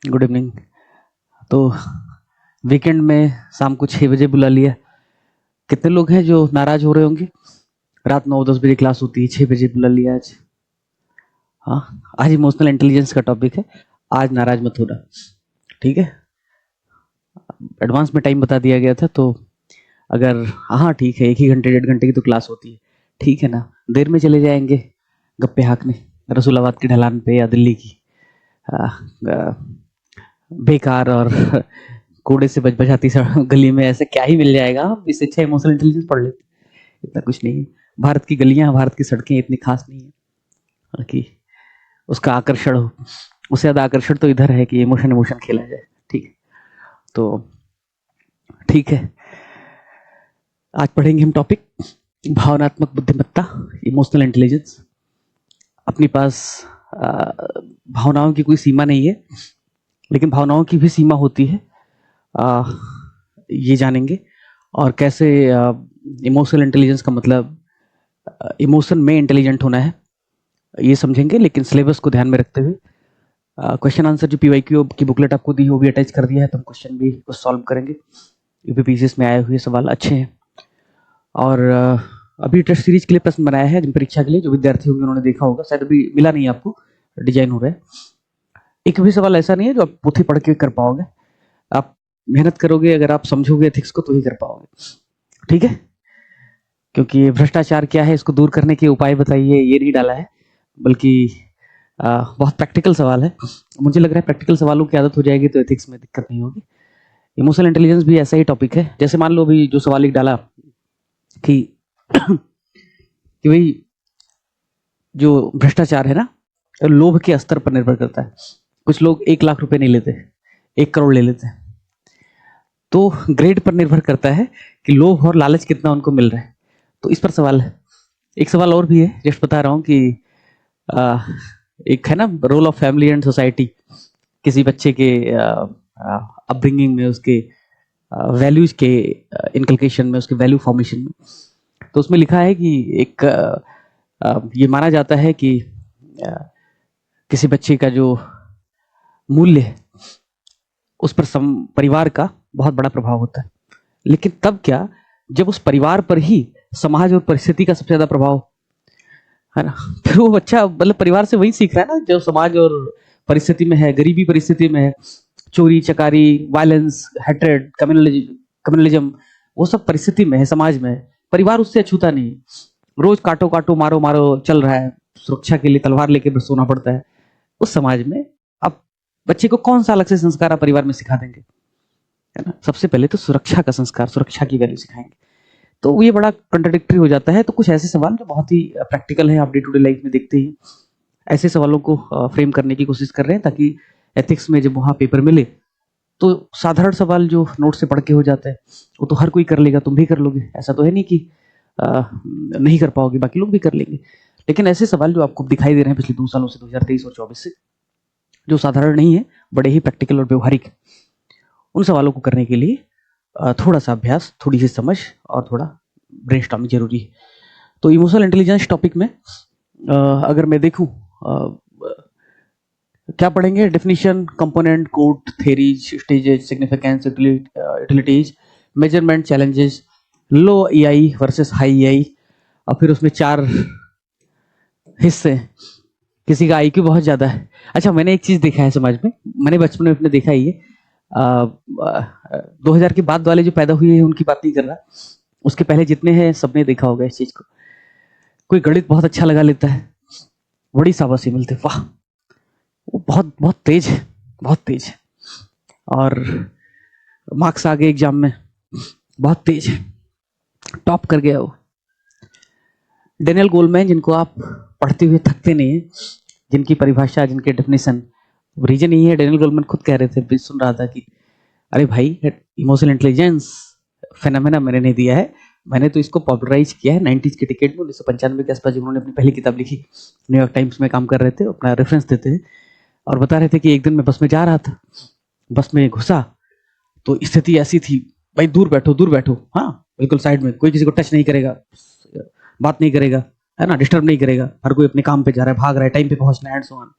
Good evening. तो weekend में शाम को 6 बजे बुला लिया। कितने लोग हैं जो नाराज हो रहे होंगे? रात 9-10 बजे क्लास होती है, 6 बजे बुला लिया आज। हाँ, आज इमोशनल इंटेलिजेंस का टॉपिक है। आज नाराज मत होना, ठीक है? एडवांस में टाइम बता दिया गया था, तो अगर हाँ ठीक है, 1 ही घंटे 1.5 घंटे की तो क्लास होती है, ठीक है ना? देर में चले जाएंगे गप्पे हाँकने रसूलाबाद की ढलान पे या दिल्ली की आ, आ, बेकार और कूड़े से बच बचाती गली में ऐसे क्या ही मिल जाएगा। इससे अच्छा इमोशनल इंटेलिजेंस पढ़ लेते। इतना कुछ नहीं है। भारत की गलियां, भारत की सड़कें इतनी खास नहीं है, हालांकि उसका आकर्षण हो, उससे ज्यादा आकर्षण तो इधर है कि इमोशन इमोशन खेला जाए। ठीक है, तो ठीक है, आज पढ़ेंगे हम टॉपिक भावनात्मक बुद्धिमत्ता, इमोशनल इंटेलिजेंस। अपने पास भावनाओं की कोई सीमा नहीं है, लेकिन भावनाओं की भी सीमा होती है। ये जानेंगे। और कैसे इमोशनल इंटेलिजेंस का मतलब इमोशन में इंटेलिजेंट होना है, ये समझेंगे, लेकिन सिलेबस को ध्यान में रखते हुए। क्वेश्चन आंसर जो पीवाईक्यू की बुकलेट आपको दी वो भी अटैच कर दिया है, तो हम क्वेश्चन भी कुछ सॉल्व करेंगे। यूपीपीसीएस में आए हुए सवाल अच्छे हैं। और अभी टेस्ट सीरीज के लिए प्रश्न बनाया है, जिन परीक्षा के लिए जो विद्यार्थी होंगे उन्होंने देखा होगा, शायद अभी मिला नहीं आपको, डिजाइन हो रहा है। एक भी सवाल ऐसा नहीं है जो आप पोथी पढ़ के कर पाओगे। आप मेहनत करोगे, अगर आप समझोगे एथिक्स को, तो ही कर पाओगे, ठीक है? क्योंकि भ्रष्टाचार क्या है, इसको दूर करने के उपाय बताइए, ये नहीं डाला है, बल्कि बहुत प्रैक्टिकल सवाल है। मुझे लग रहा है प्रैक्टिकल सवालों की आदत हो जाएगी तो एथिक्स में दिक्कत नहीं होगी। इमोशनल इंटेलिजेंस भी ऐसा ही टॉपिक है। जैसे मान लो अभी जो सवाल एक डाला कि कि भाई जो भ्रष्टाचार है ना, लोभ के स्तर पर निर्भर करता है। कुछ लोग 1 लाख रुपए नहीं लेते, 1 करोड़ ले लेते हैं। तो ग्रेड पर निर्भर करता है कि लोभ और लालच कितना उनको मिल रहा है। तो इस पर सवाल है। एक सवाल और भी है, जस्ट बता रहा हूँ कि एक है ना, role of family and society, किसी बच्चे के अपब्रिंगिंग में, उसके वैल्यूज के इनकलकेशन में, उसके वैल्यू फॉर्मेशन में। तो उसमें लिखा है कि एक ये माना जाता है कि किसी बच्चे का जो मूल्य है उस पर परिवार का बहुत बड़ा प्रभाव होता है। लेकिन तब क्या, जब उस परिवार पर ही समाज और परिस्थिति का सबसे ज्यादा प्रभाव है ना, फिर वो बच्चा मतलब परिवार से वही सीख रहा है ना, जो समाज और परिस्थिति में है, गरीबी परिस्थिति में है, चोरी चकारी, वायलेंस, हेट्रेड, कम्युनलिज्म, वो सब परिस्थिति में है, समाज में है। परिवार उससे अछूता नहीं। रोज काटो काटो, मारो मारो चल रहा है, सुरक्षा के लिए तलवार लेकर सोना पड़ता है उस समाज में। अब बच्चे को कौन सा अलग से संस्कार आप परिवार में सिखा देंगे, है ना? सबसे पहले तो सुरक्षा का संस्कार, सुरक्षा की वैल्यू सिखाएंगे। तो ये बड़ा कंट्राडिक्टरी हो जाता है। तो कुछ ऐसे सवाल जो बहुत ही प्रैक्टिकल है, आप डे टू डे लाइफ में देखते हैं, ऐसे सवालों को फ्रेम करने की कोशिश कर रहे हैं, ताकि एथिक्स में जब वहां पेपर मिले तो साधारण सवाल जो नोट से पढ़ के हो जाता है वो तो हर कोई कर लेगा, तुम भी कर लोगे। ऐसा तो है नहीं कि नहीं कर पाओगे, बाकी लोग भी कर लेंगे। लेकिन ऐसे सवाल जो आपको दिखाई दे रहे हैं पिछले 2 सालों से, 2023 और 24 से, जो साधारण नहीं है, बड़े ही प्रैक्टिकल और व्यवहारिक, उन सवालों को करने के लिए थोड़ा सा अभ्यास, थोड़ी सी समझ और थोड़ा ब्रेनस्टॉर्मिंग जरूरी है। तो इमोशनल इंटेलिजेंस टॉपिक में अगर मैं देखूं, क्या पढ़ेंगे? Definition, component, code, theories, stages, significance, utilities, measurement, challenges, low EI versus high EI, और फिर उसमें 4 हिस्से। किसी का आईक्यू बहुत ज्यादा है। अच्छा, मैंने एक चीज देखा है समाज में, मैंने बचपन में अपने देखा ही है, 2000 के बाद वाले जो पैदा हुए हैं उनकी बात नहीं कर रहा, उसके पहले जितने हैं सबने देखा होगा इस चीज को। कोई गणित बहुत अच्छा लगा लेता है, बड़ी शाबाशी मिलती है, वाह वो बहुत बहुत तेज है, बहुत तेज है, और मार्क्स आ गए एग्जाम में, बहुत तेज है, टॉप कर गया वो। डेनियल गोलमैन, जिनको आप पढ़ते हुए थकते नहीं है, जिनकी परिभाषा, जिनके डेफिनेशन, रीजन यही है। डेनियल गोलमैन खुद कह रहे थे, सुन रहा था कि अरे भाई, इमोशनल इंटेलिजेंस फेनोमेना मैंने नहीं दिया है, मैंने तो इसको पॉपुलराइज किया है 90s के टिकट में। 1995 के आसपास उन्होंने अपनी पहली किताब लिखी, न्यूयॉर्क टाइम्स में काम कर रहे थे, अपना रेफरेंस देते हैं और बता रहे थे कि एक दिन मैं बस में जा रहा था, बस में घुसा तो स्थिति ऐसी थी, भाई दूर बैठो दूर बैठो, हाँ बिल्कुल साइड में, कोई किसी को टच नहीं करेगा, बात नहीं करेगा, है ना, डिस्टर्ब नहीं करेगा, हर कोई अपने काम पे जा रहा है, भाग रहा है, टाइम पे पहुंचना है, एंड सो ऑन।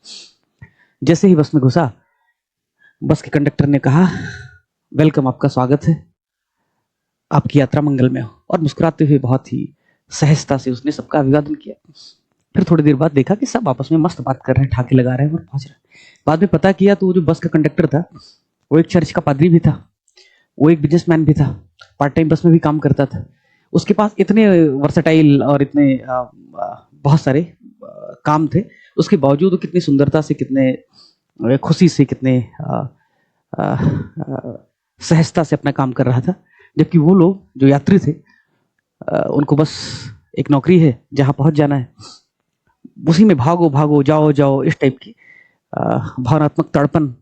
जैसे ही बस में घुसा, बस के कंडक्टर ने कहा, वेलकम, आपका स्वागत है, आपकी यात्रा मंगलमय हो। और मुस्कुराते हुए बहुत ही सहजता से उसने सबका अभिवादन किया। फिर थोड़ी देर बाद देखा कि सब आपस में मस्त बात कर रहे हैं, ठाके लगा रहे हैं और पहुंच रहे हैं। बाद में पता किया तो वो जो बस का कंडक्टर था वो एक चर्च का पादरी भी था, वो एक बिजनेसमैन भी था, पार्ट टाइम बस में भी काम करता था। उसके पास इतने वर्सटाइल और इतने बहुत सारे काम थे, उसके बावजूद वो कितनी सुंदरता से, कितने खुशी से, कितने सहजता से अपना काम कर रहा था। जबकि वो लोग जो यात्री थे, उनको बस एक नौकरी है, जहां पहुंच जाना है, उसी में भागो भागो, जाओ जाओ, इस टाइप की भावनात्मक तड़पन,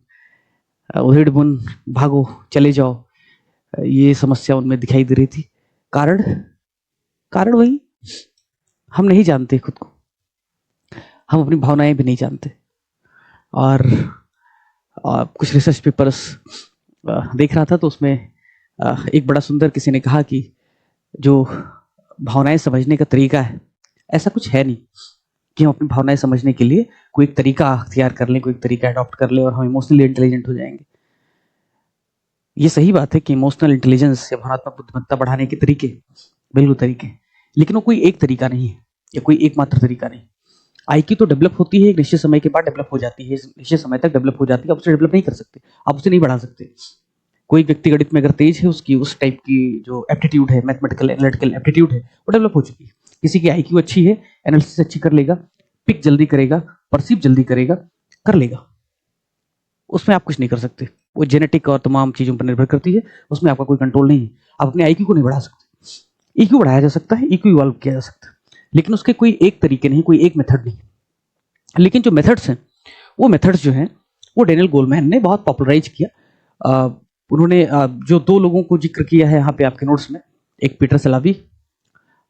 उधेड़ बुन, भागो चले जाओ, ये समस्या उनमें दिखाई दे रही थी। कारण कारण वही, हम नहीं जानते खुद को, हम अपनी भावनाएं भी नहीं जानते। और कुछ रिसर्च पेपर्स देख रहा था तो उसमें एक बड़ा सुंदर किसी ने कहा कि जो भावनाएं समझने का तरीका है, ऐसा कुछ है नहीं कि हम अपनी भावनाएं समझने के लिए कोई एक तरीका अख्तियार कर लें, कोई एक तरीका अडॉप्ट कर लें और हम इमोशनली इंटेलिजेंट हो जाएंगे। ये सही बात है कि इमोशनल इंटेलिजेंस या भावनात्मक बुद्धिमत्ता बढ़ाने के तरीके, बिल्कुल तरीके, लेकिन वो कोई एक तरीका नहीं है या कोई एकमात्र तरीका नहीं। आईक्यू तो डेवलप होती है, एक निश्चित समय के बाद डेवलप हो जाती है, निश्चित समय तक डेवलप हो जाती है, आप उसे डेवलप नहीं कर सकते, आप उसे नहीं बढ़ा सकते। कोई व्यक्ति गणित में अगर तेज है, उसकी उस टाइप की जो एप्टीट्यूड है, मैथमेटिकल एनालिटिकल एप्टीट्यूड है, वो डेवलप हो चुकी है। किसी की आईक्यू अच्छी है, एनालिसिस अच्छी कर लेगा, पिक जल्दी करेगा, परसीव जल्दी करेगा, कर लेगा, उसमें आप कुछ नहीं कर सकते। वो जेनेटिक और तमाम चीजों पर निर्भर करती है, उसमें आपका कोई कंट्रोल नहीं है। आप अपने आईक्यू को नहीं बढ़ा सकते। ईक्यू बढ़ाया जा सकता है, ईक्यू इवॉल्व किया जा सकता है, लेकिन उसके कोई एक तरीके नहीं, कोई एक मेथड नहीं। लेकिन जो मेथड्स हैं, वो मेथड्स जो हैं, वो डेनियल गोलमैन ने बहुत पॉपुलराइज किया। उन्होंने जो दो लोगों को जिक्र किया है यहाँ पे आपके नोट्स में, एक पीटर सलावी,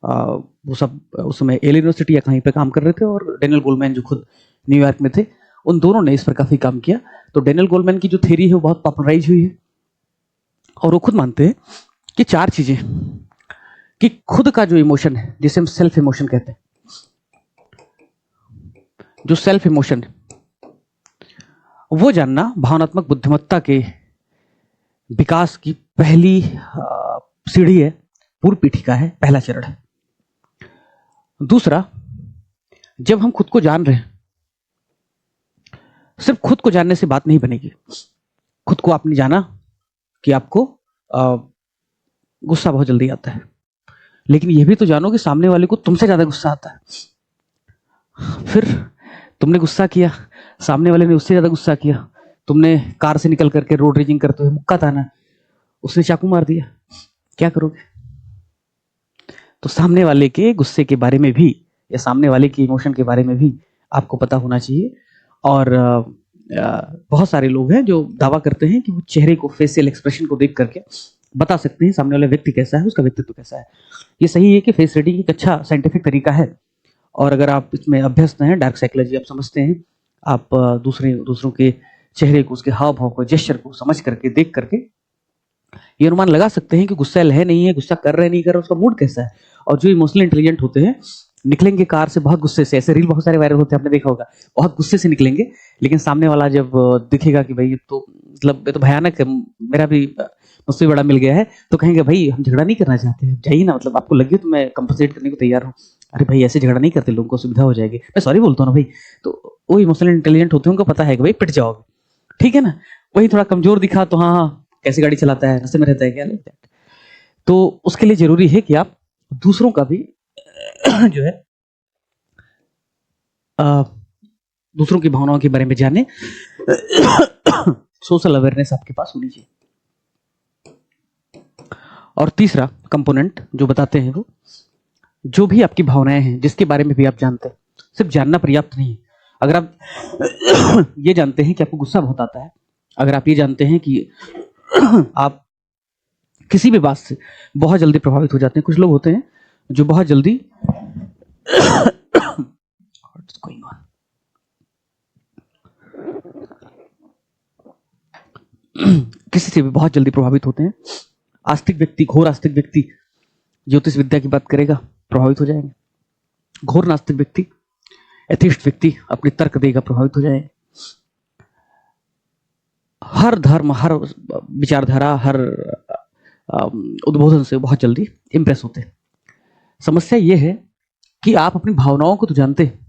वो सब उस समय येल यूनिवर्सिटी या कहीं पे काम कर रहे थे, और डेनियल गोलमैन जो खुद न्यूयॉर्क में थे, उन दोनों ने इस पर काफी काम किया। तो डेनियल गोलमैन की जो थ्योरी है वो बहुत पॉपुलराइज हुई है, और वो खुद मानते हैं कि चार चीजें, कि खुद का जो इमोशन है, जिसे हम सेल्फ इमोशन कहते हैं, जो सेल्फ इमोशन है वो जानना भावनात्मक बुद्धिमत्ता के विकास की पहली सीढ़ी है, पूर्व पीठिका है, पहला चरण है। दूसरा, जब हम खुद को जान रहे हैं, सिर्फ खुद को जानने से बात नहीं बनेगी। खुद को आपने जाना कि आपको गुस्सा बहुत जल्दी आता है, लेकिन यह भी तो जानो कि सामने वाले को तुमसे ज्यादा गुस्सा आता है। फिर तुमने गुस्सा किया, सामने वाले ने उससे ज्यादा गुस्सा किया, तुमने कार से निकल करके रोड रेजिंग करते हुए मुक्का ताना, उसने चाकू मार दिया, क्या करोगे? तो सामने वाले के गुस्से के बारे में भी, या सामने वाले के इमोशन के बारे में भी आपको पता होना चाहिए। और बहुत सारे लोग हैं जो दावा करते हैं कि वो चेहरे को, फेशियल एक्सप्रेशन को देख करके बता सकते हैं सामने वाला व्यक्ति कैसा है, उसका व्यक्तित्व कैसा है। ये सही है कि फेस रीडिंग एक अच्छा साइंटिफिक तरीका है, और अगर आप इसमें अभ्यस्त हैं, डार्क साइकोलॉजी आप समझते हैं, आप दूसरों के चेहरे को, उसके हाव भाव को, जेस्चर को समझ करके, देख करके ये अनुमान लगा सकते हैं कि गुस्सा है नहीं है, गुस्सा कर रहे नहीं कर रहे, उसका मूड कैसा है। और जो इमोशनली इंटेलिजेंट होते हैं, निकलेंगे कार से बहुत गुस्से से, ऐसे रील बहुत सारे वायरल होते हैं, आपने देखा होगा, बहुत गुस्से से निकलेंगे, लेकिन सामने वाला जब दिखेगा कि भाई ये तो मतलब ये तो भयानक है, मेरा भी मुझसे बड़ा मिल गया है, तो कहेंगे भाई हम झगड़ा नहीं करना चाहते हैं, जाइए ना, मतलब आपको लगे तो मैं कंपनसेट करने को तैयार हूँ। अरे भाई ऐसे झगड़ा नहीं करते, लोगों को सुविधा हो जाएगी, मैं सॉरी बोलता हूँ ना भाई। तो वो इमोशनली इंटेलिजेंट होते हैं, उनको पता है कि भाई पिट जाओगे, ठीक है ना। वही थोड़ा कमजोर दिखा तो हाँ हाँ, कैसे गाड़ी चलाता है, नशे में रहता है क्या, नहीं। तो उसके लिए जरूरी है कि आप दूसरों का भी जो है दूसरों की भावनाओं के बारे में जाने। सोशल अवेयरनेस आपके पास होनी चाहिए। और तीसरा कंपोनेंट जो बताते हैं, वो जो भी आपकी भावनाएं हैं, जिसके बारे में भी आप जानते हैं, सिर्फ जानना पर्याप्त नहीं है। अगर आप ये जानते हैं कि आपको गुस्सा बहुत आता है, अगर आप ये जानते हैं कि आप किसी भी बात से बहुत जल्दी प्रभावित हो जाते हैं, कुछ लोग होते हैं जो बहुत जल्दी किसी से भी बहुत जल्दी प्रभावित होते हैं। आस्तिक व्यक्ति, घोर आस्तिक व्यक्ति ज्योतिष विद्या की बात करेगा, प्रभावित हो जाएंगे। घोर नास्तिक व्यक्ति, एथिस्ट व्यक्ति अपने तर्क देगा, प्रभावित हो जाएंगे। हर धर्म, हर विचारधारा, हर उद्बोधन से बहुत जल्दी इम्प्रेस होते हैं। समस्या ये है कि आप अपनी भावनाओं को तो जानते हैं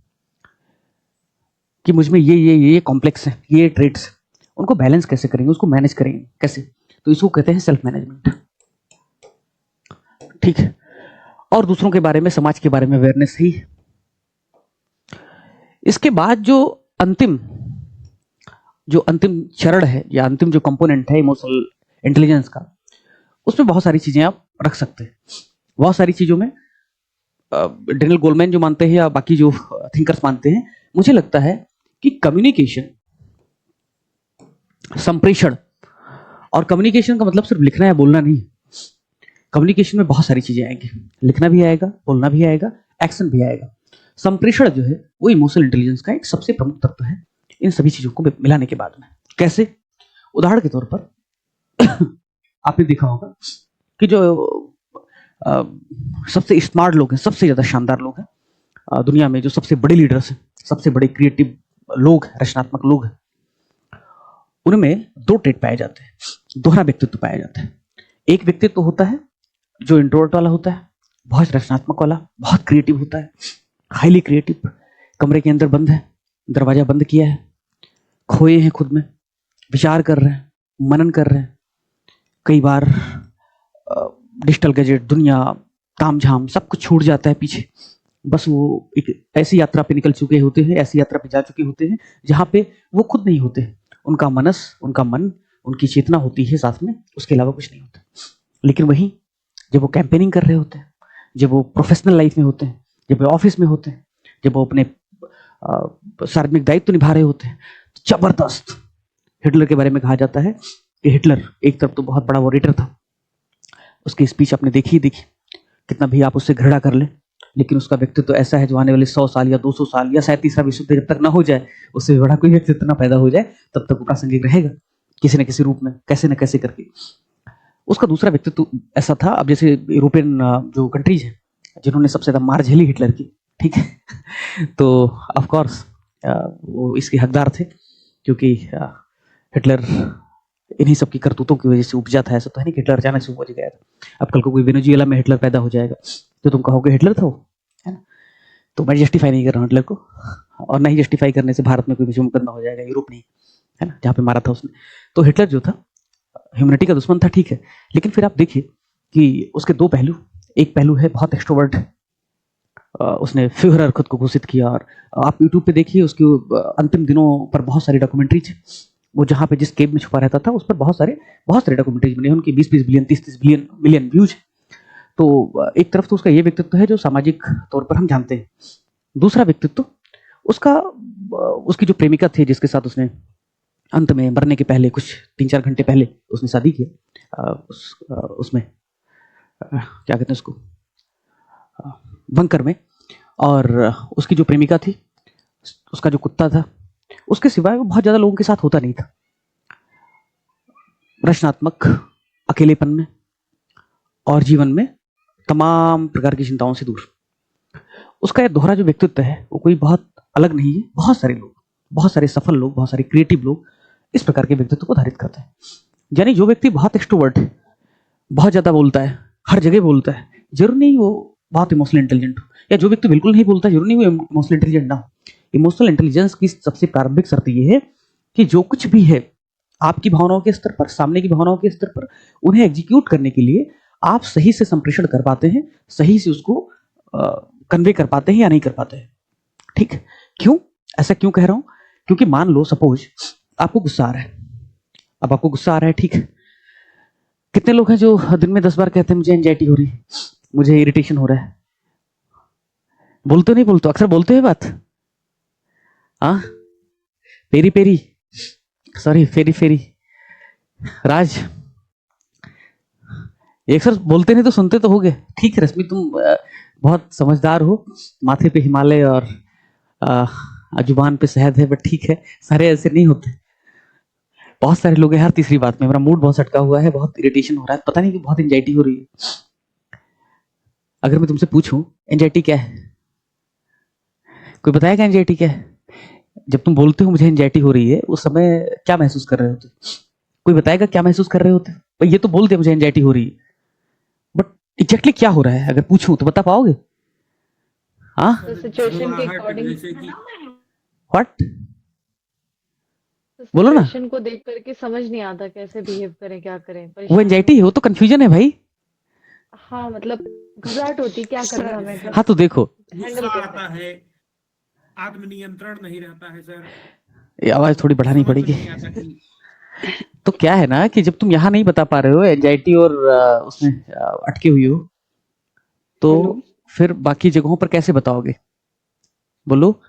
कि मुझ में ये कॉम्प्लेक्स है, ये ट्रेड्स, उनको बैलेंस कैसे करेंगे, उसको मैनेज करेंगे कैसे, तो इसको कहते हैं सेल्फ मैनेजमेंट। ठीक है। और दूसरों के बारे में, समाज के बारे में अवेयरनेस ही। इसके बाद जो अंतिम चरण है या अंतिम जो कंपोनेंट है इमोशनल इंटेलिजेंस का, उसमें बहुत सारी चीजें आप रख सकते हैं। बहुत सारी चीजों में डेनियल गोलमैन जो मानते हैं या बाकी जो थिंकर्स मानते हैं, मुझे लगता है कि कम्युनिकेशन, संप्रेषण, और कम्युनिकेशन का मतलब सिर्फ लिखना या बोलना नहीं। कम्युनिकेशन में बहुत सारी चीजें आएंगी, लिखना भी आएगा, बोलना भी आएगा, एक्शन भी आएगा। संप्रेषण जो है वो इमोशनल इंटेलिजेंस का एक सबसे प्रमुख तत्व है इन सभी चीजों को मिलाने के बाद में। कैसे? उदाहरण के तौर पर आपने देखा होगा कि जो सबसे स्मार्ट लोग हैं, सबसे ज्यादा शानदार लोग हैं दुनिया में, जो सबसे बड़े लीडर्स हैं, सबसे बड़े क्रिएटिव लोग, रचनात्मक लोग हैं, उनमें दो ट्रेट पाए जाते हैं, दोहरा व्यक्तित्व पाया जाता है। एक व्यक्तित्व होता है जो इंट्रोवर्ट वाला होता है, बहुत रचनात्मक वाला, बहुत क्रिएटिव होता है, हाईली क्रिएटिव, कमरे के अंदर बंद है, दरवाजा बंद किया है, खोए हैं खुद में, विचार कर रहे हैं, मनन कर रहे हैं। कई बार डिजिटल गैजेट, दुनिया, तामझाम सब कुछ छूट जाता है पीछे, बस वो एक ऐसी यात्रा पे निकल चुके होते हैं, ऐसी यात्रा पे जा चुके होते हैं जहाँ पे वो खुद नहीं होते, उनका मनस, उनका मन, उनकी चेतना होती है साथ में, उसके अलावा कुछ नहीं होता। लेकिन वहीं जब वो कैंपेनिंग कर रहे होते हैं, जब वो प्रोफेशनल लाइफ में होते हैं, जब वो ऑफिस में होते हैं, जब वो अपने सार्वजनिक दायित्व निभा रहे होते हैं, तो जबरदस्त। हिटलर के बारे में कहा जाता है कि हिटलर एक तरफ तो बहुत बड़ा वॉरेटर था, उसकी स्पीच आपने देखी, कितना भी आप उससे घृणा कर ले, लेकिन उसका व्यक्तित्व तो ऐसा है जो आने वाले 100 साल या 200 साल या शायद तीसरा विश्व युद्ध जब तक ना हो जाए, उससे बड़ा कोई व्यक्तित्व ना पैदा हो जाए, तब तक वो प्रासंगिक रहेगा किसी न किसी रूप में, कैसे न कैसे करके। उसका दूसरा व्यक्तित्व ऐसा था, अब जैसे यूरोपियन जो कंट्रीज हैं जिन्होंने सबसे ज्यादा मार झेली हिटलर की, ठीक है, तो ऑफ कोर्स वो इसके हकदार थे, क्योंकि हिटलर इन्हीं सबकी करतूतों की वजह से उपजा था। ऐसा तो है नहीं कि हिटलर अचानक से उपज गया था। अब कल को कोई वेनेजुएला में हिटलर पैदा हो जाएगा तो तुम कहोगे हिटलर था वो, है ना। तो मैं जस्टिफाई नहीं कर रहा हूँ हिटलर को, और नहीं जस्टिफाई करने से भारत में कोई विश्व मुकदमा हो जाएगा, यूरोप नहीं, है ना, जहाँ पे मारा था उसने। तो हिटलर जो था ह्यूमैनिटी का दुश्मन था, ठीक है, लेकिन फिर आप देखिए कि उसके दो पहलू, एक पहलू है बहुत एक्सट्रोवर्ट, उसने फ्यूहरर खुद को घोषित किया, और आप यूट्यूब पे देखिए उसके अंतिम दिनों पर बहुत सारी डॉक्यूमेंट्रीज, वो जहाँ पे जिस केव में छुपा रहता था उस पर बहुत सारे डॉक्यूमेंट्रीज बने, उनकी 20-20 बिलियन 30-30 मिलियन व्यूज। तो एक तरफ तो उसका ये व्यक्तित्व है जो सामाजिक तौर पर हम जानते हैं, दूसरा व्यक्तित्व उसका, उसकी जो प्रेमिका थी जिसके साथ उसने अंत में मरने के पहले कुछ 3-4 घंटे पहले उसने शादी किया, उसमें क्या कहते हैं उसको, बंकर में, और उसकी जो प्रेमिका थी, उसका जो कुत्ता था, उसके सिवाय वो बहुत ज्यादा लोगों के साथ होता नहीं था। रचनात्मक, अकेलेपन में, और जीवन में तमाम प्रकार की चिंताओं से दूर। उसका यह दोहरा जो व्यक्तित्व है वो कोई बहुत अलग नहीं है। बहुत सारे लोग, बहुत सारे सफल लोग, बहुत सारे क्रिएटिव लोग इस प्रकार के व्यक्तित्व को धारित करते हैं। यानी जो व्यक्ति बहुत एक्सट्रोवर्ट है, बहुत ज्यादा बोलता है, हर जगह बोलता है, जरूर नहीं वो बहुत इमोशनल इंटेलिजेंट हो, या जो व्यक्ति बिल्कुल नहीं बोलता जरूर नहीं वो इमोशनल इंटेलिजेंट ना हो। इमोशनल इंटेलिजेंस की सबसे प्रारंभिक शर्त यह है कि जो कुछ भी है आपकी भावनाओं के स्तर पर, सामने की भावनाओं के स्तर पर, उन्हें एग्जीक्यूट करने के लिए आप सही से संप्रेषण कर पाते हैं, सही से उसको कन्वे कर पाते हैं या नहीं कर पाते हैं। ठीक, क्यों ऐसा क्यों कह रहा हूं? क्योंकि मान लो सपोज आपको गुस्सा आ रहा है, अब आपको गुस्सा आ रहा है, ठीक है, कितने लोग हैं जो दिन में 10 बार कहते हैं मुझे एंजाइटी हो रही है, मुझे इरिटेशन हो रहा है? बोलते नहीं बोलते? अक्सर बोलते हैं बात, हाँ, पेरी पेरी, सॉरी फेरी फेरी, राज, एक सर बोलते नहीं तो सुनते तो होगे। ठीक है रश्मि, तुम बहुत समझदार हो, माथे पे हिमालय और जुबान पे शहद है, बट ठीक है, सारे ऐसे नहीं होते। बहुत सारे लोग हैं, हर तीसरी बात में मेरा मूड बहुत सटका हुआ है, बहुत इरिटेशन हो रहा है, पता नहीं कि बहुत एंजाइटी हो रही है। अगर मैं तुमसे पूछूं एंजाइटी क्या है, कोई बताएगा एंजाइटी क्या है? जब तुम बोलते हो मुझे एंजाइटी हो रही है, उस समय क्या महसूस कर रहे होते? कोई बताएगा क्या महसूस कर रहे होते? भाई ये तो बोल दिया मुझे एंजाइटी हो रही है, बट एग्जैक्टली क्या हो रहा है अगर पूछूं तो बता पाओगे? हाँ, तो सिचुएशन के घबराहट अकॉर्डिंग, जैसे कि व्हाट? तो बोलो ना। सिचुएशन को देख करके समझ नहीं आता कैसे बिहेव करें, क्या करें, वो परेशान एंजाइटी है, होते वो हैं। तो कंफ्यूजन है भाई। हाँ, मतलब घबराहट होती है, क्या करना हमें, हाँ तो मतलब देखो, गुस्सा हैंडल कैसे आता करें। है, आत्मनियंत्रण नहीं रहता है सर, ये आवाज थोड़ी बढ़ानी समझ में पड़ेगी। नहीं आता कि तो क्या है ना कि जब तुम यहाँ नहीं बता पा रहे हो एंजाइटी और उसमें अटके हुई हो, तो हेलो फिर बाकी जगहों पर कैसे बताओगे? बोलो।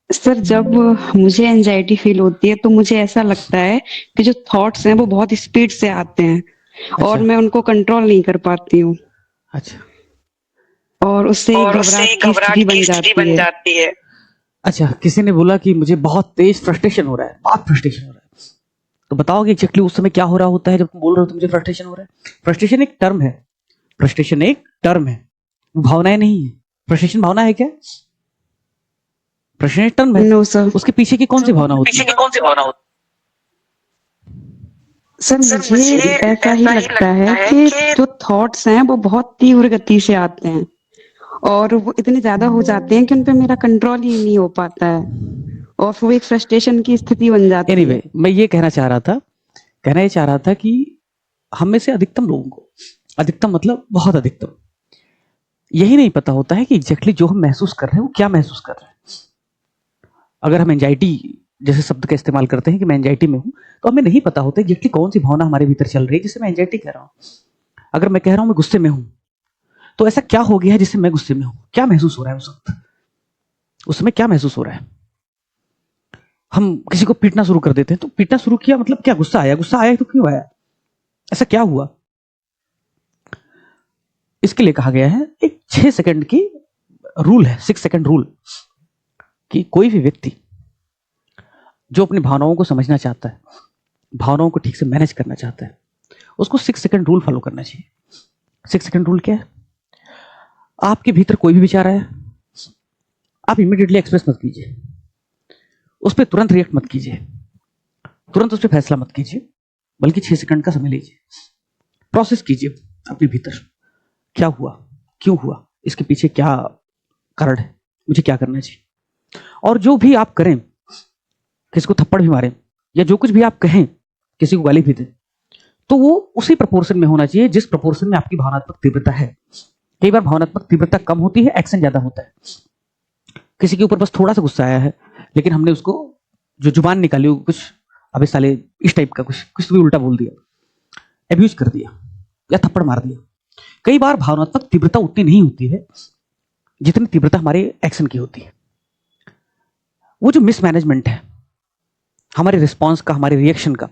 सर, जब मुझे एंजाइटी फील होती है तो मुझे ऐसा लगता है कि जो थॉट्स हैं वो बहुत स्पीड से आते हैं और अच्छा। मैं उनको कंट्रोल नहीं कर पाती हूँ अच्छा। और उससे एक और उससे घबराहट एक की घबराहट स्थिति की बन स्थिति जाती बन है। जाती है। अच्छा, किसी ने बोला कि मुझे बहुत तेज फ्रस्ट्रेशन हो रहा है, बहुत फ्रस्ट्रेशन हो रहा है, तो बताओगे एग्जैक्टली उस समय क्या हो रहा होता है जब तुम बोल रहे हो तो मुझे फ्रस्ट्रेशन हो रहा है? फ्रस्ट्रेशन एक टर्म है, फ्रस्ट्रेशन एक टर्म है, वो भावनाएं नहीं है। फ्रस्ट्रेशन भावना है क्या? फ्रस्ट्रेशन एक टर्म है, नो सर। उसके पीछे की कौन सी भावना होती है? पीछे की कौन सी भावना होती सर, है? सर मुझे मुझे ऐसा ही ऐसा ही लगता लगता है है कि कि जो थॉट्स हैं वो बहुत तीव्र गति से आते हैं और वो इतने ज्यादा हो जाते हैं कि उन पे मेरा कंट्रोल ही नहीं हो पाता है और फिर वो एक फ्रस्ट्रेशन की स्थिति बन जाती है। एनीवे, मैं ये कहना चाह रहा था, कहना ये चाह रहा था कि हम में से अधिकतम लोगों को, अधिकतम मतलब बहुत अधिकतम, यही नहीं पता होता है कि एग्जैक्टली जो हम महसूस कर रहे हैं वो क्या महसूस कर रहे हैं। अगर हम एंजाइटी जैसे शब्द का इस्तेमाल करते हैं कि मैं एंजाइटी में हूं, तो हमें नहीं पता होता एग्जैक्टली कौन सी भावना हमारे भीतर चल रही है जिसे मैं एंजाइटी कह रहा हूं। अगर मैं कह रहा हूं मैं गुस्से में हूं, तो ऐसा क्या हो गया है जिससे मैं गुस्से में हूं? क्या महसूस हो रहा है उस वक्त? उस समय क्या महसूस हो रहा है? हम किसी को पीटना शुरू कर देते हैं, तो पीटना शुरू किया मतलब क्या? गुस्सा आया, गुस्सा आया तो क्यों आया? ऐसा क्या हुआ? इसके लिए कहा गया है एक 6 सेकंड की रूल है, 6 सेकंड रूल, कि कोई भी व्यक्ति जो अपनी भावनाओं को समझना चाहता है, भावनाओं को ठीक से मैनेज करना चाहता है, उसको 6 सेकंड रूल फॉलो करना चाहिए। 6 सेकंड रूल क्या है? आपके भीतर कोई भी विचार आया, आप इमीडिएटली एक्सप्रेस मत कीजिए, उस पर तुरंत रिएक्ट मत कीजिए, तुरंत उस पर फैसला मत कीजिए, बल्कि 6 सेकंड का समय लीजिए, प्रोसेस कीजिए अपने भीतर, क्या हुआ, क्यों हुआ, इसके पीछे क्या कारण है, मुझे क्या करना चाहिए। और जो भी आप करें, किसी को थप्पड़ भी मारें या जो कुछ भी आप कहें, किसी को गाली भी दें, तो वो उसी प्रपोर्शन में होना चाहिए जिस प्रपोर्शन में आपकी भावनात्मक तीव्रता है। कई बार भावनात्मक तीव्रता कम होती है, एक्शन ज्यादा होता है। किसी के ऊपर बस थोड़ा सा गुस्सा आया है, लेकिन हमने उसको जो जुबान निकाली वो कुछ अबे साले इस टाइप का कुछ कुछ भी उल्टा बोल दिया, एब्यूज कर दिया या थप्पड़ मार दिया। कई बार भावनात्मक तीव्रता उतनी नहीं होती है जितनी तीव्रता हमारे एक्शन की होती है। वो जो मिसमैनेजमेंट है हमारे रिस्पॉन्स का, हमारे रिएक्शन का,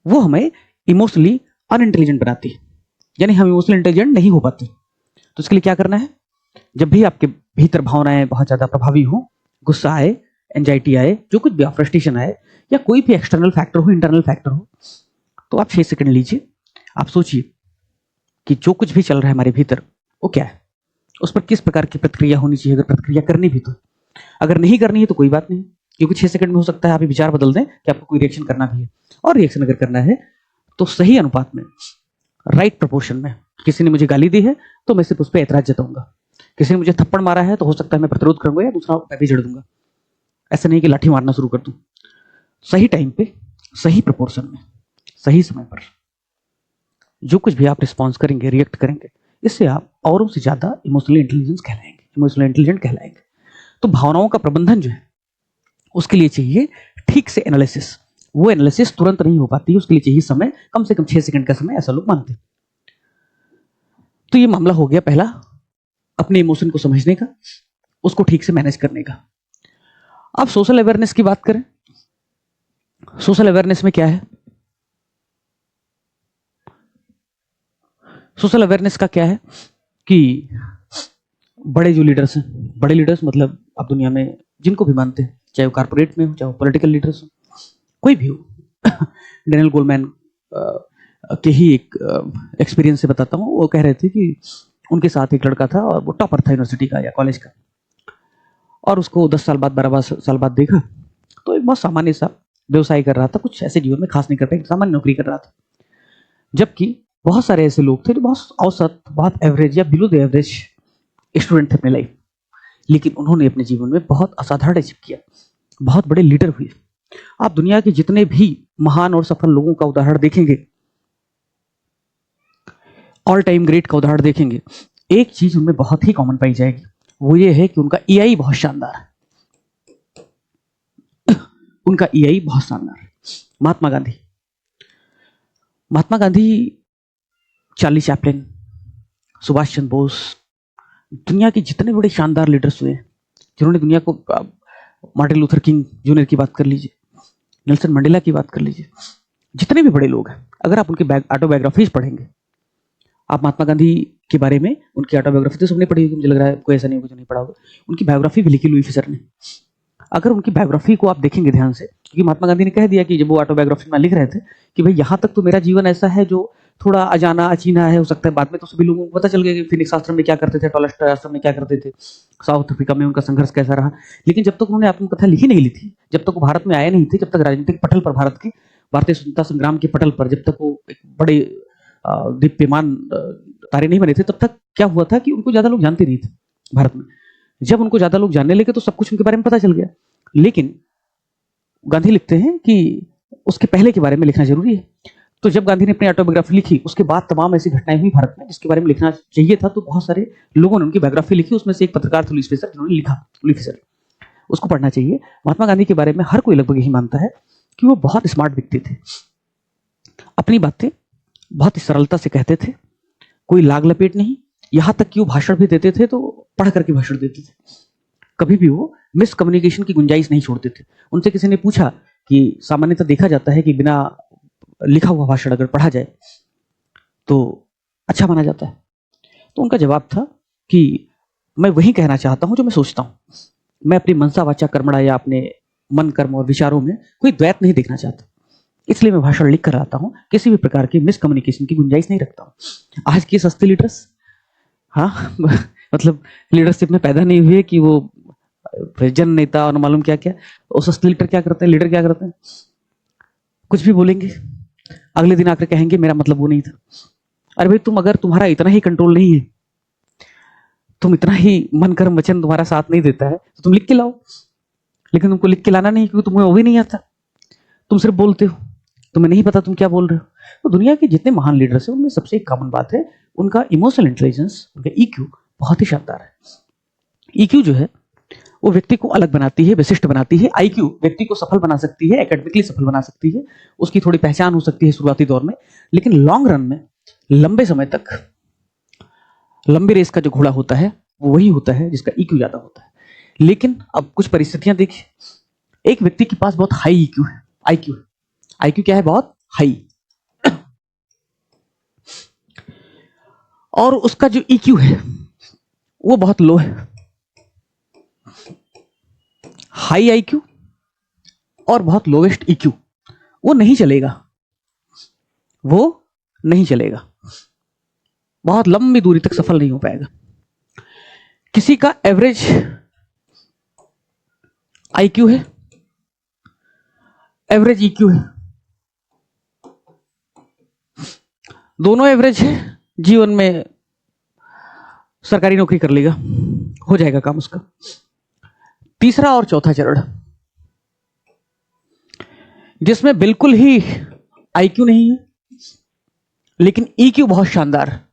वो हमें इमोशनली अनइंटेलिजेंट बनाती है, यानी हम इमोशनली इंटेलिजेंट नहीं हो पाते। तो इसके लिए क्या करना है? जब भी आपके भीतर भावनाएं बहुत ज्यादा प्रभावी हो, गुस्सा आए, एंजाइटी आए, जो कुछ भी, फ्रस्ट्रेशन आए, या कोई भी एक्सटर्नल फैक्टर हो, इंटरनल फैक्टर हो, तो आप 6 सेकंड लीजिए, आप सोचिए कि जो कुछ भी चल रहा है हमारे भीतर वो क्या है, उस पर किस प्रकार की प्रतिक्रिया होनी चाहिए, अगर प्रतिक्रिया करनी भी तो। अगर नहीं करनी है तो कोई बात नहीं, क्योंकि 6 सेकंड में हो सकता है आप विचार बदल दें कि आपको कोई रिएक्शन करना भी है। और रिएक्शन अगर करना है तो सही अनुपात में, राइट प्रपोर्शन में। किसी ने मुझे गाली दी है तो मैं सिर्फ उस पर ऐतराज जताऊंगा, किसी ने मुझे थप्पड़ मारा है तो हो सकता है मैं प्रतिरोध करूंगा या दूसरा मैं भी जड़ दूंगा। ऐसा नहीं कि लाठी मारना शुरू कर दूं। सही टाइम पे, सही प्रपोर्शन में, सही समय पर जो कुछ भी आप रिस्पॉन्स करेंगे, रिएक्ट करेंगे, इससे आप औरों से ज्यादा इमोशनली इंटेलिजेंस कहलाएंगे, इमोशनली इंटेलिजेंट कहलाएंगे। तो भावनाओं का प्रबंधन जो है उसके लिए चाहिए ठीक से एनालिसिस। वो एनालिसिस तुरंत नहीं हो पाती, उसके लिए चाहिए समय, कम से कम 6 सेकंड का समय, ऐसा लोग मानते हैं। तो ये मामला हो गया पहला, अपने इमोशन को समझने का, उसको ठीक से मैनेज करने का। अब सोशल अवेयरनेस की बात करें। सोशल अवेयरनेस में क्या है? सोशल अवेयरनेस का क्या है कि बड़े जो लीडर्स हैं, बड़े लीडर्स मतलब आप दुनिया में जिनको भी मानते हैं, चाहे वो कारपोरेट में हो, चाहे वो पॉलिटिकल लीडर्स हो, कोई भी हो। डेनियल गोलमैन के ही एक एक्सपीरियंस से बताता हूँ। वो कह रहे थे कि उनके साथ एक लड़का था और वो टॉपर था यूनिवर्सिटी का या कॉलेज का, और उसको 10 साल बाद, 12 साल बाद देखा तो एक बहुत सामान्य सा व्यवसाय कर रहा था, कुछ ऐसे जीवन में खास नहीं कर पाया, सामान्य नौकरी कर रहा था। जबकि बहुत सारे ऐसे लोग थे जो बहुत औसत, बहुत एवरेज या बिलो द एवरेज स्टूडेंट थे अपने लाइफ, लेकिन उन्होंने अपने जीवन में बहुत असाधारण अचीव किया, बहुत बड़े लीडर हुए। आप दुनिया के जितने भी महान और सफल लोगों का उदाहरण देखेंगे, ऑल टाइम ग्रेट का उदाहरण देखेंगे, एक चीज उनमें बहुत ही कॉमन पाई जाएगी, वो ये है कि उनका ईआई बहुत शानदार है। उनका ईआई बहुत शानदार है। महात्मा गांधी, चार्ली चैपलिन, सुभाष चंद्र बोस, दुनिया के जितने बड़े शानदार लीडर्स हुए जिन्होंने दुनिया को, मार्टिन लूथर किंग जूनियर की बात कर लीजिए, नेल्सन मंडेला की बात कर लीजिए, जितने भी बड़े लोग हैं, अगर आप उनकी ऑटोबायोग्राफीज पढ़ेंगे, आप महात्मा गांधी के बारे में उनकी ऑटोबायोग्राफी तो सबने पढ़ी होगी, मुझे लग रहा है कोई ऐसा नहीं होगा जो नहीं पढ़ा होगा। उनकी बायोग्राफी भी लिखी लुई फिशर ने। अगर उनकी बायोग्राफी को आप देखेंगे ध्यान से, क्योंकि महात्मा गांधी ने कह दिया कि जब वो ऑटोबायोग्राफी में लिख रहे थे कि भाई यहाँ तक तो मेरा जीवन ऐसा है जो थोड़ा अजाना अचीना है, हो सकता है बाद में तो सभी लोगों को पता चल गया कि फिनिक्स आश्रम में क्या करते थे, टॉलस्टॉय आश्रम में क्या करते थे, साउथ अफ्रीका में उनका संघर्ष कैसा रहा। लेकिन जब तक उन्होंने आत्मकथा लिखी नहीं ली थी, जब तक वो भारत में आए नहीं थे, जब तक राजनीतिक पटल पर भारत की भारतीय स्वतंत्रता संग्राम के पटल पर जब तक वो एक बड़े दीप्यमान तारे नहीं बने थे, तब तक क्या हुआ था कि उनको ज्यादा लोग जानते नहीं थे भारत में। जब उनको ज्यादा लोग जानने लगे तो सब कुछ उनके बारे में पता चल गया। लेकिन गांधी लिखते हैं कि उसके पहले के बारे में लिखना जरूरी है। तो जब गांधी ने अपनी ऑटोबायोग्राफी लिखी, उसके बाद तमाम ऐसी घटनाएं हुई भारत में जिसके बारे में लिखना चाहिए था, तो बहुत सारे लोगों ने उनकी बायोग्राफी लिखी। उसमें से एक पत्रकार थे लुईस फिशर, जिन्होंने लिखा, लुई फिशर, उसको पढ़ना चाहिए। महात्मा गांधी के बारे में हर कोई लगभग यही मानता है कि वो बहुत स्मार्ट व्यक्ति थे, अपनी बातें बहुत ही सरलता से कहते थे, कोई लाग लपेट नहीं। यहां तक कि वो भाषण भी देते थे तो पढ़ करके भाषण देते थे, कभी भी वो मिस कम्युनिकेशन की गुंजाइश नहीं छोड़ते थे। उनसे किसी ने पूछा कि सामान्यतः देखा जाता है कि बिना लिखा हुआ भाषण अगर पढ़ा जाए तो अच्छा माना जाता है, तो उनका जवाब था कि मैं वही कहना चाहता हूं जो मैं सोचता हूं। मैं अपनी मनसा वाचा कर्मणा या अपने मन कर्म और विचारों में कोई द्वैत नहीं देखना चाहता, इसलिए मैं भाषण लिख कर आता हूं, किसी भी प्रकार की मिस कम्युनिकेशन की गुंजाइश नहीं रखता हूं। आज के सस्ते लीडर्स, हाँ मतलब लीडरशिप में पैदा नहीं हुए कि वो जन नेता और मालूम क्या क्या, वो सस्ते लीडर क्या करते हैं, लीडर क्या करते हैं, कुछ भी बोलेंगे, अगले दिन आकर कहेंगे मेरा मतलब वो नहीं था। अरे भाई तुम, अगर तुम्हारा इतना ही कंट्रोल नहीं है, तुम इतना ही मन कर्म वचन तुम्हारा साथ नहीं देता है, तो तुम लिख के लाओ। लेकिन तुमको लिख के लाना नहीं, क्योंकि तुम्हें वो भी नहीं आता, तुम सिर्फ बोलते हो, तुम्हें नहीं पता तुम क्या बोल रहे हो। तो दुनिया के जितने महान लीडर्स हैं उनमें सबसे एक कॉमन बात है, उनका इमोशनल इंटेलिजेंस, उनका ईक्यू बहुत ही शानदार है। ईक्यू जो है वो व्यक्ति को अलग बनाती है, विशिष्ट बनाती है। आईक्यू व्यक्ति को सफल बना सकती है, एकेडमिकली सफल बना सकती है, उसकी थोड़ी पहचान हो सकती है शुरुआती दौर में, लेकिन लॉन्ग रन में, लंबे समय तक, लंबी रेस का जो घोड़ा होता है वो वही होता है जिसका ईक्यू ज्यादा होता है। लेकिन अब कुछ परिस्थितियां देखिए, एक व्यक्ति के पास बहुत हाई ईक्यू है, आईक्यू है, आईक्यू क्या है, बहुत हाई, और उसका जो ईक्यू है वो बहुत लो है। हाई आईक्यू और बहुत लोवेस्ट ईक्यू, वो नहीं चलेगा, वो नहीं चलेगा, बहुत लंबी दूरी तक सफल नहीं हो पाएगा। किसी का एवरेज आईक्यू है, एवरेज ईक्यू है, दोनों एवरेज है, जीवन में सरकारी नौकरी कर लेगा, हो जाएगा काम उसका। तीसरा और चौथा चरण, जिसमें बिल्कुल ही आईक्यू नहीं है लेकिन ईक्यू बहुत शानदार है,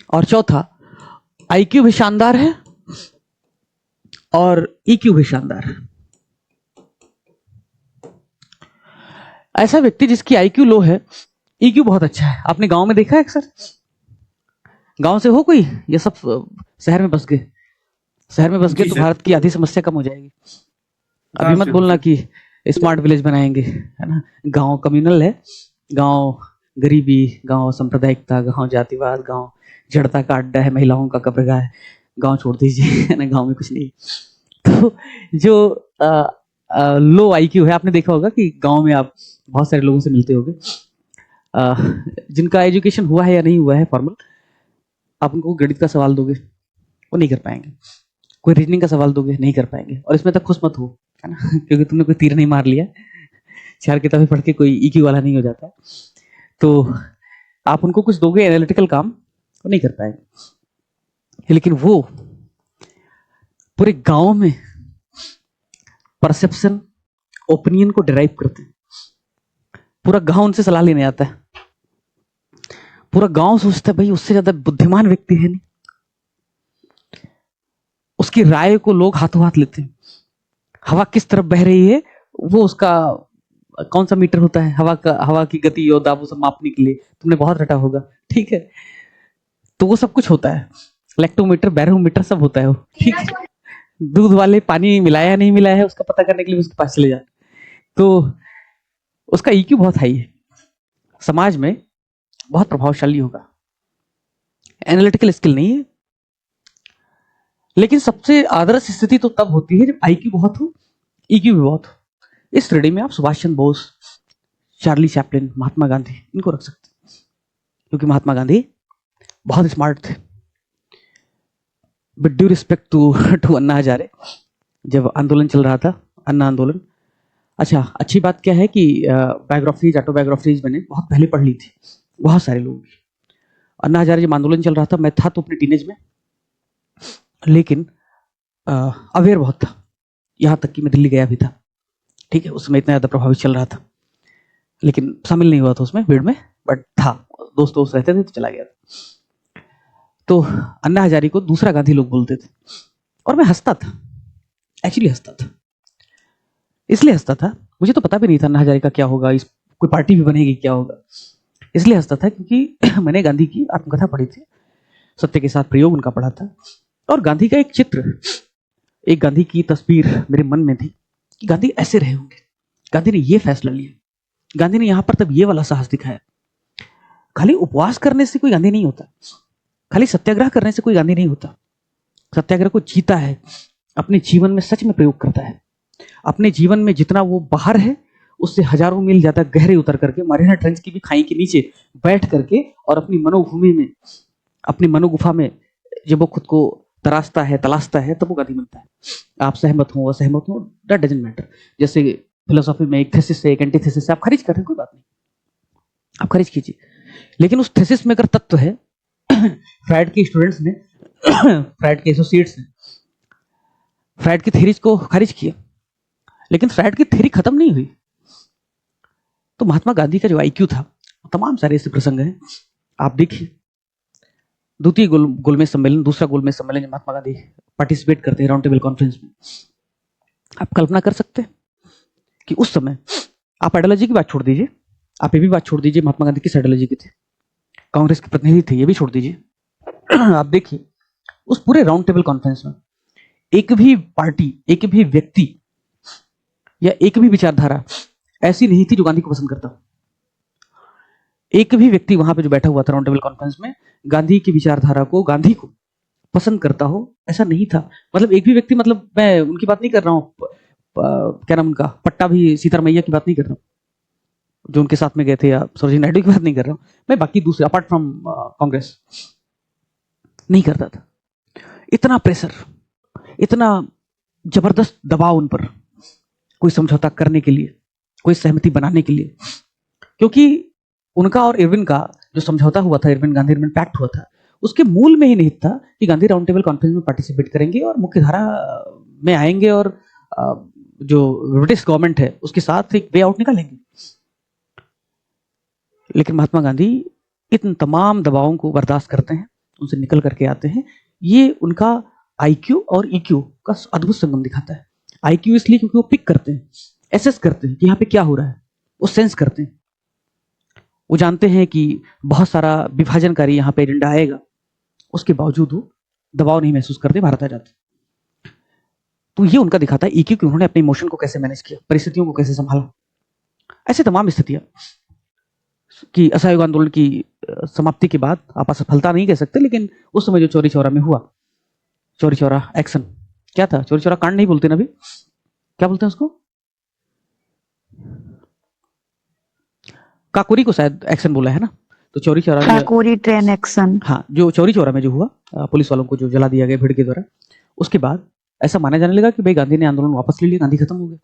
और चौथा आईक्यू भी शानदार है और ईक्यू भी शानदार है। ऐसा व्यक्ति जिसकी आईक्यू लो है, ईक्यू बहुत अच्छा है, आपने गांव में देखा है अक्सर, गांव से हो कोई, ये सब शहर में बस गए, शहर में बस गए तो भारत की आधी समस्या कम हो जाएगी। अभी मत बोलना कि स्मार्ट विलेज बनाएंगे, है ना। गांव कम्युनल है, गांव गरीबी, गांव सांप्रदायिकता, गांव जातिवाद, गांव जड़ता का अड्डा है, महिलाओं का कब्रगाह है, गांव छोड़ दीजिए, है ना, गांव में कुछ नहीं। तो जो लो आईक्यू है, आपने देखा होगा कि गांव में आप बहुत सारे लोगों से मिलते होंगे, जिनका एजुकेशन हुआ है या नहीं हुआ है फॉर्मल, आप उनको गणित का सवाल दोगे वो नहीं कर पाएंगे, कोई रीजनिंग का सवाल दोगे नहीं कर पाएंगे। और इसमें तक खुश मत हो है ना क्योंकि तुमने कोई तीर नहीं मार लिया, 4 किताबें पढ़ के कोई ईक्यू वाला नहीं हो जाता है। तो आप उनको कुछ दोगे एनालिटिकल काम, वो नहीं कर पाएंगे। लेकिन वो पूरे गांव में परसेप्शन, ओपिनियन को डिराइव करते हैं। पूरा गांव उनसे सलाह लेने आता है, पूरा गांव सोचता है भाई उससे ज्यादा बुद्धिमान व्यक्ति है नहीं। उसकी राय को लोग हाथों हाथ लेते हैं। हवा किस तरफ बह रही है, वो उसका कौन सा मीटर होता है हवा की गति और दाबों से मापने के लिए, तुमने बहुत रटा होगा, ठीक है। तो वो सब कुछ होता है, लैक्टोमीटर, बैरोमीटर सब होता है वो, ठीक है। दूध वाले पानी मिलाया नहीं मिलाया है उसका पता करने के लिए उसके पास चले जाते। तो उसका ईक्यू बहुत हाई है, समाज में बहुत प्रभावशाली होगा। एनालिटिकल स्किल नहीं है। लेकिन सबसे आदर्श स्थिति तो तब होती है जब आईक्यू बहुत हो, ईक्यू भी बहुत हो। इस श्रेणी में आप सुभाष चंद्र बोस, चार्ली चैपलिन, महात्मा गांधी इनको रख सकते हैं, क्योंकि महात्मा गांधी बहुत स्मार्ट थे। With due respect to Anna Hazare, जब आंदोलन चल रहा था, अन्ना आंदोलन। अच्छा, अच्छी बात क्या है कि बायोग्राफीज, ऑटोबायोग्राफीज मैंने बहुत पहले पढ़ ली थी, बहुत सारे लोगों की। अन्ना हजारे जब आंदोलन चल रहा था, मैं था तो अपने टीनेज में, लेकिन अवेयर बहुत था, यहाँ तक कि मैं दिल्ली गया भी था, ठीक है। उस समय इतना ज़्यादा प्रभावित चल रहा था, लेकिन शामिल नहीं हुआ था उसमें भीड़ में, बट था, दोस्त रहते थे तो चला गया था। तो अन्ना हजारे को दूसरा गांधी लोग बोलते थे, और मैं हंसता था, एक्चुअली हंसता था। इसलिए हंसता था, मुझे तो पता भी नहीं था अन्ना हजारे का क्या होगा, इस कोई पार्टी भी बनेगी क्या होगा। इसलिए हंसता था क्योंकि मैंने गांधी की आत्मकथा पढ़ी थी, सत्य के साथ प्रयोग उनका पढ़ा था, और गांधी का एक चित्र, एक गांधी की तस्वीर मेरे मन में थी कि गांधी ऐसे रहे होंगे। गांधी ने ये फैसला लिया, गांधी ने यहां पर तब ये वाला साहस दिखाया। खाली उपवास करने से कोई गांधी नहीं होता, खाली सत्याग्रह करने से कोई गांधी नहीं होता। सत्याग्रह को जीता है, अपने जीवन में सच में प्रयोग करता है। अपने जीवन में जितना वो बाहर है उससे हजारों मील ज्यादा गहरे उतर करके, मरीना ट्रेंच की भी खाई के नीचे बैठ करके, और अपनी मनोभूमि में, अपनी मनोगुफा में जब वो खुद को तराशता है, तलाशता है, तब वो गांधी बनता है। आप सहमत हो, असहमत हो, दैट डजंट मैटर। जैसे फिलोसॉफी में एक थीसिस से, एक एंटीथेसिस से आप खारिज कर रहे हैं, कोई बात नहीं, आप खारिज कीजिए। लेकिन उस थीसिस में अगर तत्व है, फ्राइड के स्टूडेंट्स ने, फ्राइड के एसोसिएट्स ने फ्राइड की थ्योरीज को खारिज किया, लेकिन फ्राइड की थ्योरी खत्म नहीं हुई। तो महात्मा गांधी का जो आईक्यू था, तमाम सारे ऐसे प्रसंग हैं, आप देखिए। द्वितीय गोलमेज सम्मेलन, दूसरा गोलमेज सम्मेलन, महात्मा गांधी पार्टिसिपेट करते हैं राउंड टेबल कॉन्फ्रेंस में। आप कल्पना कर सकते हैं कि उस समय, आप आइडियोलॉजी की बात छोड़ दीजिए, आप ये भी बात छोड़ दीजिए महात्मा गांधी किस आइडियोलॉजी के थे, कांग्रेस के प्रतिनिधि थे, ये भी छोड़ दीजिए। आप देखिए उस पूरे राउंड टेबल कॉन्फ्रेंस में एक भी पार्टी, एक भी व्यक्ति या एक भी विचारधारा ऐसी नहीं थी जो गांधी को पसंद करता हो। एक भी व्यक्ति वहां पे जो बैठा हुआ था राउंड टेबल कॉन्फ्रेंस में, गांधी की विचारधारा को, गांधी को पसंद करता हो, ऐसा नहीं था। मतलब एक भी व्यक्ति, मतलब मैं उनकी बात नहीं कर रहा हूँ, क्या नाम उनका, पट्टा भी सीतारमैया की बात नहीं कर रहा हूँ जो उनके साथ में गए थे, या सरोजिनी नायडू की बात नहीं कर रहा हूँ मैं, बाकी दूसरे अपार्ट फ्रॉम कांग्रेस नहीं करता था। इतना प्रेशर, इतना जबरदस्त दबाव उन पर, कोई समझौता करने के लिए, कोई सहमति बनाने के लिए, क्योंकि उनका और इरविन का जो समझौता हुआ था, इरविन गांधी इरविन पैक्ट हुआ था, उसके मूल में ही निहित था कि गांधी राउंड टेबल कॉन्फ्रेंस में पार्टिसिपेट करेंगे और मुख्य धारा में आएंगे, और जो ब्रिटिश गवर्नमेंट है उसके साथ एक वे आउट निकालेंगे। लेकिन महात्मा गांधी इन तमाम दबावों को बर्दाश्त करते हैं, उनसे निकल करके आते हैं। ये उनका आईक्यू और ईक्यू का अद्भुत संगम दिखाता है। आईक्यू इसलिए क्योंकि वो पिक करते हैं, एसेस करते हैं कि यहाँ पे क्या हो रहा है, वो सेंस करते हैं। वो जानते हैं कि बहुत सारा विभाजनकारी यहाँ पे एजेंडा आएगा, उसके बावजूद वो दबाव नहीं महसूस करते, भारत आ जाते। तो ये उनका दिखाता है ईक्यू कि उन्होंने अपने इमोशन को कैसे मैनेज किया, परिस्थितियों को कैसे संभाला। ऐसे तमाम स्थितियां कि असहयोग आंदोलन की समाप्ति के बाद आप असफलता नहीं कह सकते, लेकिन उस समय जो चौरी चौरा में हुआ, चौरी चौरा एक्शन क्या था, चौरी चौरा कांड नहीं बोलते ना अभी, क्या बोलते हैं उसको, काकोरी को शायद एक्शन बोला है ना। तो चौरी चौरा, काकोरी ट्रेन एक्शन, हाँ, जो चौरी चौरा में जो हुआ, पुलिस वालों को जो जला दिया गया भीड़ के द्वारा, उसके बाद ऐसा माना जाने लगा कि भाई गांधी ने आंदोलन वापस ले लिया, गांधी खत्म हो गया।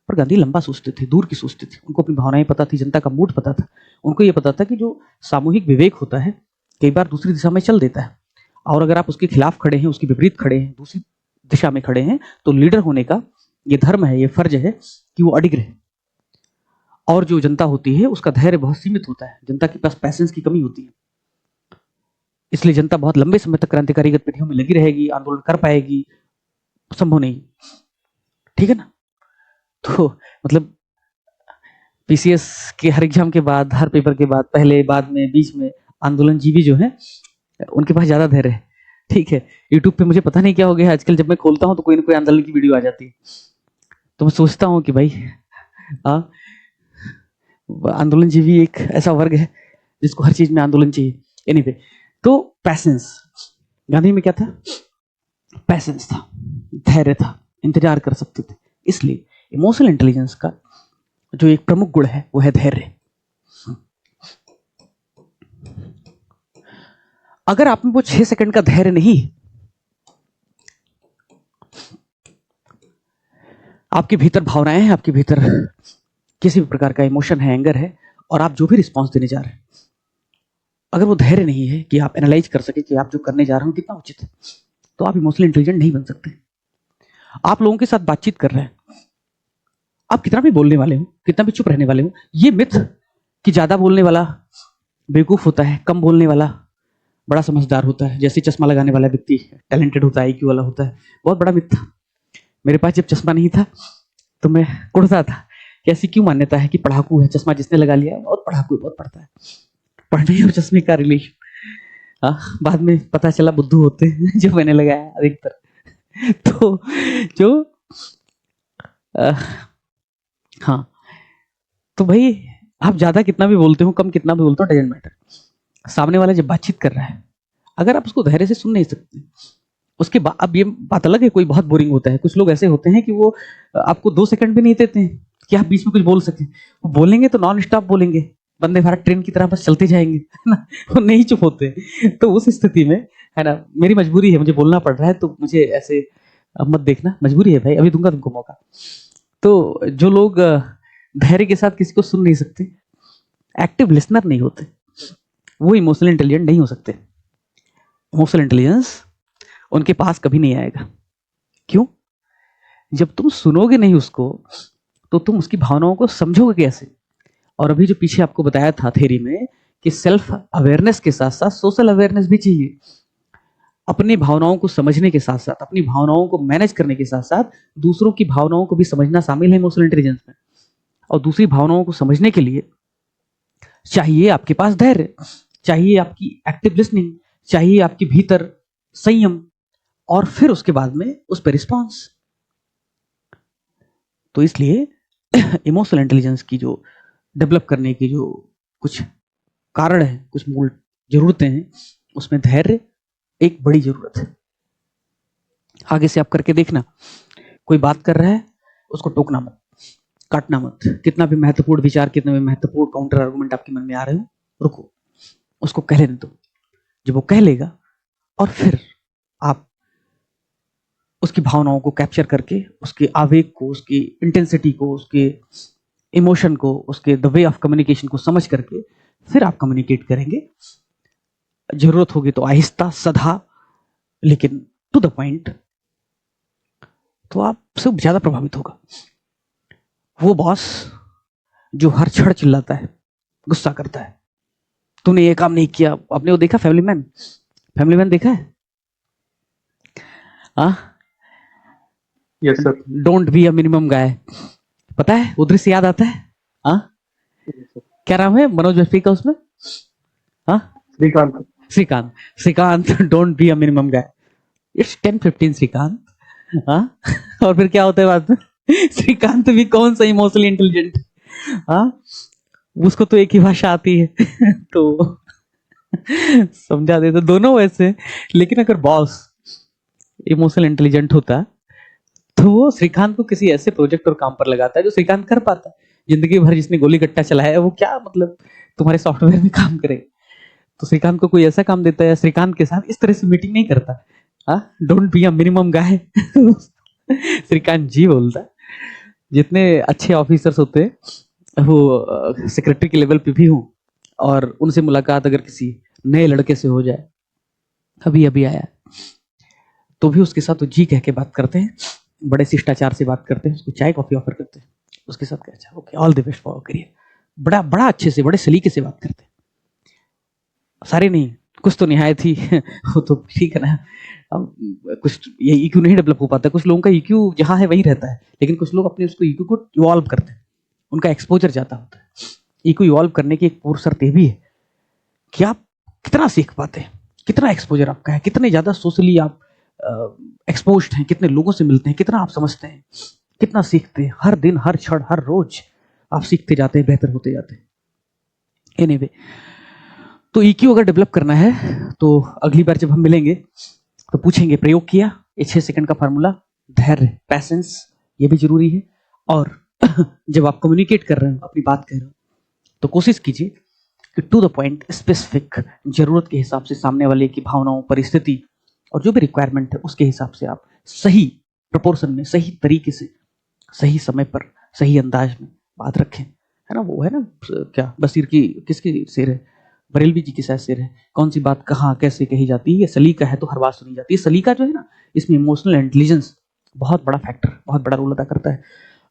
पर गांधी लंबा सोचते थे, दूर की सोचते थे, उनको अपनी भावनाएं पता थी, जनता का मूड पता था। उनको ये पता था कि जो सामूहिक विवेक होता है कई बार दूसरी दिशा में चल देता है, और अगर आप उसके खिलाफ खड़े हैं, उसके विपरीत खड़े हैं, दूसरी दिशा में खड़े हैं, तो लीडर होने का ये धर्म है, ये फर्ज है कि वो अडिग रहे। और जो जनता होती है उसका धैर्य बहुत सीमित होता है, जनता के पास पैसेंस की कमी होती है, इसलिए जनता बहुत लंबे समय तक क्रांतिकारी गतिविधियों में लगी रहेगी, आंदोलन कर पाएगी, संभव नहीं। ठीक है ना? तो मतलब पीसीएस के हर एग्जाम के बाद, हर पेपर के बाद, पहले, बाद में, बीच में आंदोलनजीवी जो है उनके पास ज्यादा धैर्य है। ठीक है, यूट्यूब पे मुझे पता नहीं क्या हो गया आजकल, जब मैं खोलता हूँ तो कोई ना कोई आंदोलन की वीडियो आ जाती है, तो मैं सोचता हूँ कि भाई आंदोलनजीवी एक ऐसा वर्ग है जिसको हर चीज में आंदोलन चाहिए। एनीवे, तो पैसेंस, गांधी में क्या था? पैसेंस था, धैर्य था, इंतजार कर सकते थे। इसलिए इमोशनल इंटेलिजेंस का जो एक प्रमुख गुण है वो है धैर्य। अगर आप में वो 6 सेकंड का धैर्य नहीं, आपके भीतर भावनाएं हैं, आपके भीतर किसी भी प्रकार का इमोशन है, एंगर है, और आप जो भी रिस्पॉन्स देने जा रहे हैं, अगर वो धैर्य नहीं है कि आप एनालाइज कर सके कि आप जो करने जा रहे हो कितना उचित है, तो आप इमोशनल इंटेलिजेंट नहीं बन सकते। आप लोगों के साथ बातचीत कर रहे हैं, आप कितना भी बोलने वाले हो, कितना भी चुप रहने वाले हो, ये मिथ कि ज्यादा बोलने वाला बेवकूफ होता है, कम बोलने वाला बड़ा समझदार होता है, जैसे चश्मा लगाने वाला व्यक्ति टैलेंटेड होता है, IQ वाला होता है, बहुत बड़ा मिथ था। मेरे पास जब चश्मा नहीं था तो मैं कुड़ता था कि ऐसी क्यों मान्यता है कि पढ़ाकू है, चश्मा जिसने लगा लिया है बहुत पढ़ाकू है, बहुत पढ़ता है। पढ़ने और चश्मे का रिलेशन बाद में पता चला बुद्धू होते हैं जो मैंने लगाया अधिकतर। तो जो हाँ, तो भाई आप ज्यादा कितना भी बोलते हो, कम कितना भी बोलते हो, डजंट मैटर। सामने वाला जब बातचीत कर रहा है, अगर आप उसको धैर्य से सुन नहीं सकते, उसके बाद अब ये बात अलग है, कोई बहुत बोरिंग होता है, कुछ लोग ऐसे होते हैं कि वो आपको 2 सेकंड भी नहीं देते हैं कि आप बीच में कुछ बोल सके। वो बोलेंगे तो नॉन स्टॉप बोलेंगे, वंदे भारत ट्रेन की तरह बस चलते जाएंगे, है ना, वो नहीं चुप होते। तो उस स्थिति में, है ना, मेरी मजबूरी है, मुझे बोलना पड़ रहा है, तो मुझे ऐसे मत देखना, मजबूरी है भाई, अभी दूंगा तुमको मौका। तो जो लोग धैर्य के साथ किसी को सुन नहीं सकते, एक्टिव लिसनर नहीं होते, वो इमोशनल इंटेलिजेंट नहीं हो सकते। इमोशनल इंटेलिजेंस उनके पास कभी नहीं आएगा। क्यों? जब तुम सुनोगे नहीं उसको, तो तुम उसकी भावनाओं को समझोगे कैसे? और अभी जो पीछे आपको बताया था थ्योरी में कि सेल्फ अवेयरनेस के साथ साथ सोशल अवेयरनेस भी चाहिए। अपनी भावनाओं को समझने के साथ साथ, अपनी भावनाओं को मैनेज करने के साथ साथ, दूसरों की भावनाओं को भी समझना शामिल है इमोशनल इंटेलिजेंस में। और दूसरी भावनाओं को समझने के लिए चाहिए आपके पास धैर्य, चाहिए आपकी एक्टिव लिसनिंग, चाहिए आपके भीतर संयम, और फिर उसके बाद में उस पर रिस्पॉन्स। तो इसलिए इमोशनल इंटेलिजेंस की जो डेवलप करने की जो कुछ कारण है, कुछ मूल जरूरतें हैं, उसमें धैर्य एक बड़ी जरूरत है। आगे से आप करके देखना, कोई बात कर रहा है उसको टोकना मत, काटना मत, कितना भी महत्वपूर्ण विचार, कितना भी महत्वपूर्ण काउंटर आर्गुमेंट आपके मन में आ रहे हो, रुको, उसको कह लेने दो। जब वो कह लेगा, और फिर आप उसकी भावनाओं को कैप्चर करके, उसके आवेग को, उसकी इंटेंसिटी को, उसके इमोशन को, उसके द वे ऑफ कम्युनिकेशन को समझ करके फिर आप कम्युनिकेट करेंगे। जरूरत होगी तो आहिस्ता, सधा, लेकिन टू द पॉइंट, तो आप सब ज्यादा प्रभावित होगा। वो बॉस जो हर क्षण चिल्लाता है, गुस्सा करता है, तूने ये काम नहीं किया। आपने वो देखा फैमिली मैन? फैमिली मैन देखा है? Yes sir. Don't be a minimum guy, पता है? वो दृश्य याद आता है? क्या नाम है मनोज वाजपेयी का उसमें? Shrikant. Shrikant, Shrikant don't be a minimum guy, it's 10-15 Shrikant. और फिर क्या होता है बाद में? श्रीकांत भी कौन सा इमोशनली इंटेलिजेंट, उसको तो एक ही भाषा आती है तो समझा देते दोनों वैसे। लेकिन अगर बॉस इमोशनल इंटेलिजेंट होता तो वो श्रीकांत को किसी ऐसे प्रोजेक्ट और काम पर लगाता है जो श्रीकांत कर पाता। जिंदगी भर जिसने गोली गट्टा चलाया है वो क्या मतलब तुम्हारे सॉफ्टवेयर में काम करे, तो श्रीकांत को कोई ऐसा काम देता है, श्रीकांत के साथ इस तरह से मीटिंग नहीं करता, डोंट बी अ मिनिमम गाय श्रीकांत जी बोलता है। जितने अच्छे ऑफिसर्स होते हैं वो सेक्रेटरी के लेवल पे भी हों और उनसे मुलाकात अगर किसी नए लड़के से हो जाए, अभी अभी आया है, तो भी उसके साथ वो जी कह के बात करते हैं, बड़े शिष्टाचार से बात करते हैं, उसको चाय कॉफी ऑफर करते हैं, उसके साथ कहते हैं okay all the best for career, बड़ा बड़ा अच्छे से बड़े सलीके से बात करते हैं। सारे नहीं, कुछ तो निहायत ही वो तो ठीक है ना, अब कुछ ये ईक्यू नहीं डेवलप हो पाता, कुछ लोगों का ईक्यू जहाँ है वही रहता है, लेकिन कुछ लोग अपने उसको ईक्यू को इवॉल्व करते हैं, उनका एक्सपोजर ज्यादा होता है। ईक्यू इवॉल्व करने की एक पूर्व शर्त ये भी है कि आप कितना सीख पाते हैं, कितना एक्सपोजर आपका है, कितने ज्यादा सोशली आप एक्सपोज्ड हैं, कितने लोगों से मिलते हैं, कितना आप समझते हैं, कितना सीखते हैं, हर दिन हर क्षण हर रोज आप सीखते जाते हैं, बेहतर होते जाते हैं। एनीवे, तो ईक्यू अगर डेवलप करना है तो अगली बार जब हम मिलेंगे तो पूछेंगे प्रयोग किया, ये 6 सेकंड का फार्मूला, धैर्य पैसेंस ये भी जरूरी है। और जब आप कम्युनिकेट कर रहे हो, अपनी बात कह रहे हो, तो कोशिश कीजिए कि टू द पॉइंट, स्पेसिफिक, जरूरत के हिसाब से सामने वाले की भावनाओं, परिस्थिति और जो भी रिक्वायरमेंट है उसके हिसाब से आप सही प्रोपोर्शन में, सही तरीके से, सही समय पर, सही अंदाज में बात रखें, है ना। वो है ना क्या, बशीर की किसकी शेर है, बरेलवी जी की शायद शेर है, कौन सी बात कहाँ कैसे कही जाती है, ये सलीका है तो हर बात सुनी जाती है। सलीका जो है ना, इसमें इमोशनल इंटेलिजेंस बहुत बड़ा फैक्टर, बहुत बड़ा रोल अदा करता है।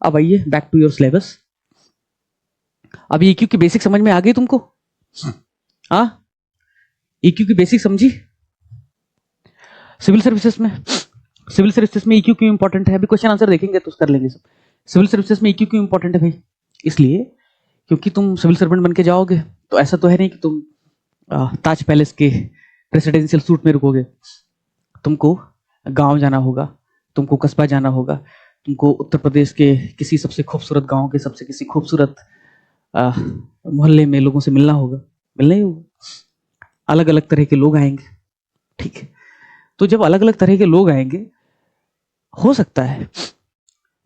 अब आइए बैक टू योर सिलेबस। अब ईक्यू की बेसिक समझ में आ गई तुमको? हाँ, ईक्यू की बेसिक समझी? सिविल सर्विसेज में ईक्यू क्यों इंपॉर्टेंट है, अभी क्वेश्चन आंसर देखेंगे तो कर लेंगे सब। सिविल सर्विसेज में ईक्यू क्यों इंपॉर्टेंट है भाई? इसलिए क्योंकि तुम सिविल सर्वेंट बन के जाओगे तो ऐसा तो है नहीं कि तुम ताज पैलेस के प्रेसिडेंशियल सूट में रुकोगे। तुमको गांव जाना होगा, तुमको कस्बा जाना होगा, तुमको उत्तर प्रदेश के किसी सबसे खूबसूरत गांव के सबसे किसी खूबसूरत मोहल्ले में लोगों से मिलना होगा, मिलना ही होगा। अलग अलग तरह के लोग आएंगे, ठीक है। तो जब अलग अलग तरह के लोग आएंगे, हो सकता है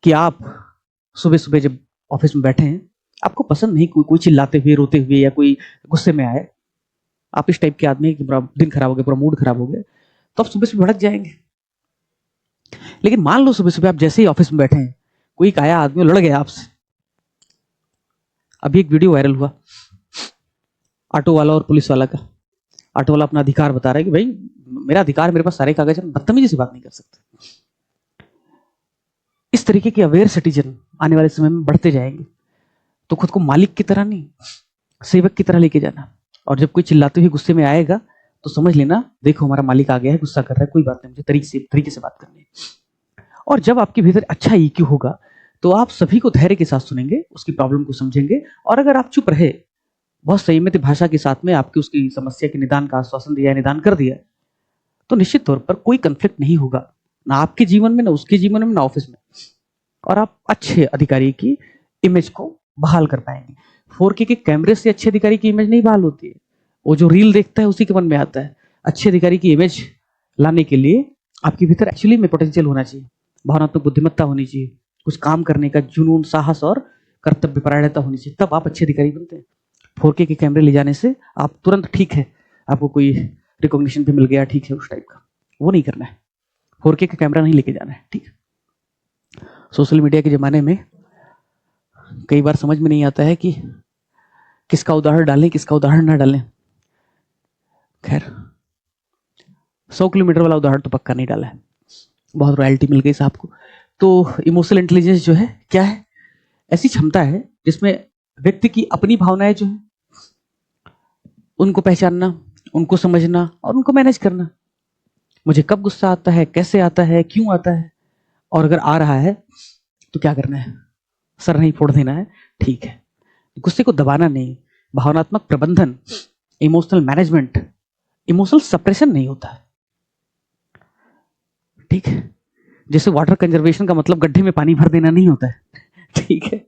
कि आप सुबह सुबह जब ऑफिस में बैठे हैं, आपको पसंद नहीं कोई चिल्लाते हुए, रोते हुए या कोई गुस्से में आए, आप इस टाइप के आदमी कि पूरा दिन खराब हो गया, पूरा मूड खराब हो गया, तो आप सुबह सुबह भड़क जाएंगे। लेकिन मान लो सुबह सुबह आप जैसे ही ऑफिस में बैठे हैं, कोई एक आया आदमी लड़ गया आपसे। अभी एक वीडियो वायरल हुआ ऑटो वाला और पुलिस वाला का। ऑटो वाला अपना अधिकार बता रहा है कि भाई मेरा अधिकार, मेरे पास सारे कागज हैं, बदतमीजी से बात नहीं कर सकते। इस तरीके के अवेयर सिटीजन आने वाले समय में बढ़ते जाएंगे। तो खुद को मालिक की तरह नहीं, सेवक की तरह लेके जाना। और जब कोई चिल्लाते हुए गुस्से में आएगा तो समझ लेना, देखो हमारा मालिक आ गया है, गुस्सा कर रहा है, कोई बात नहीं, मुझे तरीके से बात करनी है। और जब आपके भीतर अच्छा ईक्यू होगा तो आप सभी को धैर्य के साथ सुनेंगे, उसकी प्रॉब्लम को समझेंगे, और अगर आप चुप रहे, बहुत संयमित भाषा के साथ में आपकी उसकी समस्या के निदान का आश्वासन दिया, निदान कर दिया, तो निश्चित तौर पर कोई कंफ्लिक्ट नहीं होगा, ना आपके जीवन में, ना उसके जीवन में, ना ऑफिस में, और आप अच्छे अधिकारी की इमेज को बहाल कर पाएंगे। 4K के कैमरे से अच्छे अधिकारी की इमेज नहीं बहाल होती है, वो जो रील देखता है उसी के मन में आता है। अच्छे अधिकारी की इमेज लाने के लिए आपके भीतर एक्चुअली में पोटेंशियल होना चाहिए, भावनात्मक बुद्धिमत्ता होनी चाहिए, कुछ काम करने का जुनून, साहस और कर्तव्य परायणता होनी चाहिए, तब आप अच्छे अधिकारी बनते हैं। 4K के कैमरे ले जाने से आप तुरंत, ठीक है आपको कोई रिकॉग्निशन भी मिल गया, ठीक है, उस टाइप का वो नहीं करना है। 4K का कैमरा नहीं लेके जाना है, ठीक है। सोशल मीडिया के जमाने में कई बार समझ में नहीं आता है कि किसका उदाहरण डालें, किसका उदाहरण ना डालें। खैर, 100 किलोमीटर वाला उदाहरण तो पक्का नहीं डाला है, बहुत रॉयल्टी मिल गई साहब को। तो इमोशनल इंटेलिजेंस जो है क्या है? ऐसी क्षमता है जिसमें व्यक्ति की अपनी भावनाएं जो है उनको पहचानना, उनको समझना और उनको मैनेज करना। मुझे कब गुस्सा आता है, कैसे आता है, क्यों आता है, और अगर आ रहा है तो क्या करना है, सर नहीं फोड़ देना है, ठीक है। गुस्से को दबाना नहीं, भावनात्मक प्रबंधन, इमोशनल मैनेजमेंट, इमोशनल सप्रेशन नहीं होता है, ठीक है। जैसे वाटर कंजर्वेशन का मतलब गड्ढे में पानी भर देना नहीं होता है, ठीक है।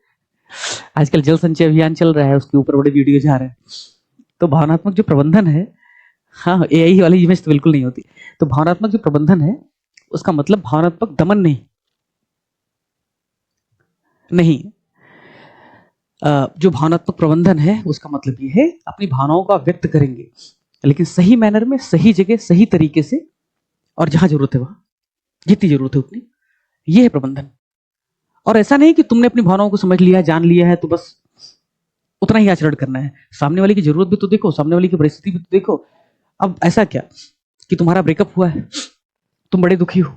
आजकल जल संचय अभियान चल रहा है, उसके ऊपर बड़े वीडियो जा रहे हैं। तो भावनात्मक जो प्रबंधन है, हाँ AI वाली इमेज तो बिल्कुल नहीं होती। तो भावनात्मक जो प्रबंधन है उसका मतलब भावनात्मक दमन नहीं, जो भावनात्मक प्रबंधन है उसका मतलब ये है अपनी भावनाओं का व्यक्त करेंगे, लेकिन सही मैनर में, सही जगह, सही तरीके से, और जहां जरूरत है वहां, जितनी जरूरत है उतनी, ये है प्रबंधन। और ऐसा नहीं कि तुमने अपनी भावनाओं को समझ लिया है, जान लिया है, तो बस उतना ही आचरण करना है। सामने वाले की जरूरत भी तो देखो, सामने वाले की परिस्थिति भी तो देखो। अब ऐसा क्या कि तुम्हारा ब्रेकअप हुआ है, तुम बड़े दुखी हो,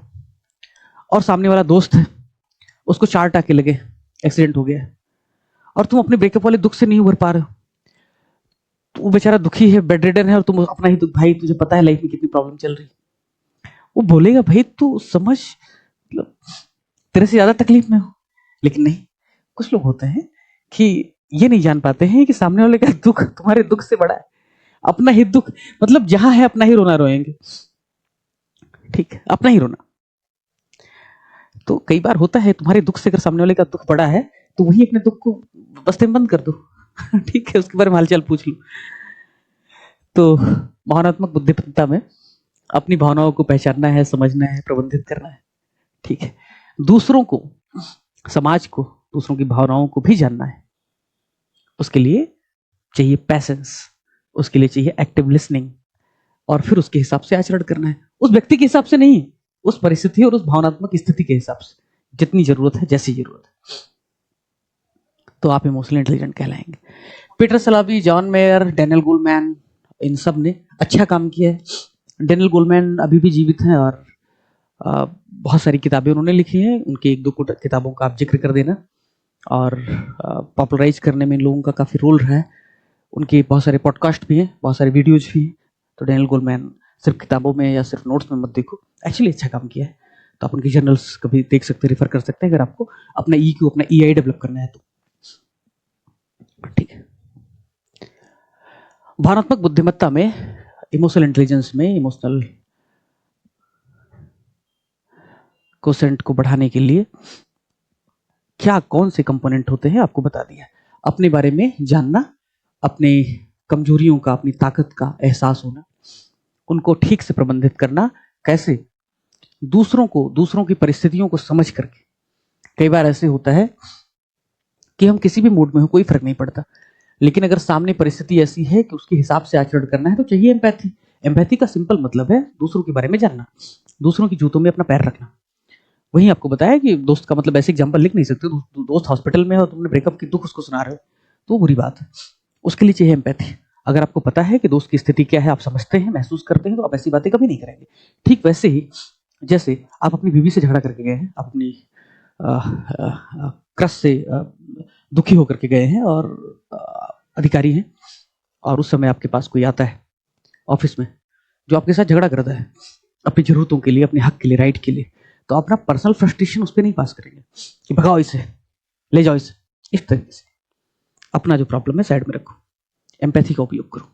और सामने वाला दोस्त है, उसको 4 टाके लगे, एक्सीडेंट हो गया है, और तुम अपने ब्रेकअप वाले दुख से नहीं उभर पा रहे हो। तो वो बेचारा दुखी है, बेड रिडन है, और तुम अपना ही दुख, भाई तुझे पता है लाइफ में कितनी प्रॉब्लम चल रही। वो बोलेगा भाई तू समझ, मतलब तेरे से ज्यादा तकलीफ में हो। लेकिन नहीं, कुछ लोग होते हैं कि ये नहीं जान पाते हैं कि सामने वाले का दुख तुम्हारे दुख से बड़ा है। अपना ही दुख, मतलब जहां है अपना ही रोना रोएंगे, ठीक है, अपना ही रोना। तो कई बार होता है तुम्हारे दुख से अगर सामने वाले का दुख बड़ा है, तो वही अपने दुख को बस्ते में बंद कर दो। ठीक है, उसके बारे में हालचाल पूछ लो। तो भावनात्मक बुद्धिमत्ता में अपनी भावनाओं को पहचानना है, समझना है, प्रबंधित करना है। ठीक है, दूसरों को, समाज को, दूसरों की भावनाओं को भी जानना है। उसके लिए चाहिए पैसेंस, उसके लिए चाहिए एक्टिव लिसनिंग, और फिर उसके हिसाब से आचरण करना है। उस व्यक्ति के हिसाब से नहीं, उस परिस्थिति और उस भावनात्मक स्थिति के हिसाब से, जितनी जरूरत है, जैसी जरूरत है, तो आप इमोशनल इंटेलिजेंट कहलाएंगे। Peter Salovey, John Mayer, Daniel Goleman, इन सब ने अच्छा काम किया है। डैनियल गोलमैन अभी भी जीवित हैं और बहुत सारी किताबें उन्होंने लिखी हैं। उनकी 1-2 किताबों का आप जिक्र कर देना। और पॉपुलराइज करने में इन लोगों का काफ़ी रोल रहा है। उनके बहुत सारे पॉडकास्ट भी हैं, बहुत सारे वीडियोज भी हैं। तो डैनियल गोलमैन सिर्फ किताबों में या सिर्फ नोट्स में मत देखो, एक्चुअली अच्छा काम किया है। तो आप उनकी जर्नल्स कभी देख सकते हैं, रेफर कर सकते हैं, अगर आपको अपना EQ, अपना EI डेवलप करना है तो। ठीक है, भावनात्मक बुद्धिमत्ता में, इमोशनल इंटेलिजेंस में, इमोशनल कोसेंट को बढ़ाने के लिए क्या कौन से कंपोनेंट होते हैं आपको बता दिया। अपने बारे में जानना, अपने कमजोरियों का, अपनी ताकत का एहसास होना, उनको ठीक से प्रबंधित करना। कैसे? दूसरों को, दूसरों की परिस्थितियों को समझ करके। कई बार ऐसे होता है कि हम किसी भी मूड में हो, कोई फर्क नहीं पड़ता, लेकिन अगर सामने परिस्थिति ऐसी है कि उसके हिसाब से आचरण करना है, तो चाहिए एम्पैथी। एम्पैथी का सिंपल मतलब है दूसरों के बारे में जानना, दूसरों की जूतों में अपना पैर रखना। वहीं आपको बताया कि दोस्त का मतलब ऐसे एग्जांपल लिख नहीं सकते। दोस्त हॉस्पिटल में है और तुमने ब्रेकअप की दुख उसको सुना रहे हो, तो बुरी बात है। उसके लिए चाहिए एम्पैथी। अगर आपको पता है कि दोस्त की स्थिति क्या है, आप समझते हैं, महसूस करते हैं, तो आप ऐसी बातें कभी नहीं करेंगे। ठीक वैसे ही जैसे आप अपनी बीवी से झगड़ा करके गए हैं, आप अपनी क्रश से दुखी होकर के गए हैं, और अधिकारी हैं, और उस समय आपके पास कोई आता है ऑफिस में जो आपके साथ झगड़ा करता है अपनी जरूरतों के लिए, अपने हक के लिए, राइट के लिए, तो अपना पर्सनल फ्रस्ट्रेशन उस पर नहीं पास करेंगे कि भगाओ इसे, ले जाओ इसे। इस तरीके से अपना जो प्रॉब्लम है साइड में रखो, एम्पैथी का उपयोग करो।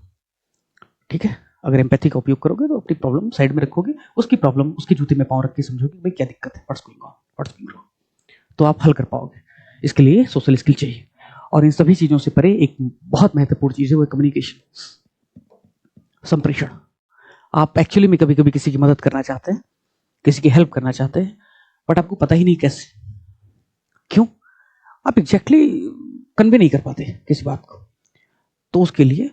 ठीक है, अगर एम्पैथी का उपयोग करोगे तो अपनी प्रॉब्लम साइड में रखोगे, उसकी प्रॉब्लम, उसकी जूती में पाँव रख के समझोगे भाई क्या दिक्कत है, व्हाट्स गोइंग ऑन, तो आप हल कर पाओगे। इसके लिए सोशल स्किल चाहिए, और इन सभी चीजों से परे एक बहुत महत्वपूर्ण चीज है, वो कम्युनिकेशन, संप्रेषण। आप एक्चुअली में कभी कभी किसी की मदद करना चाहते हैं, किसी की हेल्प करना चाहते हैं, बट आपको पता ही नहीं कैसे। क्यों? आप एग्जैक्टली कन्वे नहीं कर पाते किसी बात को। तो उसके लिए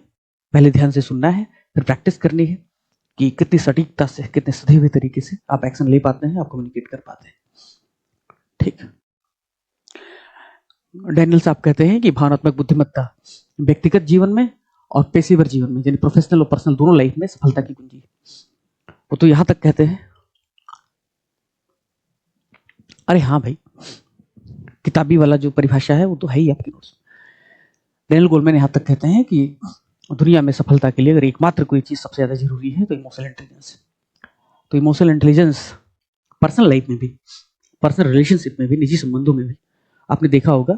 पहले ध्यान से सुनना है, फिर प्रैक्टिस करनी है कि कितनी सटीकता से, कितने सधे हुए तरीके से आप एक्शन ले पाते हैं, आप कम्युनिकेट कर पाते हैं। ठीक। डैनियल साहब कहते हैं कि भावनात्मक बुद्धिमत्ता व्यक्तिगत जीवन में और पेशेवर जीवन में, यानी प्रोफेशनल और पर्सनल दोनों लाइफ में सफलता की कुंजी है। वो तो यहां तक कहते हैं, अरे हाँ भाई, किताबी वाला जो परिभाषा है वो तो है ही आपके नोट्स। डैनियल गोलमैन यहां तक कहते हैं कि दुनिया में सफलता के लिए अगर एकमात्र कोई चीज सबसे ज्यादा जरूरी है तो इमोशनल इंटेलिजेंस है। तो इमोशनल इंटेलिजेंस पर्सनल लाइफ में भी, पर्सनल रिलेशनशिप में भी, निजी संबंधों में भी आपने देखा होगा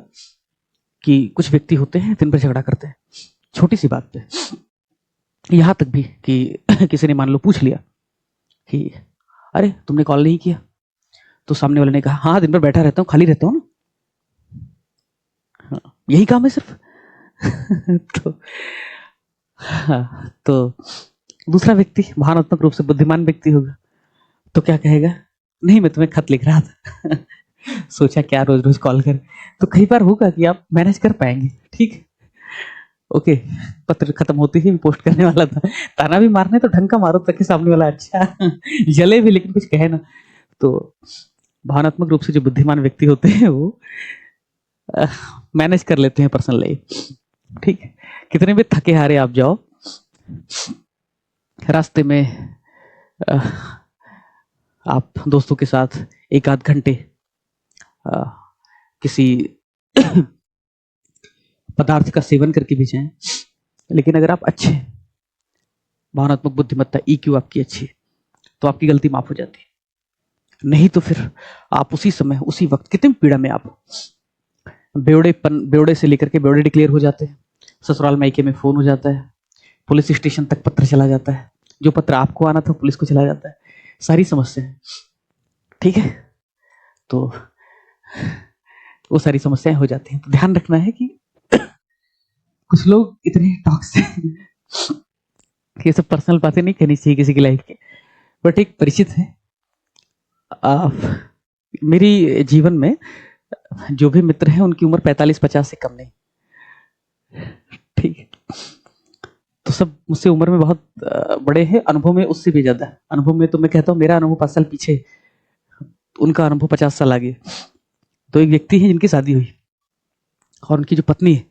कि कुछ व्यक्ति होते हैं दिन भर झगड़ा करते हैं छोटी सी बात पे। यहां तक भी कि किसी ने मान लो पूछ लिया कि अरे तुमने कॉल नहीं किया, तो सामने वाले ने कहा हाँ दिन भर बैठा रहता हूँ, खाली रहता हूँ ना, हाँ, यही काम है सिर्फ। तो दूसरा व्यक्ति भावनात्मक रूप से बुद्धिमान व्यक्ति होगा तो क्या कहेगा, नहीं मैं तुम्हें खत लिख रहा था। सोचा क्या रोज रोज कॉल कर। तो कई बार होगा कि आप मैनेज कर पाएंगे। ठीक, ओके, पत्र खत्म होते ही पोस्ट करने वाला था, ताना भी मारने तो ढंग का मारो ताकि सामने वाला अच्छा जले भी लेकिन कुछ कहे ना। तो भावनात्मक रूप से जो बुद्धिमान व्यक्ति होते हैं वो मैनेज कर लेते हैं पर्सनल लाइफ। ठीक है, कितने भी थके हारे आप जाओ, रास्ते में आप दोस्तों के साथ एक आध घंटे किसी पदार्थ का सेवन करके भी जाएं, लेकिन अगर आप अच्छे भावनात्मक बुद्धिमत्ता EQ आपकी अच्छी है तो आपकी गलती माफ हो जाती है। नहीं तो फिर आप उसी समय उसी वक्त कितनी पीड़ा में आप बेवड़े से लेकर के बेवड़े डिक्लेयर हो जाते हैं, ससुराल मायके में फोन हो जाता है, पुलिस स्टेशन तक पत्र चला जाता है, जो पत्र आपको आना था पुलिस को चला जाता है, सारी समस्याएं। ठीक है, तो वो सारी समस्याएं हो जाती हैं। तो ध्यान रखना है कि कुछ लोग इतने टॉक्सिक, ये सब पर्सनल बातें नहीं कहनी चाहिए किसी की लाइफ की, बट एक परिचित है मेरी जीवन में, जो भी मित्र हैं उनकी उम्र 45-50 से कम नहीं। ठीक है, तो सब मुझसे उम्र में बहुत बड़े हैं, अनुभव में उससे भी ज्यादा। अनुभव में तो मैं कहता हूँ मेरा अनुभव 5 साल पीछे, उनका अनुभव 50 साल आगे। तो एक व्यक्ति है जिनकी शादी हुई और उनकी जो पत्नी है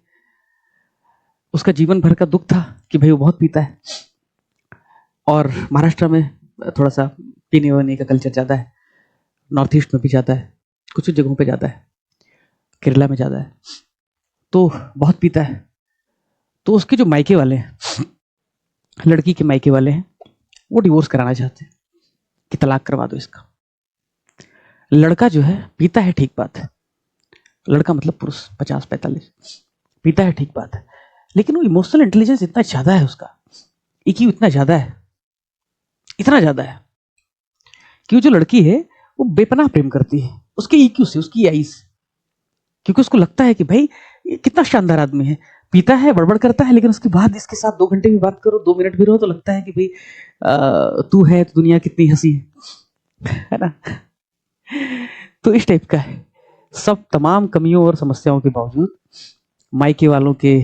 उसका जीवन भर का दुख था कि भाई वो बहुत पीता है, और महाराष्ट्र में थोड़ा सा पीने वाने का कल्चर ज़्यादा है, नॉर्थ ईस्ट में भी ज़्यादा है, कुछ जगहों पे ज़्यादा है, केरला में ज़्यादा है, तो बहुत पीता है। तो उसके जो मायके वाले हैं, लड़की के मायके वाले हैं, वो डिवोर्स कराना चाहते हैं कि तलाक करवा दो इसका। लड़का जो है पीता है, ठीक बात है, लड़का मतलब पुरुष 50-45 पीता है, ठीक बात है, लेकिन वो इमोशनल इंटेलिजेंस इतना ज्यादा है, उसका EQ इतना ज्यादा है, इतना ज्यादा है कि वो जो लड़की है वो बेपनाह प्रेम करती है उसके EQ से, उसकी आई से, क्योंकि उसको लगता है कि भाई ये कितना शानदार आदमी है, पीता है, बड़बड़ करता है, लेकिन उसके बाद इसके साथ 2 घंटे भी बात करो, 2 मिनट भी रहो, तो लगता है कि भाई तू है तो दुनिया कितनी हंसी है ना। तो इस टाइप का है। सब तमाम कमियों और समस्याओं के बावजूद मायके वालों के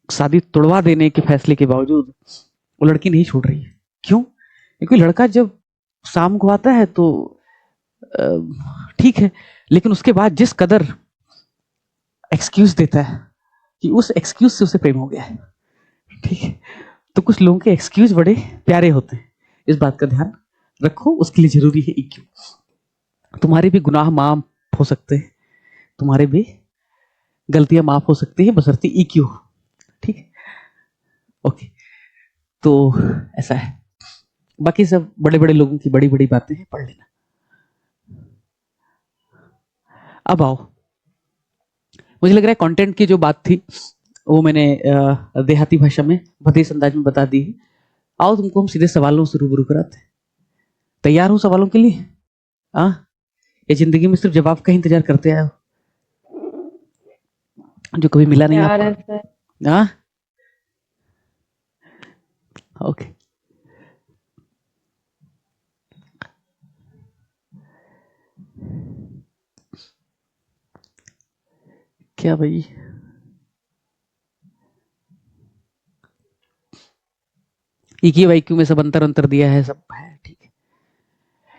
शादी तुड़वा देने के फैसले के बावजूद वो लड़की नहीं छोड़ रही है। क्यों? क्योंकि लड़का जब शाम को आता है तो ठीक है, लेकिन उसके बाद जिस कदर एक्सक्यूज देता है कि उस एक्सक्यूज से उसे प्रेम हो गया है। ठीक है, तो कुछ लोगों के एक्सक्यूज बड़े प्यारे होते हैं, इस बात का ध्यान रखो, उसके लिए जरूरी है EQ। तुम्हारे भी गुनाह माफ हो सकते हैं, तुम्हारे भी गलतियां माफ हो सकती है, बशर्ते EQ। ठीक है, ओके, तो ऐसा है। बाकी सब बड़े बड़े लोगों की बड़ी बड़ी बातें हैं, पढ़ लेना। अब आओ, मुझे लग रहा है कंटेंट की जो बात थी वो मैंने देहाती भाषा में भदेश अंदाज में बता दी है। आओ तुमको हम सीधे सवालों से रूबरू कराते हैं। तैयार हो सवालों के लिए? ये जिंदगी में सिर्फ जवाब का ही इंतजार करते आए हो, जो कभी मिला नहीं यार आपको। सर, ओके, क्या भाई, EQ IQ में सब अंतर दिया है, सब है, ठीक है।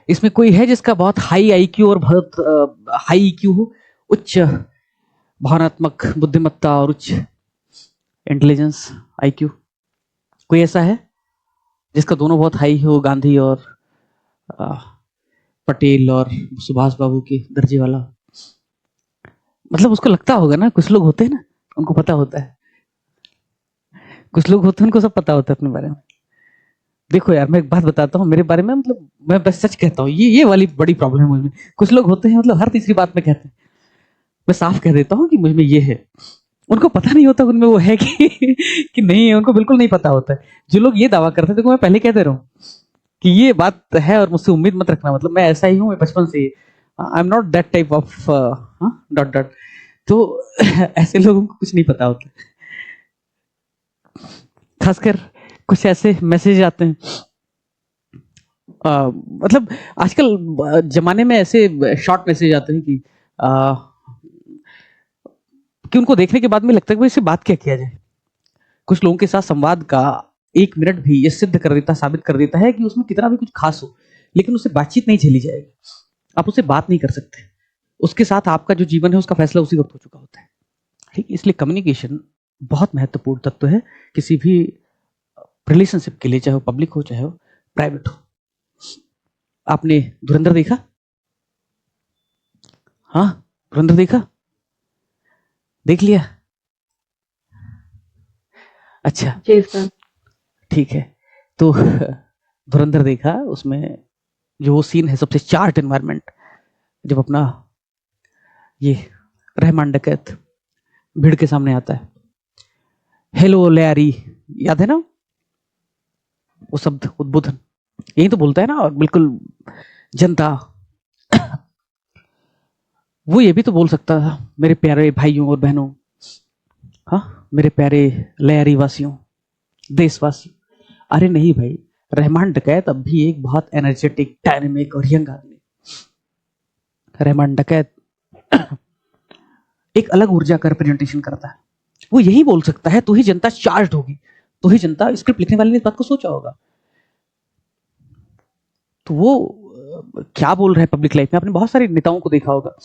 इसमें कोई है जिसका बहुत हाई IQ और बहुत हाई EQ हो, उच्च भावनात्मक बुद्धिमत्ता और उच्च इंटेलिजेंस IQ? कोई ऐसा है जिसका दोनों बहुत हाई हो, गांधी और पटेल और सुभाष बाबू के दर्जे वाला? मतलब उसको लगता होगा ना, कुछ लोग होते हैं ना उनको पता होता है, कुछ लोग होते हैं उनको सब पता होता है अपने बारे में। देखो यार, मैं एक बात बताता हूँ मेरे बारे में, मतलब मैं बस सच कहता हूँ, ये वाली बड़ी प्रॉब्लम है मुझ में। कुछ लोग होते हैं मतलब हर तीसरी बात में कहते हैं, मैं साफ कह देता हूँ कि मुझ में ये है, उनको पता नहीं होता उनमें वो है कि नहीं है, उनको बिल्कुल नहीं पता होता है। जो लोग ये दावा करते थे, मैं पहले कह दे रहा हूँ कि ये बात है और मुझसे उम्मीद मत रखना, मतलब मैं ऐसा ही हूँ, मैं बचपन से, I am not that type of dot. तो ऐसे लोगों को कुछ नहीं पता होता, खासकर कुछ ऐसे मैसेज आते हैं, मतलब आजकल जमाने में ऐसे शॉर्ट मैसेज आते हैं कि उनको देखने के बाद में लगता है कि इससे बात क्या किया जाए। कुछ लोगों के साथ संवाद का 1 मिनट भी ये सिद्ध कर देता, साबित कर देता है कि उसमें कितना भी कुछ खास हो, लेकिन उससे बातचीत नहीं झेली जाएगी, आप उससे बात नहीं कर सकते, उसके साथ आपका जो जीवन है उसका फैसला उसी वक्त हो चुका होता है। ठीक, इसलिए कम्युनिकेशन बहुत महत्वपूर्ण तत्व है किसी भी रिलेशनशिप के लिए, चाहे वो पब्लिक हो चाहे वो प्राइवेट हो। आपने धुरंधर देखा? हाँ, धुरंधर देखा? देख लिया? अच्छा, जी सर। ठीक है। तो धुरंधर देखा, उसमें जो वो सीन है सबसे चार्ट एनवायरनमेंट, जब अपना ये रहमान डकैत भीड़ के सामने आता है, हेलो लैरी, याद है ना वो शब्द, उद्बोधन यही तो बोलता है ना, और बिल्कुल जनता। वो ये भी तो बोल सकता था, मेरे प्यारे भाइयों और बहनों, हाँ मेरे प्यारे लहरी वासियों, देशवासियों। अरे नहीं भाई, रहमान डकैत अब भी एक बहुत एनर्जेटिक, डायनेमिक और यंग आदमी। रहमान डकैत एक अलग ऊर्जा का रिप्रेजेंटेशन करता है। वो यही बोल सकता है तो ही जनता चार्ज होगी, तो ही जनता, स्क्रिप्ट लिखने वाले ने इस बात को सोचा होगा। तो वो क्या बोल रहे हैं पब्लिक लाइफ में, आपने बहुत सारे नेताओं को देखा होगा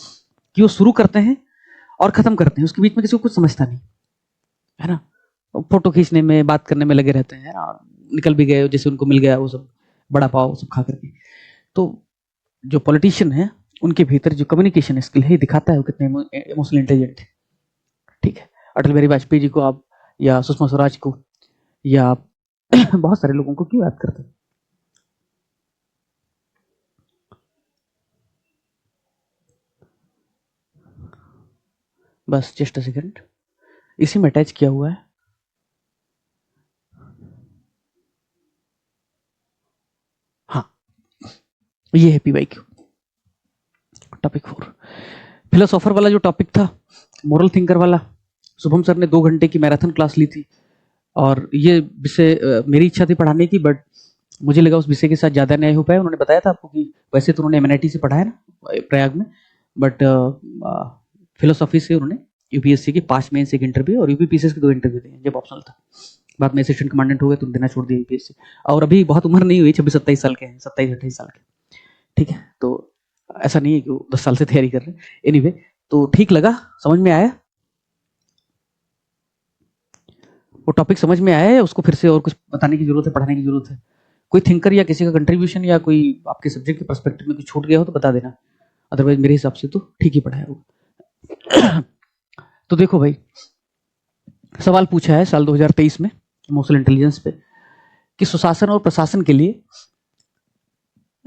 कि वो शुरू करते हैं और खत्म करते हैं, उसके बीच में किसी को कुछ समझता नहीं है ना। फोटो खींचने में, बात करने में लगे रहते हैं और निकल भी गए जैसे उनको मिल गया वो सब बड़ा पाव सब खा करके। तो जो पॉलिटिशियन है उनके भीतर जो कम्युनिकेशन स्किल है, ये दिखाता है वो कितने इमोशनल इंटेलिजेंट है। ठीक है, अटल बिहारी वाजपेयी जी को आप, या सुषमा स्वराज को, या आप बहुत सारे लोगों को क्यों याद करते हैं? बस जस्ट अ सेकंड, इसी में अटैच किया हुआ है। हाँ, ये है पीवाईक्यू टॉपिक 4, फिलोसोफर वाला जो टॉपिक था, मोरल थिंकर वाला। शुभम सर ने 2 घंटे की मैराथन क्लास ली थी, और ये विषय मेरी इच्छा थी पढ़ाने की, बट मुझे लगा उस विषय के साथ ज़्यादा न्याय हो पाया। उन्होंने बताया था आपको कि वैसे तो उन्होंने एमएनआईटी से पढ़ा है ना प्रयाग में, बट फिलोसॉफी से उन्होंने यूपीएससी के 5 मेंस, 1 इंटरव्यू, और यूपीपीसीएस के 2 इंटरव्यू दिए जब ऑप्शनल था। बाद में असिस्टेंट कमांडेंट हो गए तो देना छोड़ दिया यूपीएससी। और अभी बहुत उम्र नहीं हुई, 26-27 साल के हैं, 27-28 साल के। ठीक है, तो ऐसा नहीं है कि वो 10 साल से तैयारी कर रहे हैं। एनीवे, तो ठीक लगा, समझ में आया वो टॉपिक, समझ में आया है? उसको फिर से और कुछ बताने की जरूरत है, पढ़ाने की जरूरत है? कोई थिंकर या किसी का कंट्रीब्यूशन या कोई आपके सब्जेक्ट के पर्सपेक्टिव में कुछ छूट गया हो तो बता देना, अदरवाइज मेरे हिसाब से तो ठीक ही पढ़ाया होगा। तो देखो भाई, सवाल पूछा है साल 2023 में इमोशनल इंटेलिजेंस पे कि सुशासन और प्रशासन के लिए,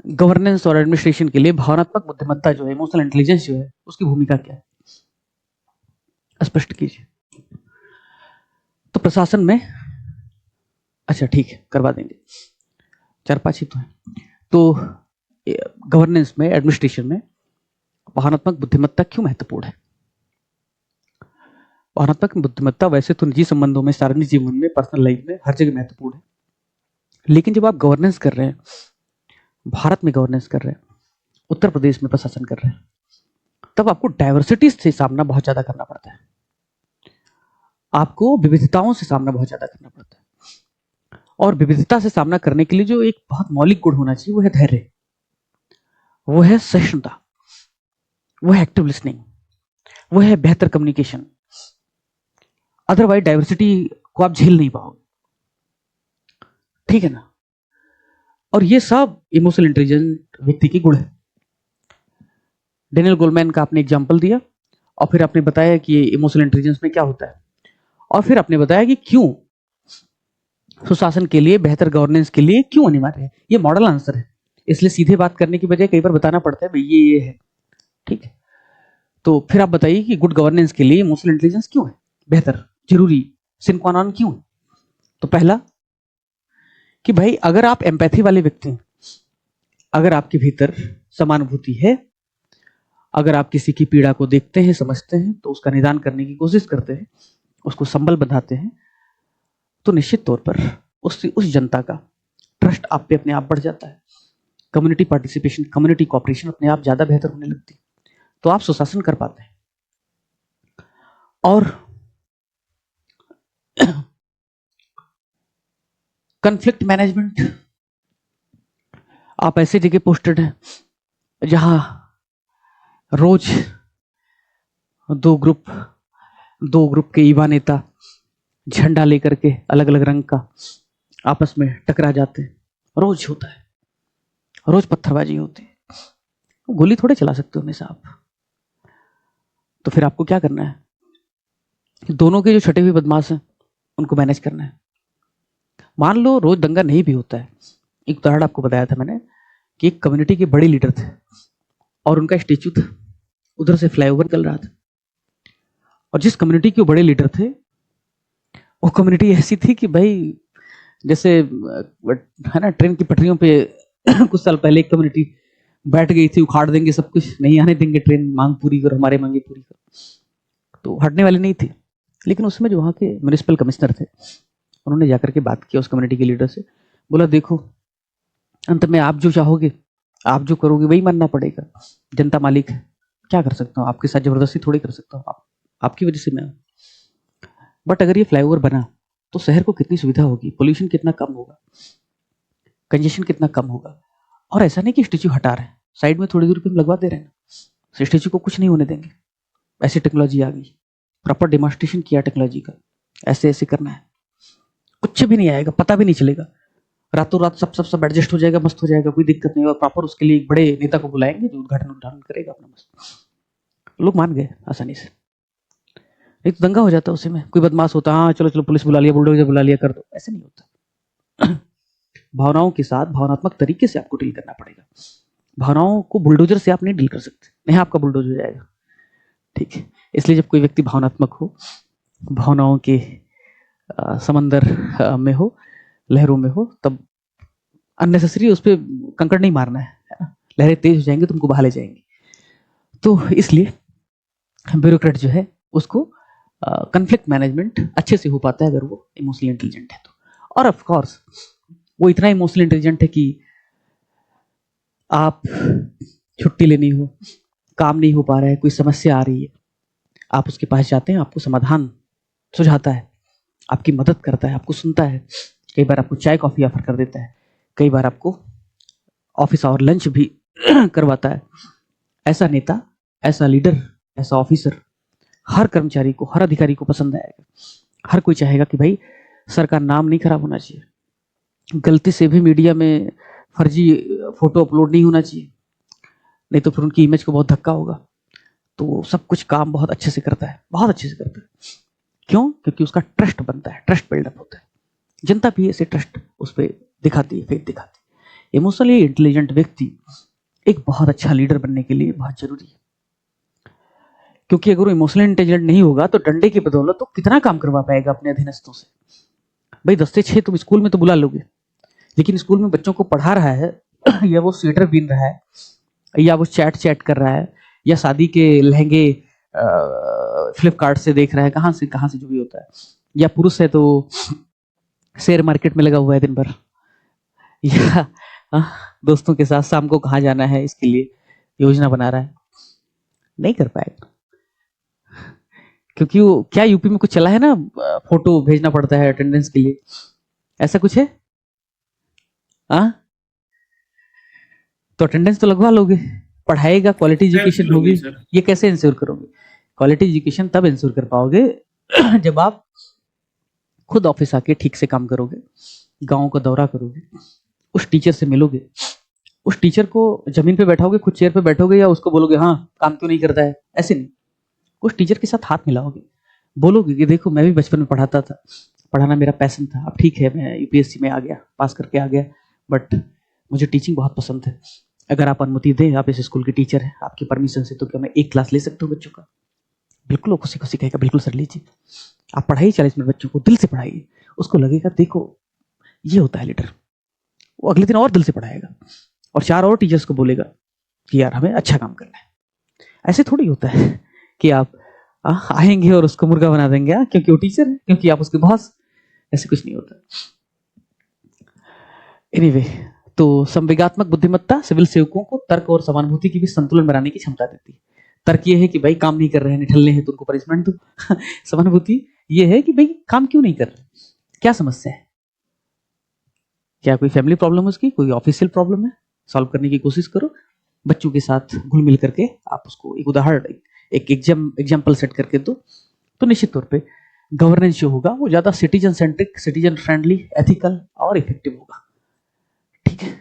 गवर्नेंस और एडमिनिस्ट्रेशन के लिए भावनात्मक बुद्धिमत्ता जो है, इमोशनल इंटेलिजेंस जो है, उसकी भूमिका क्या है, स्पष्ट कीजिए। तो प्रशासन में, अच्छा ठीक है करवा देंगे, 4-5 ही तो है। तो गवर्नेंस में, एडमिनिस्ट्रेशन में भावनात्मक बुद्धिमत्ता क्यों महत्वपूर्ण है? भावनात्मक बुद्धिमत्ता वैसे तो निजी संबंधों में, सार्वजनिक जीवन में, पर्सनल लाइफ में हर जगह महत्वपूर्ण है, लेकिन जब आप गवर्नेंस कर रहे हैं, भारत में गवर्नेंस कर रहे हैं, उत्तर प्रदेश में प्रशासन कर रहे हैं, तब आपको डाइवर्सिटी से सामना बहुत ज्यादा करना पड़ता है, आपको विविधताओं से सामना बहुत ज्यादा करना पड़ता है। और विविधता से सामना करने के लिए जो एक बहुत मौलिक गुण होना चाहिए वो है धैर्य, वो है सहिष्णुता, वो है एक्टिव लिसनिंग, वो है बेहतर कम्युनिकेशन। अदरवाइज डाइवर्सिटी को आप झेल नहीं पाओगे, ठीक है ना। और ये सब इमोशनल इंटेलिजेंट व्यक्ति की गुण है। डेनियल गोलमैन का आपने एग्जांपल दिया, और फिर आपने बताया कि इमोशनल इंटेलिजेंस में क्या होता है, और फिर आपने बताया कि क्यों सुशासन के लिए, बेहतर गवर्नेंस के लिए क्यों अनिवार्य है। ये मॉडल आंसर है, इसलिए सीधे बात करने की बजाय कई बार बताना पड़ता है भाई ये है, ठीक है। तो फिर आप बताइए कि गुड गवर्नेंस के लिए इमोशनल इंटेलिजेंस क्यों है बेहतर, जरूरी, सिन क्वा नॉन क्यों है? तो पहला कि भाई अगर आप एम्पैथी वाले व्यक्ति हैं, अगर आपके भीतर समानुभूति है, अगर आप किसी की पीड़ा को देखते हैं, समझते हैं, तो उसका निदान करने की कोशिश करते हैं, उसको संबल बंधाते हैं, तो निश्चित तौर पर उस जनता का ट्रस्ट आप पे अपने आप बढ़ जाता है, कम्युनिटी पार्टिसिपेशन, कम्युनिटी कॉपरेशन अपने आप ज्यादा बेहतर होने लगती है, तो आप सुशासन कर पाते हैं। और कॉन्फ्लिक्ट मैनेजमेंट, आप ऐसी जगह पोस्टेड हैं जहां रोज दो ग्रुप के युवा नेता झंडा लेकर के अलग अलग रंग का आपस में टकरा जाते हैं। रोज होता है, रोज पत्थरबाजी होती है। गोली थोड़े चला सकते हो हमेशा आप। तो फिर आपको क्या करना है? दोनों के जो छटे हुए बदमाश हैं उनको मैनेज करना है। मान लो रोज दंगा नहीं भी होता है। एक उदाहरण आपको बताया था मैंने कि एक कम्युनिटी के बड़े लीडर थे और उनका स्टेच्यू था, उधर से फ्लाईओवर निकल रहा था, और जिस कम्युनिटी के वो बड़े लीडर थे वो कम्युनिटी ऐसी थी कि भाई जैसे है ना, ट्रेन की पटरियों पे कुछ साल पहले एक कम्युनिटी बैठ गई थी, उखाड़ देंगे सब कुछ, नहीं आने देंगे ट्रेन, मांग पूरी करो, हमारे मांगे पूरी करो, तो हटने वाले नहीं थे। लेकिन उसमें जो वहाँ के म्युनिसिपल कमिश्नर थे उन्होंने जाकर के बात की उस कम्युनिटी के लीडर से, बोला देखो अंत में आप जो चाहोगे, आप जो करोगे वही मानना पड़ेगा, जनता मालिक है, क्या कर सकता हूँ, आपके साथ जबरदस्ती थोड़ी कर सकता हूँ, आपकी वजह से मैं। बट अगर ये फ्लाईओवर बना तो शहर को कितनी सुविधा होगी, पोल्यूशन कितना कम होगा, कंजेशन कितना कम होगा। और ऐसा नहीं कि स्टेच्यू हटा रहे हैं, साइड में थोड़ी दूर पे हम लगवा दे रहे हैं ना, स्टेच्यू को कुछ नहीं होने देंगे। ऐसी टेक्नोलॉजी आ गई, प्रॉपर डेमोन्स्ट्रेशन किया टेक्नोलॉजी का, ऐसे ऐसे करना है, कुछ भी नहीं आएगा, पता भी नहीं चलेगा, रातों रात सब एडजस्ट हो जाएगा, मस्त हो जाएगा, कोई दिक्कत नहीं। और प्रॉपर उसके लिए एक बड़े नेता को बुलाएंगे जो उद्घाटन करेगा अपना मस्त। लोग मान गए आसानी से। एक दंगा हो जाता उसी में, कोई बदमाश होता, हाँ चलो चलो पुलिस बुला लिया, बुलडोजर बुला लिया, कर दो, ऐसे नहीं होता। भावनाओं के साथ भावनात्मक तरीके से आपको डील करना पड़ेगा। भावनाओं को बुलडोजर से आप नहीं डील कर सकते, नहीं आपका बुलडोज हो जाएगा, ठीक है। इसलिए जब कोई व्यक्ति भावनात्मक हो, भावनाओं के समंदर में हो, लहरों में हो, तब अननेसेसरी उस पर कंकड़ नहीं मारना है ना, लहरें तेज हो जाएंगी तुमको बहा ले जाएंगी। तो इसलिए ब्यूरोक्रेट जो है उसको कन्फ्लिक्ट मैनेजमेंट अच्छे से हो पाता है अगर वो इमोशनली इंटेलिजेंट है तो। और ऑफ कोर्स वो इतना इमोशनली इंटेलिजेंट है कि आप छुट्टी लेनी हो, काम नहीं हो पा रहा है, कोई समस्या आ रही है, आप उसके पास जाते हैं, आपको समाधान सुझाता है, आपकी मदद करता है, आपको सुनता है, कई बार आपको चाय कॉफी ऑफर कर देता है, कई बार आपको ऑफिस और लंच भी करवाता है। ऐसा नेता, ऐसा लीडर, ऐसा ऑफिसर हर कर्मचारी को, हर अधिकारी को पसंद आएगा। हर कोई चाहेगा कि भाई सर का नाम नहीं खराब होना चाहिए, गलती से भी मीडिया में फर्जी फोटो अपलोड नहीं होना चाहिए, नहीं तो फिर उनकी इमेज को बहुत धक्का होगा। तो वो सब कुछ काम बहुत अच्छे से करता है, बहुत अच्छे से करता है। क्यों? क्योंकि उसका ट्रस्ट बनता है, ट्रस्ट बिल्डअप होता है। जनता भी ऐसे ट्रस्ट उस पर दिखाती है, फेथ दिखाती है। इमोशनली इंटेलिजेंट व्यक्ति एक बहुत अच्छा लीडर बनने के लिए बहुत जरूरी है, क्योंकि अगर वो इमोशनली इंटेलिजेंट नहीं होगा तो डंडे की बदौलत तो कितना काम करवा पाएगा अपने अधीनस्थों से। भाई 10 से 6 तुम स्कूल में तो बुला लोगे, लेकिन स्कूल में बच्चों को पढ़ा रहा है या वो स्वेटर बीन रहा है, या वो चैट कर रहा है, या शादी के लहंगे फ्लिपकार्ट से देख रहा है, कहाँ से जो भी होता है, या पुरुष है तो शेयर मार्केट में लगा हुआ है दिन भर, या दोस्तों के साथ शाम को कहाँ जाना है इसके लिए योजना बना रहा है, नहीं कर पाएगा। क्योंकि वो क्या यूपी में कुछ चला है ना, फोटो भेजना पड़ता है अटेंडेंस के लिए, ऐसा कुछ है? तो अटेंडेंस तो लगवा लोगे, पढ़ाएगा, क्वालिटी एजुकेशन होगी, ये कैसे इंश्योर करोगे? क्वालिटी एजुकेशन तब इंश्योर कर पाओगे जब आप खुद ऑफिस आके ठीक से काम करोगे, गांव का दौरा करोगे, उस टीचर से मिलोगे, उस टीचर को जमीन पे बैठाओगे, खुद चेयर पे बैठोगे, या उसको बोलोगे हाँ काम क्यों नहीं करता है, ऐसे नहीं। उस टीचर के साथ हाथ मिलाओगे, बोलोगे कि देखो मैं भी बचपन में पढ़ाता था, पढ़ाना मेरा पैशन था, अब ठीक है मैं यूपीएससी में आ गया, पास करके आ गया, बट मुझे टीचिंग बहुत पसंद है। अगर आप अनुमति दें, आप इस स्कूल के टीचर हैं, आपकी परमिशन से, तो क्या मैं एक क्लास ले सकता हूँ बच्चों का? बिल्कुल, वो खुशी खुशी कहेगा बिल्कुल सर लीजिए। आप पढ़ाइए 40 मिनट बच्चों को, दिल से पढ़ाइए, उसको लगेगा देखो ये होता है लीडर। वो अगले दिन और दिल से पढ़ाएगा और 4 और टीचर्स को बोलेगा कि यार हमें अच्छा काम करना है। ऐसे थोड़ी होता है कि आप आएंगे और उसको मुर्गा बना देंगे क्योंकि वो टीचर है, क्योंकि आप उसके बॉस। ऐसे कुछ नहीं होता। एनीवे, तो संवेगात्मक बुद्धिमत्ता सिविल सेवकों को तर्क और समानुभूति की भी संतुलन बनाने की क्षमता देती है। तर्क ये है कि भाई काम नहीं कर रहे हैं, निठल्ले हैं, तो उनको पनिशमेंट दो। समानुभूति ये है कि भाई काम क्यों नहीं कर रहे, क्या समस्या है, क्या कोई फैमिली प्रॉब्लम है उसकी, कोई ऑफिशियल प्रॉब्लम है, सॉल्व करने की कोशिश करो, बच्चों के साथ घुल मिल करके आप उसको एक उदाहरण, एक एग्जाम्पल सेट करके दो, तो निश्चित तौर पे गवर्नेंस जो होगा वो ज्यादा citizen centric, citizen friendly, ethical और इफेक्टिव होगा। ठीक है,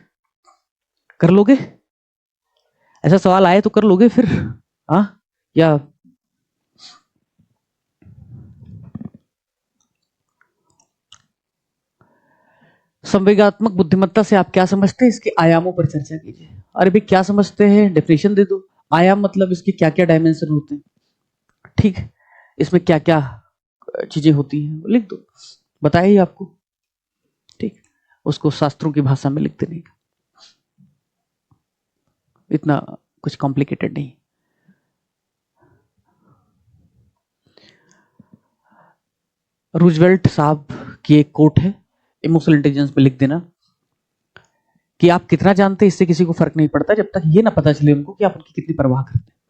कर लोगे? ऐसा सवाल आए तो कर लोगे फिर? हाँ या संवेगात्मक बुद्धिमत्ता से आप क्या समझते हैं, इसके आयामों पर चर्चा कीजिए। अरे भाई क्या समझते हैं, डेफिनेशन दे दो। आयाम मतलब इसके क्या क्या डायमेंशन होते हैं, ठीक है, इसमें क्या क्या चीजें होती हैं लिख दो, बताइए आपको। ठीक, उसको शास्त्रों की भाषा में लिख देने का, इतना कुछ कॉम्प्लिकेटेड नहीं। रूजवेल्ट साहब की एक कोट है, इमोशनल इंटेलिजेंस पे लिख देना कि आप कितना जानते हैं इससे किसी को फर्क नहीं पड़ता जब तक ये ना पता चले उनको कि आप उनकी कितनी परवाह करते हैं।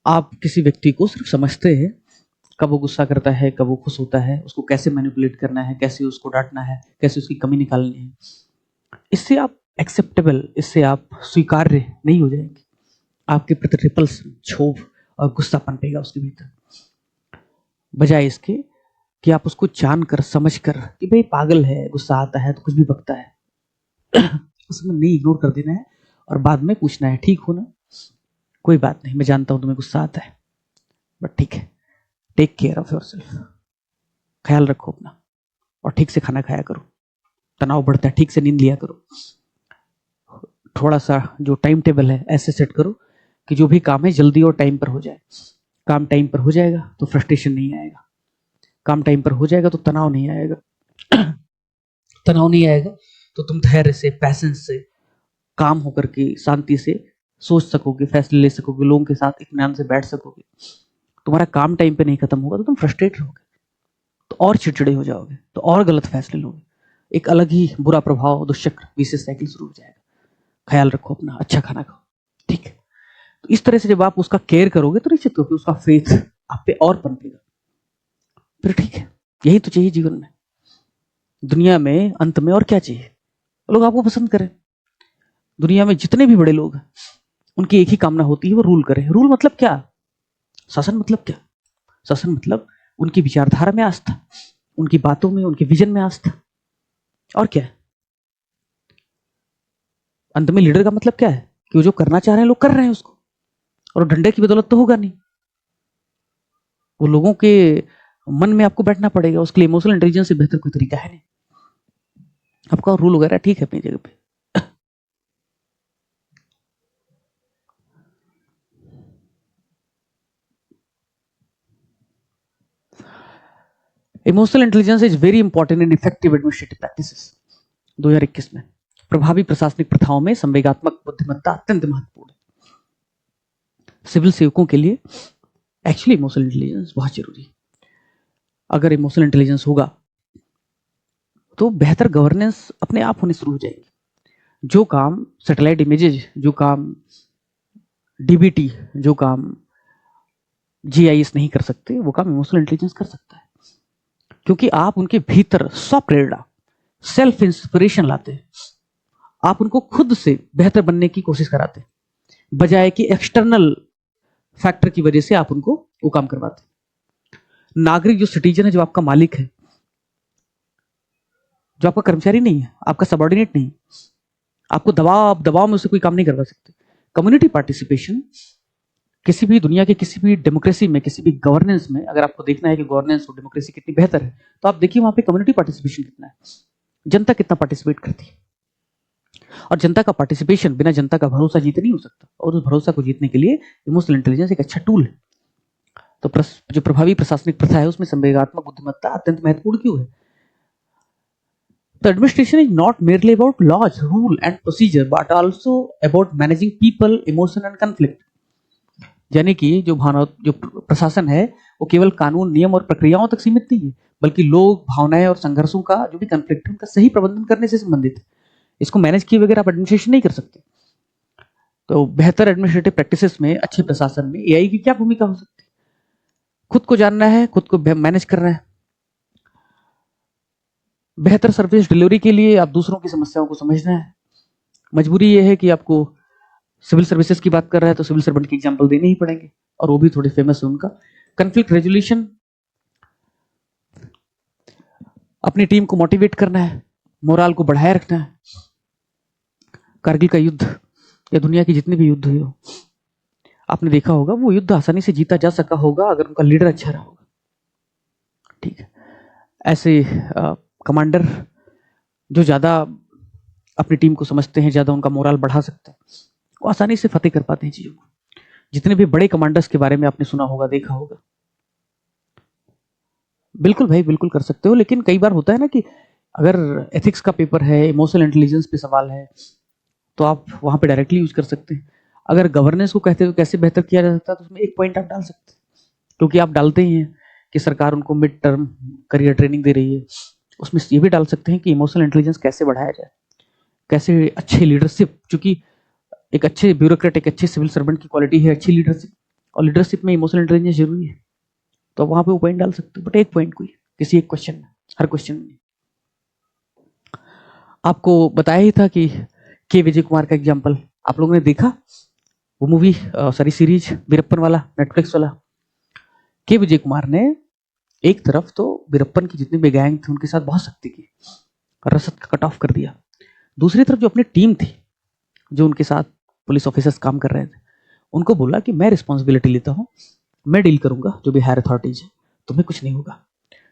आप किसी व्यक्ति को सिर्फ समझते हैं, कब वो गुस्सा करता है, कब वो खुश होता है, उसको कैसे मैनिपुलेट करना है, कैसे उसको डांटना है, कैसे उसकी कमी निकालनी है। इससे आप एक्सेप्टेबल, इससे आप स्वीकार्य नहीं हो जाएंगे। आपके प्रति रिपल्सन, क्षोभ और गुस्सा पनपेगा उसके भीतर, बजाय इसके कि आप उसको जानकर समझकर कि भाई पागल है, गुस्सा आता है तो कुछ भी बकता है उसमें नहीं, इग्नोर कर देना है और बाद में पूछना है, ठीक हो ना, कोई बात नहीं, मैं जानता हूं तुम्हें गुस्सा आता है, बट ठीक है, टेक केयर ऑफ योरसेल्फ, ख्याल रखो अपना, और ठीक से खाना खाया करो, तनाव बढ़ता है, ठीक से नींद लिया करो, थोड़ा सा जो टाइम टेबल है ऐसे सेट करो कि जो भी काम है जल्दी और टाइम पर हो जाए। काम टाइम पर हो जाएगा तो फ्रस्ट्रेशन नहीं आएगा, काम टाइम पर हो जाएगा तो तनाव नहीं आएगा तनाव नहीं आएगा तो तुम धैर्य से, पैसेंस से, काम होकर के शांति से सोच सकोगे, फैसले ले सकोगे, लोगों के साथ इत्मीनान से बैठ सकोगे। तुम्हारा काम टाइम पे नहीं खत्म होगा तो तुम फ्रस्ट्रेट रहोगे, तो और चिड़चिड़े हो जाओगे, तो और गलत फैसले लोगे, एक अलग ही बुरा प्रभाव, दुष्चक्र, विशेष साइकिल शुरू हो जाएगा। ख्याल रखो अपना, अच्छा खाना खाओ, ठीक है। तो इस तरह से जब आप उसका केयर करोगे तो निश्चित तौर पे उसका फेथ आप पे और पनपेगा, फिर ठीक है। यही तो चाहिए जीवन में, दुनिया में अंत में और क्या चाहिए? लोग आपको पसंद करें। दुनिया में जितने भी बड़े लोग हैं उनकी एक ही कामना होती है, वो रूल करें। रूल मतलब क्या? शासन मतलब क्या? शासन मतलब उनकी विचारधारा में आस्था, उनकी बातों में, उनके विजन में आस्था, और क्या है? अंत में लीडर का मतलब क्या है कि वो जो करना चाह रहे हैं लोग कर रहे हैं उसको, और डंडे की बदौलत तो होगा नहीं, वो लोगों के मन में आपको बैठना पड़ेगा। उसके लिए इमोशनल इंटेलिजेंस से बेहतर कोई तरीका है नहीं। आपका रूल वगैरह ठीक है अपनी जगह पे। Emotional intelligence is very important in effective administrative practices. 2021 में प्रभावी प्रशासनिक प्रथाओं में संवेगात्मक बुद्धिमत्ता अत्यंत महत्वपूर्ण है। सिविल सेवकों के लिए एक्चुअली इमोशनल इंटेलिजेंस बहुत जरूरी है। अगर इमोशनल इंटेलिजेंस होगा तो बेहतर गवर्नेंस अपने आप होने शुरू हो जाएगी। जो काम सैटेलाइट इमेजेज, जो काम डीबीटी, जो काम जीआईएस नहीं कर सकते, वो काम इमोशनल इंटेलिजेंस कर सकता है, क्योंकि आप उनके भीतर स्वप्रेरणा, सेल्फ इंस्पिरेशन लाते हैं। आप उनको खुद से बेहतर बनने की कोशिश कराते हैं, बजाय कि एक्सटर्नल फैक्टर की वजह से आप उनको वो काम करवाते हैं। नागरिक जो सिटीजन है, जो आपका मालिक है, जो आपका कर्मचारी नहीं है, आपका सबऑर्डिनेट नहीं, आपको दबाव में उसे कोई काम नहीं करवा सकते। कम्युनिटी पार्टिसिपेशन किसी भी दुनिया के किसी भी डेमोक्रेसी में, किसी भी गवर्नेंस में, अगर आपको देखना है कि गवर्नेंस और डेमोक्रेसी कितनी बेहतर है, तो आप देखिए वहां पे कम्युनिटी पार्टिसिपेशन कितना है, जनता कितना पार्टिसिपेट करती है। और जनता का पार्टिसिपेशन बिना जनता का भरोसा जीत नहीं हो सकता, और उस भरोसा को जीतने के लिए इमोशनल इंटेलिजेंस एक अच्छा टूल है। तो जो प्रभावी प्रशासनिक प्रथा है उसमें संवेगात्मक बुद्धिमत्ता अत्यंत महत्वपूर्ण क्यों है? The administration is not merely about laws, rule and procedure, but also about managing people, emotion and conflict. यानी कि जो प्रशासन है वो केवल कानून, नियम और प्रक्रियाओं तक सीमित नहीं है, बल्कि लोग, भावनाएं और संघर्षों का जो भी कन्फ्लिक्ट है उनका सही प्रबंधन करने से संबंधित है। इसको मैनेज किए बगैर आप एडमिनिस्ट्रेशन नहीं कर सकते। तो बेहतर एडमिनिस्ट्रेटिव प्रैक्टिसेस में, अच्छे प्रशासन में एआई की क्या भूमिका हो सकती है? खुद को जानना है, खुद को मैनेज करना है, बेहतर सर्विस डिलीवरी के लिए आप दूसरों की समस्याओं को समझना है। मजबूरी ये है कि आपको सिविल सर्विसेज की बात कर रहा है तो सिविल सर्वेंट की एग्जांपल देने ही पड़ेंगे, और वो भी थोड़े फेमस है उनका। कन्फ्लिक्ट रेजोल्यूशन, अपनी टीम को मोटिवेट करना है, मोराल को बढ़ाए रखना है। कारगिल का युद्ध या दुनिया की जितनी भी युद्ध हुई हो, आपने देखा होगा वो युद्ध आसानी से जीता जा सका होगा अगर उनका लीडर अच्छा रहा होगा। ठीक है, ऐसे कमांडर जो ज्यादा अपनी टीम को समझते हैं, ज्यादा उनका मोराल बढ़ा सकते हैं, वो आसानी से फतेह कर पाते हैं चीजों को। जितने भी बड़े कमांडर्स के बारे में आपने सुना होगा, देखा होगा। बिल्कुल भाई, बिल्कुल कर सकते हो, लेकिन कई बार होता है ना कि अगर एथिक्स का पेपर है, इमोशनल इंटेलिजेंस पे सवाल है, तो आप वहां पे डायरेक्टली यूज कर सकते हैं। अगर गवर्नेंस को कहते हुए कैसे बेहतर किया जा सकता है, तो उसमें एक पॉइंट आप डाल सकते हैं, क्योंकि आप डालते ही हैं कि सरकार उनको मिड टर्म करियर ट्रेनिंग दे रही है। उसमें ये भी डाल सकते हैं कि इमोशनल इंटेलिजेंस कैसे बढ़ाया जाए, कैसे अच्छे लीडरशिप, चूंकि एक अच्छे ब्यूरोक्रेट, एक अच्छे सिविल सर्वेंट की क्वालिटी है अच्छी लीडरशिप, और लीडरशिप में इमोशनल इंटेलिजेंस जरूरी है। तो आप वहां पे वो पॉइंट डाल सकते हो, बट एक पॉइंट कोई, किसी एक क्वेश्चन में, हर क्वेश्चन में। आपको बताया ही था कि के विजय कुमार का एग्जाम्पल आप लोगों ने देखा, वो मूवी सॉरी सीरीज वीरप्पन वाला, नेटफ्लिक्स वाला। के विजय कुमार ने एक तरफ तो वीरप्पन की जितनी भी गैंग थी उनके साथ बहुत सख्ती की, रसद का कट ऑफ कर दिया। दूसरी तरफ जो अपनी टीम थी, जो उनके साथ पुलिस ऑफिसर्स काम कर रहे थे, उनको बोला कि मैं रिस्पॉन्सिबिलिटी लेता हूं, मैं डील करूंगा जो भी हायर अथॉरिटीज है, तुम्हें कुछ नहीं होगा।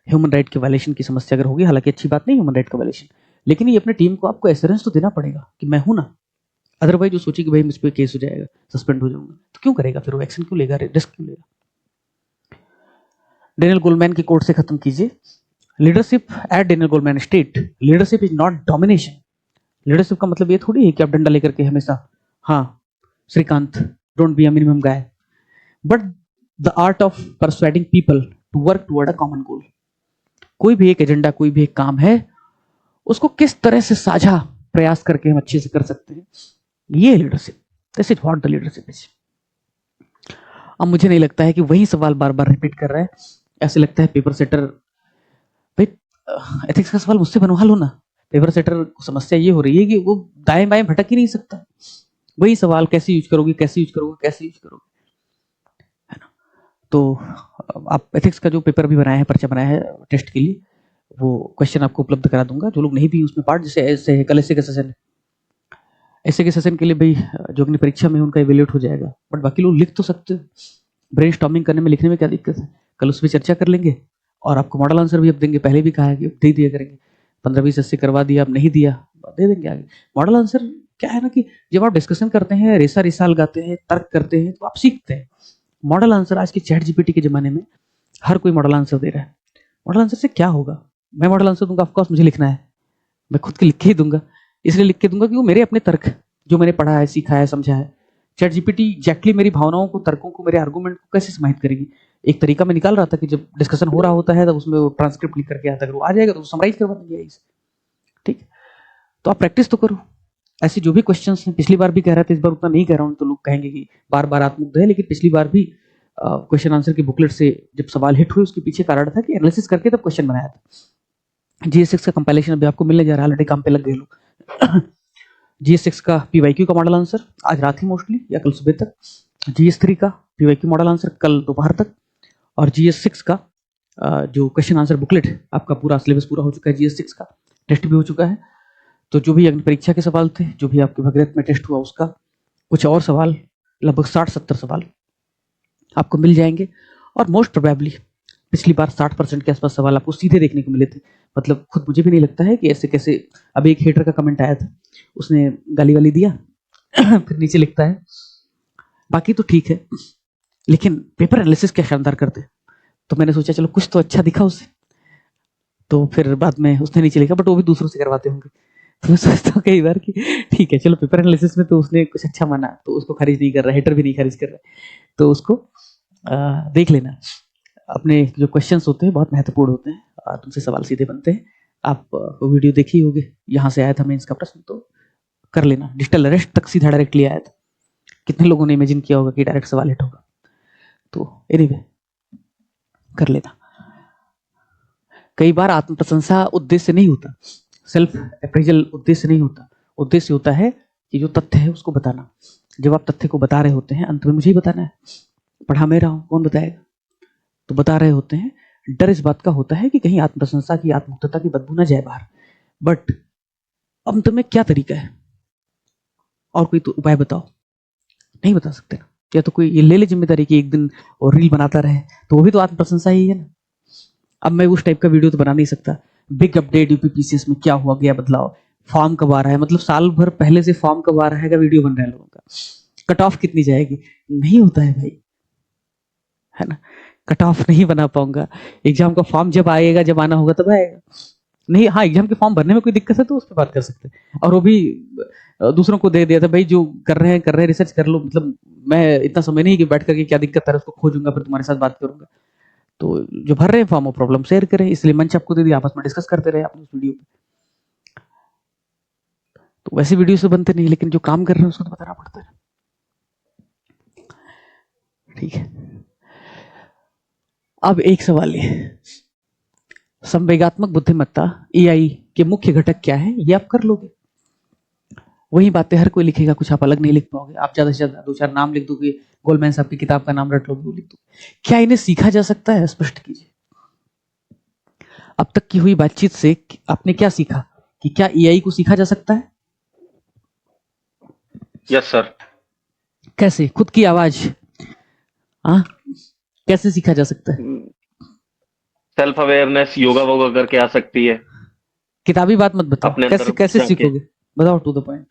ह्यूमन राइट के वायलेशन की समस्या अगर होगी, हालांकि अच्छी बात नहीं ह्यूमन राइट का वायलेशन, लेकिन ये अपनी टीम को आपको एश्योरेंस तो देना पड़ेगा कि मैं हूं ना। अदरवाइज जो सोचे कि भाई मुझ पर केस हो जाएगा, सस्पेंड हो जाऊंगा, तो क्यों करेगा फिर वो, एक्शन क्यों लेगा, रिस्क क्यों लेगा। डेनियल गोलमैन की कोट से खत्म कीजिए, leadership at Daniel Goleman state, leadership is not domination. Leadership का मतलब ये थोड़ी है कि आप डंडा लेकर के हमेशा, हाँ Shrikant, don't be a minimum guy, but the art of persuading people to work toward a common goal. कोई भी एक एजेंडा, कोई भी एक काम है, उसको किस तरह से साझा प्रयास करके हम अच्छे से कर सकते हैं, ये leadership, this is what the leadership is. अब मुझे नहीं लगता है कि वही सवाल बार बार रिपीट कर रहा है, ऐसे लगता है पेपर सेटर, भाई एथिक्स का सवाल मुझसे बनवा लो ना। पेपर सेटर को समस्या ये हो रही है कि वो दाएं बाएं भटक ही नहीं सकता, वही सवाल कैसे यूज करोगे, कैसे यूज करोगे, कैसे यूज करोगे, है ना। तो आप एथिक्स का जो पेपर भी बनाया है, पर्चा बनाया है टेस्ट के लिए, वो क्वेश्चन आपको उपलब्ध करा दूंगा। जो लोग नहीं भी उसमें पार्ट, जैसे ऐसे कल ऐसे का सेशन है, ऐसे के सेशन के लिए भाई जो अपनी परीक्षा में उनका इवेल्यूएट हो जाएगा, बट बाकी लोग लिख तो सकते हो। ब्रेनस्टॉर्मिंग करने में, लिखने में क्या दिक्कत है, कल उस पर चर्चा कर लेंगे, और आपको मॉडल आंसर भी अब देंगे, पहले भी कहा है कि दे दिया करेंगे। 15-20 ऐसे करवा दिया, अब नहीं दिया, दे देंगे आगे। मॉडल आंसर क्या है ना कि जब आप डिस्कशन करते हैं, रेसा रेसा लगाते हैं, तर्क करते हैं, तो आप सीखते हैं। मॉडल आंसर आज के चैट जीपीटी के जमाने में हर कोई मॉडल आंसर दे रहा है। मॉडल आंसर से क्या होगा, मैं मॉडल आंसर दूंगा, ऑफकोर्स मुझे लिखना है, मैं खुद के लिख के ही दूंगा, इसलिए लिख के दूंगा कि वो मेरे अपने तर्क जो मैंने पढ़ा है, सीखा है, समझा है। चैट जीपीटी एग्जैक्टली मेरी भावनाओं को, तर्कों को, मेरे आर्गूमेंट को कैसे समाहित करेगी। एक तरीका मैं निकाल रहा था कि जब डिस्कशन हो रहा होता है तब उसमें वो ट्रांसक्रिप्ट लिख करके आता है, अगर वो आ जाएगा तो समराइज करवा देंगे इसे। ठीक है, तो आप प्रैक्टिस तो करो। ऐसे जो भी क्वेश्चंस हैं, पिछली बार भी कह रहा था, इस बार उतना नहीं कह रहा हूं, तो लोग कहेंगे कि बार बार आत्ममुग्ध है, लेकिन पिछली बार भी क्वेश्चन आंसर की बुकलेट से जब सवाल हिट हुए, उसके पीछे कारण था कि एनालिसिस करके तब क्वेश्चन बनाया था। GS6 का कंपाइलेशन अभी आपको मिलने जा रहा है, ऑलरेडी काम पे लग गए लोग। GS6 का PYQ का मॉडल आंसर आज रात ही मोस्टली या कल सुबह तक, GS3 का PYQ मॉडल आंसर कल दोपहर तक, और GS6 का जो क्वेश्चन आंसर बुकलेट आपका पूरा सिलेबस पूरा हो चुका है, GS6 का टेस्ट भी हो चुका है। तो जो भी अग्नि परीक्षा के सवाल थे, जो भी आपके भगीरथ में टेस्ट हुआ उसका, कुछ और सवाल, लगभग 60-70 सवाल आपको मिल जाएंगे। और मोस्ट प्रोबेबली पिछली बार 60% के आसपास सवाल आपको सीधे देखने को मिले थे। मतलब खुद मुझे भी नहीं लगता है कि ऐसे कैसे। अब एक हेटर का कमेंट आया था, उसने गाली वाली दिया फिर नीचे लिखता है बाकी तो ठीक है, लेकिन पेपर एनालिसिस क्या शानदार करते। तो मैंने सोचा चलो कुछ तो अच्छा दिखा उसे, तो फिर बाद में उसने नीचे लिखा बट वो भी दूसरों से करवाते होंगे, तो मैं सोचता हूँ कई बार कि ठीक है चलो पेपर एनालिसिस में तो उसने कुछ अच्छा माना, तो उसको खारिज नहीं कर रहा, हेटर भी नहीं खारिज कर रहा है, तो उसको देख लेना। अपने जो क्वेश्चंस होते हैं बहुत महत्वपूर्ण होते हैं, तुमसे सवाल सीधे बनते हैं। आप वो वीडियो देखी होगी, यहाँ से आया था मेंस का प्रश्न, तो कर लेना। डिजिटल अरेस्ट तक सीधा डायरेक्टली आया था, कितने लोगों ने इमेजिन किया होगा कि डायरेक्ट सवाल हिट होगा। तो एनीवे कर लेना। कई बार आत्म प्रशंसा उद्देश्य नहीं होता, सेल्फ अप्रेजल उद्देश्य नहीं होता। उद्देश्य होता है कि जो तथ्य है उसको बताना। जब आप तथ्य को बता रहे होते हैं, अंत में मुझे ही बताना है, पढ़ा मैं रहा हूं, कौन बताएगा, तो बता रहे होते हैं। डर इस बात का होता है कि कहीं आत्म प्रशंसा की, आत्ममुक्तता की बदबू ना जाए बाहर। बट अंत में क्या तरीका है, और कोई तो उपाय बताओ, नहीं बता सकते ना। या तो कोई ये ले ले जिम्मेदारी कि एक दिन और रील बनाता रहे, तो वो भी तो आत्म प्रशंसा ही है ना। अब मैं उस टाइप का वीडियो तो बना नहीं सकता। बिग अपडेट यूपीपीसीएस में क्या हुआ, गया बदलाव, फॉर्म कब आ रहा है, मतलब साल भर पहले से फॉर्म कब आ रहा है का वीडियो बन रहा है लोगों का। कट ऑफ कितनी जाएगी, नहीं होता है भाई, है ना। कट ऑफ नहीं बना पाऊंगा। एग्जाम का फॉर्म जब आएगा, जब आना होगा तब आएगा। नहीं, हाँ, एग्जाम के फॉर्म भरने में कोई दिक्कत है तो उस पर बात कर सकते हैं, और वो भी दूसरों को दे दिया था, भाई जो कर रहे हैं रिसर्च कर लो। मतलब मैं इतना समय नहीं कि बैठ करके क्या दिक्कत है उसको खोजूंगा फिर तुम्हारे साथ बात करूंगा। तो जो भर रहे हैं फॉर्म वो प्रॉब्लम शेयर करें, इसलिए मंच आपको दे दिया, आपस में डिस्कस करते रहे आपने उस वीडियो पे। तो वैसे वीडियो से बनते नहीं, लेकिन जो काम कर रहे हैं उसको तो बताना पड़ता है। ठीक है, अब एक सवाल ये, संवेगात्मक बुद्धिमत्ता एआई के मुख्य घटक क्या है, ये आप कर लोगे। वही बातें हर कोई लिखेगा, कुछ आप अलग नहीं लिख पाओगे। आप ज्यादा से ज्यादा 2-4 नाम लिख दोगे, गोलमैन साहब की किताब का नाम रट लोगे, वो लिख दोगे। क्या इन्हें सीखा जा सकता है, स्पष्ट कीजिए। अब तक की हुई बातचीत से आपने क्या सीखा, कि क्या एआई को सीखा जा सकता है? Yes sir. कैसे? खुद की आवाज, हाँ, कैसे सीखा जा सकता है? सेल्फ अवेयरनेस, योगा वोगा करके आ सकती है। किताबी बात मत बताओ, अपने कैसे अंदर कैसे झांके। सीखोगे, बताओ टू द पॉइंट।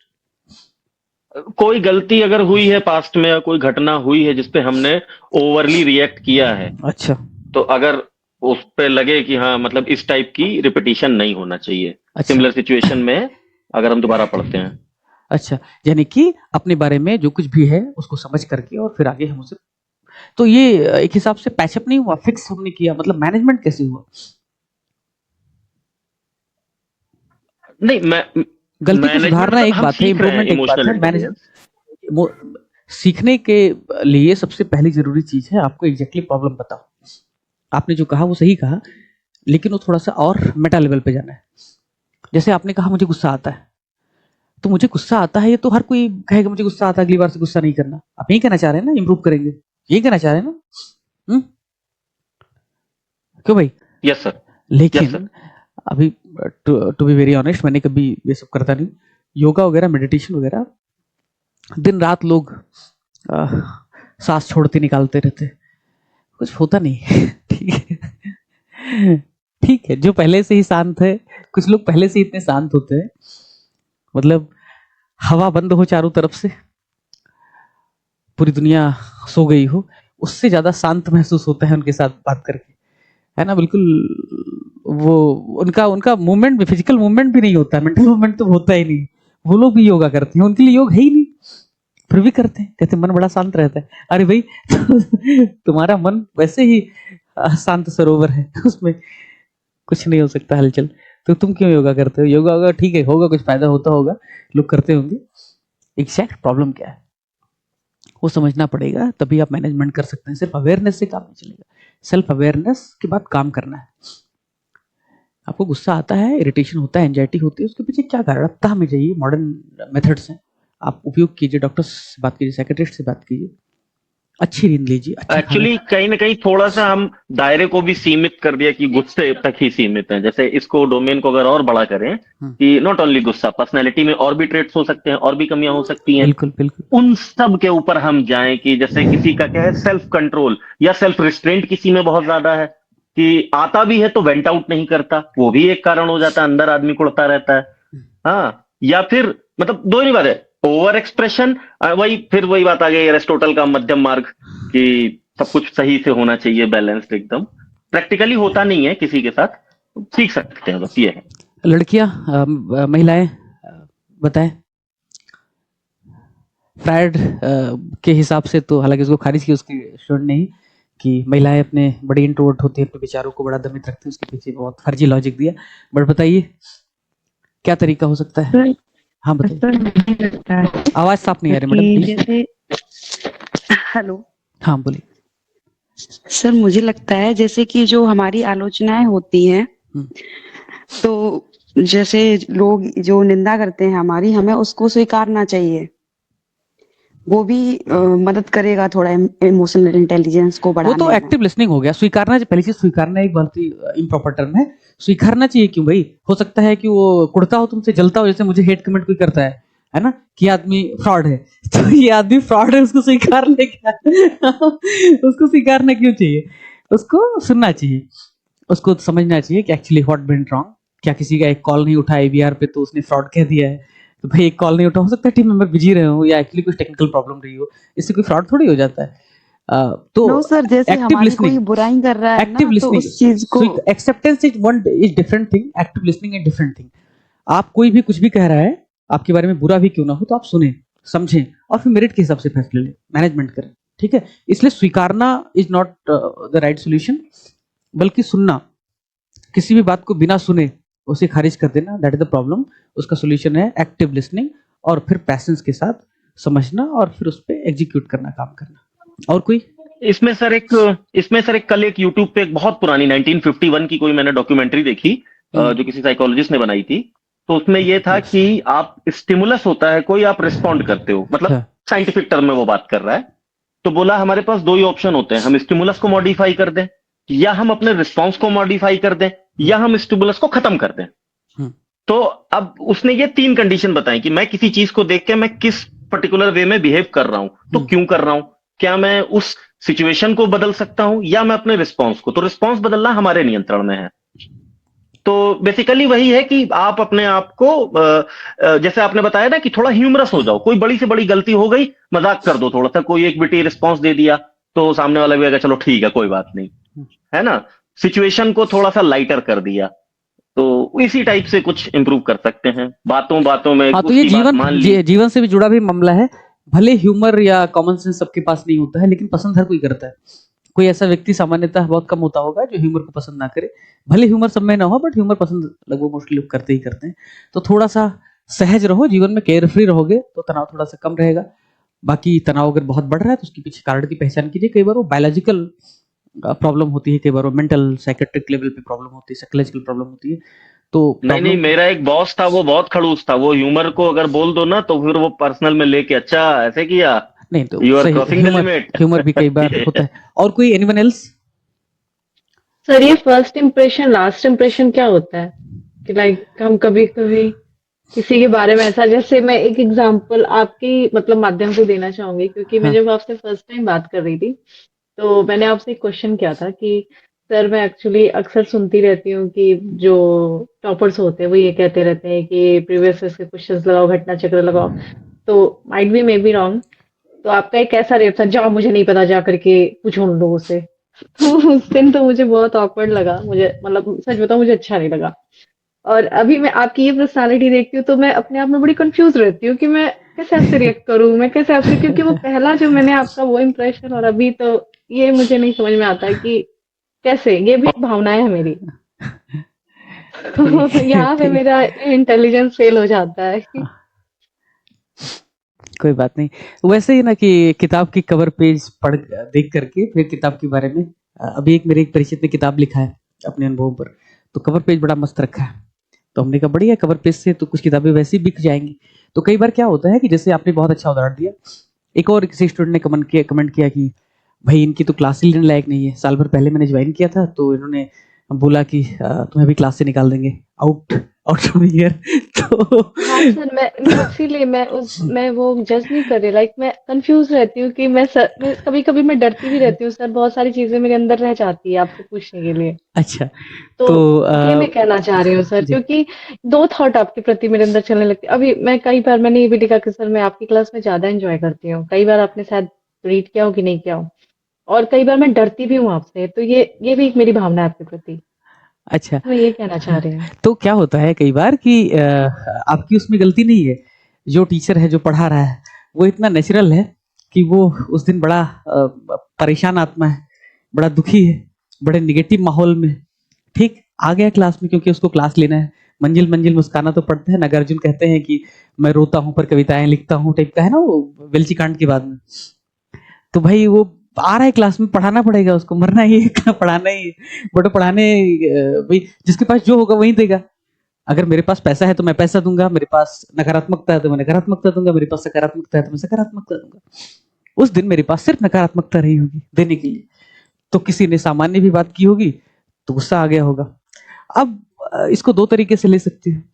कोई गलती अगर हुई है पास्ट में, या कोई घटना हुई है जिसपे हमने ओवरली रिएक्ट किया है, अच्छा, तो अगर उस पे लगे कि हाँ मतलब इस टाइप की रिपीटिशन नहीं होना चाहिए, अच्छा, सिमिलर सिचुएशन में अगर हम दोबारा पढ़ते हैं। अच्छा, यानी कि अपने बारे में जो कुछ भी है उसको समझ करके और फिर आगे हम उसे, तो ये एक हिसाब से पैचअप नहीं हुआ, फिक्स हमने किया, मतलब मैनेजमेंट कैसे हुआ? नहीं, मैं गलती को मैनेजमेंट सुधारना मतलब एक हम बात है, सीख रहे हैं इंप्रूवमेंट एक बात इमोशनल है, इंटेलिजेंस। सीखने के लिए सबसे पहली जरूरी चीज है आपको एग्जैक्टली प्रॉब्लम बताओ। आपने जो कहा वो सही कहा, लेकिन वो थोड़ा सा और मेटा लेवल पे जाना है। जैसे आपने कहा मुझे गुस्सा आता है, तो मुझे गुस्सा आता है ये तो हर कोई कहेगा मुझे गुस्सा आता है, अगली बार से गुस्सा नहीं करना। आप यही कहना चाह रहे हैं ना, इंप्रूव करेंगे, यही कहना चाह रहे हैं ना? क्यों भाई? Yes sir. लेकिन Yes, sir. अभी टू बी वेरी ऑनेस्ट, मैंने कभी ये सब करता नहीं। योगा वगैरह, मेडिटेशन वगैरह, दिन रात लोग सांस छोड़ते निकालते रहते, कुछ होता नहीं। ठीक है, ठीक है, जो पहले से ही शांत है, कुछ लोग पहले से ही इतने शांत होते हैं, मतलब हवा बंद हो चारों तरफ से, पूरी दुनिया सो गई हो, उससे ज्यादा शांत महसूस होता है उनके साथ बात करके, है ना। बिल्कुल, वो उनका उनका मूवमेंट भी, फिजिकल मूवमेंट भी नहीं होता, मेंटल मूवमेंट तो होता ही नहीं। वो लोग भी योगा करते हैं, उनके लिए योग है ही नहीं, फिर भी करते हैं, कहते हैं मन बड़ा शांत रहता है। अरे भाई, तुम्हारा मन वैसे ही शांत सरोवर है, उसमें कुछ नहीं हो सकता हलचल, तो तुम क्यों योगा करते हो? योगा होगा ठीक है, होगा कुछ फायदा होता होगा, लोग करते होंगे। एग्जैक्ट प्रॉब्लम क्या है वो समझना पड़ेगा, तभी आप मैनेजमेंट कर सकते हैं। सिर्फ अवेयरनेस से काम नहीं चलेगा, सेल्फ अवेयरनेस के बाद काम करना है। आपको गुस्सा आता है, इरिटेशन होता है, एंजाइटी होती है, उसके पीछे क्या कारण? अब हमें चाहिए मॉडर्न मेथड्स हैं, आप उपयोग कीजिए, डॉक्टर से बात कीजिए, साइकेट्रिस्ट से बात कीजिए, अच्छी नींद लीजिए, अच्छा एक्चुअली कहीं ना कहीं थोड़ा सा हम दायरे को भी सीमित कर दिया कि गुस्से तक ही सीमित है। जैसे इसको डोमेन को अगर और बड़ा करें कि नॉट ओनली गुस्सा, पर्सनैलिटी में और भी ट्रेट्स हो सकते हैं, और भी कमियां हो सकती हैं, बिल्कुल बिल्कुल, उन सब के ऊपर हम जाएं कि जैसे किसी का क्या है, सेल्फ कंट्रोल या सेल्फ रिस्ट्रेंट किसी में बहुत ज्यादा है, कि आता भी है तो वेंट आउट नहीं करता, वो भी एक कारण हो जाता है, अंदर आदमी कुड़ता रहता है। हाँ, या फिर मतलब दो ही बात है, ओवर एक्सप्रेशन, फिर वही बात आ गई एरिस्टोटल का मध्यम मार्ग, कि सब कुछ सही से होना चाहिए, बैलेंस्ड एकदम। प्रैक्टिकली होता नहीं है किसी के साथ, सीख सकते हैं, बस ये है। लड़कियां, महिलाएं, बताएं। फ्रायड के हिसाब से तो, हालांकि उसको खारिज किया उसके स्टूडेंट ने ही, कि महिलाएं अपने बड़ी इंट्रोवर्ट होती है, अपने विचारों को बड़ा दमित रखती है, उसके पीछे बहुत फर्जी लॉजिक दिया। बट बताइए क्या तरीका हो सकता है? हाँ बताइए, सर मुझे लगता है आवाज साफ नहीं आ रही मैडम, कि प्लीज। जैसे, हेलो हाँ बोलिए। सर, मुझे लगता है जैसे कि जो हमारी आलोचनाएं होती हैं हम्म। तो जैसे लोग जो निंदा करते हैं हमारी, हमें उसको स्वीकारना चाहिए। वो भी मदद करेगा थोड़ा इमोशनल इंटेलिजेंस को वो तो बढ़ाने में। एक्टिव लिसनिंग हो गया। स्वीकारना, पहली चीज स्वीकारना एक बहुत ही इम्प्रॉपर टर्म है। स्वीकारना चाहिए क्यों भाई? हो सकता है कि वो कुड़ता हो तुमसे, जलता हो, जैसे मुझे हेट कमेंट कोई करता है ना, कि आदमी फ्रॉड है, तो ये आदमी फ्रॉड है, उसको स्वीकारने क्या उसको स्वीकारना क्यों चाहिए? उसको सुनना चाहिए, उसको समझना चाहिए कि एक्चुअली व्हाट वेंट रॉन्ग। क्या किसी का एक कॉल नहीं उठा AVR पे तो उसने फ्रॉड कह दिया है? तो भाई एक कॉल नहीं उठा, हो सकता है टीम मेंबर बिजी रहे हो या एक्चुअली कुछ टेक्निकल प्रॉब्लम रही हो, इससे कोई फ्रॉड थोड़ी हो जाता है। तो नो सर, जैसे एक्टिव हमारी कोई लिसनिंग, बुराई कर रहा है एक्टिव ना, तो लिसनिंग, उस चीज को acceptance is different thing, active listening is different thing. आप कोई भी कुछ भी कह रहा है, आपके बारे में बुरा भी क्यों ना हो, तो आप सुने, समझें और फिर मेरिट के हिसाब से फैसले लें, मैनेजमेंट करें, ठीक है? इसलिए स्वीकारना is not the right solution, बल्कि सुनना, किसी भी बात को बिना सुने उसे खारिज कर देना, दैट इज द प्रॉब्लम। उसका सॉल्यूशन है एक्टिव लिसनिंग और फिर पैसेंस के साथ समझना और फिर उस पर एग्जीक्यूट करना, काम करना। और कोई? इसमें सर एक कल एक यूट्यूब पे एक बहुत पुरानी 1951 की कोई मैंने डॉक्यूमेंट्री देखी, जो किसी साइकोलॉजिस्ट ने बनाई थी। तो उसमें ये था कि आप स्टिमुलस होता है कोई, आप रिस्पॉन्ड करते हो, मतलब हाँ। साइंटिफिक टर्म में वो बात कर रहा है। तो बोला हमारे पास दो ही ऑप्शन होते हैं, हम स्टिमुलस को मॉडिफाई कर दें, या हम अपने रिस्पॉन्स को मॉडिफाई कर दें, या हम स्टिमुलस को खत्म कर दें। हम्म। तो अब उसने ये 3 कंडीशन बताई कि मैं किसी चीज को देख के मैं किस पर्टिकुलर वे में बिहेव कर रहा हूं, तो क्यों कर रहा हूं, क्या मैं उस सिचुएशन को बदल सकता हूं या मैं अपने रिस्पॉन्स को। तो रिस्पॉन्स बदलना हमारे नियंत्रण में है। तो बेसिकली वही है कि आप अपने आप को जैसे आपने बताया ना कि थोड़ा ह्यूमरस हो जाओ, कोई बड़ी से बड़ी गलती हो गई, मजाक कर दो थोड़ा सा, कोई एक बिटी रिस्पॉन्स दे दिया तो सामने वाला भी आएगा, चलो ठीक है कोई बात नहीं, है ना, सिचुएशन को थोड़ा सा लाइटर कर दिया। तो इसी टाइप से कुछ इंप्रूव कर सकते हैं, बातों बातों में हाँ, तो ये उसकी बात मान ली। जीवन से भी जुड़ा भी मामला है। भले ह्यूमर या कॉमन सेंस सबके पास नहीं होता है, लेकिन पसंद हर कोई करता है। कोई ऐसा व्यक्ति सामान्यतः बहुत कम होता होगा जो ह्यूमर को पसंद ना करे। भले ह्यूमर सब में ना हो, बट ह्यूमर पसंद लगभग मोस्टली लोग करते ही करते हैं। तो थोड़ा सा सहज रहो, जीवन में केयर फ्री रहोगे तो तनाव थोड़ा सा कम रहेगा। बाकी तनाव अगर बहुत बढ़ रहा है तो उसके पीछे कारण की पहचान कीजिए। कई बार वो बायोलॉजिकल प्रॉब्लम होती है, कई बार वो मेंटल साइकेट्रिक लेवल पे प्रॉब्लम होती है, साइकोलॉजिकल प्रॉब्लम होती है। तो नहीं, मेरा एक बॉस था, वो बहुत खड़ूस था, वो ह्यूमर को अगर बोल दो ना तो फिर वो पर्सनल में लेके, अच्छा ऐसे किया, नहीं, तो यू आर सही, क्रॉसिंग द लिमिट। ह्यूमर भी कई बार होता है। और कोई एनीवन एल्स? सर ये फर्स्ट इम्प्रेशन लास्ट इम्प्रेशन क्या होता है? कि लाइक हम कभी कभी किसी के बारे में ऐसा, जैसे मैं एक एग्जांपल आपकी मतलब माध्यम से देना चाहूंगी, क्योंकि मैं हाँ। जब आपसे फर्स्ट टाइम बात कर रही थी तो मैंने आपसे एक क्वेश्चन किया था कि सर मैं एक्चुअली अक्सर सुनती रहती हूँ कि जो टॉपर्स होते हैं वो ये कहते रहते हैं कि प्रीवियस ईयर के क्वेश्चंस लगाओ, घटना चक्र लगाओ। तो might be may be wrong. तो आपका एक ऐसा रेप था, जाओ मुझे नहीं पता, जा करके पूछो उन लोगों से। तो उस दिन तो मुझे बहुत ऑकवर्ड लगा, मुझे मतलब सच बताऊं मुझे अच्छा नहीं लगा। और अभी मैं आपकी ये पर्सनालिटी देखती हूँ तो मैं अपने आप में बड़ी कंफ्यूज रहती हूँ कि मैं कैसे आपसे रिएक्ट करूँ, मैं कैसे आपसे, क्योंकि वो पहला जो मैंने आपका वो इम्प्रेशन और अभी तो ये मुझे नहीं समझ में आता है कि कैसे, ये भी एक भावनाएं है मेरी। तो यहाँ पे ठीक। मेरा इंटेलिजेंस फेल हो जाता है। कोई बात नहीं। वैसे ही ना कि किताब की कवर पेज पढ़ देख करके फिर किताब के बारे में, अभी एक मेरे एक परिचित ने किताब लिखा है अपने अनुभवों पर, तो कवर पेज बड़ा मस्त रखा है। तो हमने कहा बढ़िया, कवर पेज से तो कुछ किताबें वैसे ही बिक जाएंगी। तो कई बार क्या होता है कि जैसे आपने बहुत अच्छा उदाहरण दिया, एक और किसी स्टूडेंट ने कमेंट किया कि भाई इनकी तो क्लास ही लेने लायक नहीं है। साल भर पहले मैंने ज्वाइन किया था तो इन्होंने बोला कि तुम्हें भी क्लास से निकाल देंगे, आउट आउट फ्रॉम हियर। तो हाँ सर, मैं इसीलिए मैं वो जज नहीं कर रही, लाइक मैं कंफ्यूज रहती हूँ कि मैं कभी कभी मैं डरती भी रहती हूँ सर, बहुत सारी चीजें मेरे अंदर रह जाती है आपसे पूछने के लिए। अच्छा, तो तो ये मैं कहना चाह रही हूँ सर, जी, क्योंकि दो थॉट आपके प्रति मेरे अंदर चलने लगते हैं। अभी मैं कई बार मैंने ये भी लिखा कि सर मैं आपकी क्लास में ज्यादा एंजॉय करती हूँ, कई बार आपने शायद रीड किया हो कि नहीं किया हो, और कई बार मैं डरती भी हूँ आपसे। तो ये भी एक मेरी भावना है आपके प्रति, अच्छा। मैं ये कहना चाह रही हूँ। तो क्या होता है कई बार कि आपकी उसमें गलती नहीं है। जो टीचर है जो पढ़ा रहा है वो इतना नेचुरल है कि वो उस दिन बड़ा परेशान आत्मा है, बड़ा दुखी है, बड़े निगेटिव माहौल में, ठीक आ गया क्लास में क्योंकि उसको क्लास लेना है। मंजिल मंजिल मुस्काना तो पड़ता है। नागार्जुन कहते हैं कि मैं रोता हूँ पर कविताएं लिखता हूँ, टाइप का है ना वो वेलची कांड के बाद में। तो भाई वो आ रहा है क्लास में, पढ़ाना पड़ेगा उसको, मरना ही है, पढ़ाना ही है। बट पढ़ाने भाई जिसके पास जो होगा वही देगा। अगर मेरे पास पैसा है तो मैं पैसा दूंगा, मेरे पास नकारात्मकता है तो मैं नकारात्मकता दूंगा, मेरे पास सकारात्मकता है तो मैं सकारात्मकता दूंगा। उस दिन मेरे पास सिर्फ नकारात्मकता रही होगी देने के लिए, तो किसी ने सामान्य भी बात की होगी तो गुस्सा आ गया होगा। अब इसको दो तरीके से ले सकते हैं।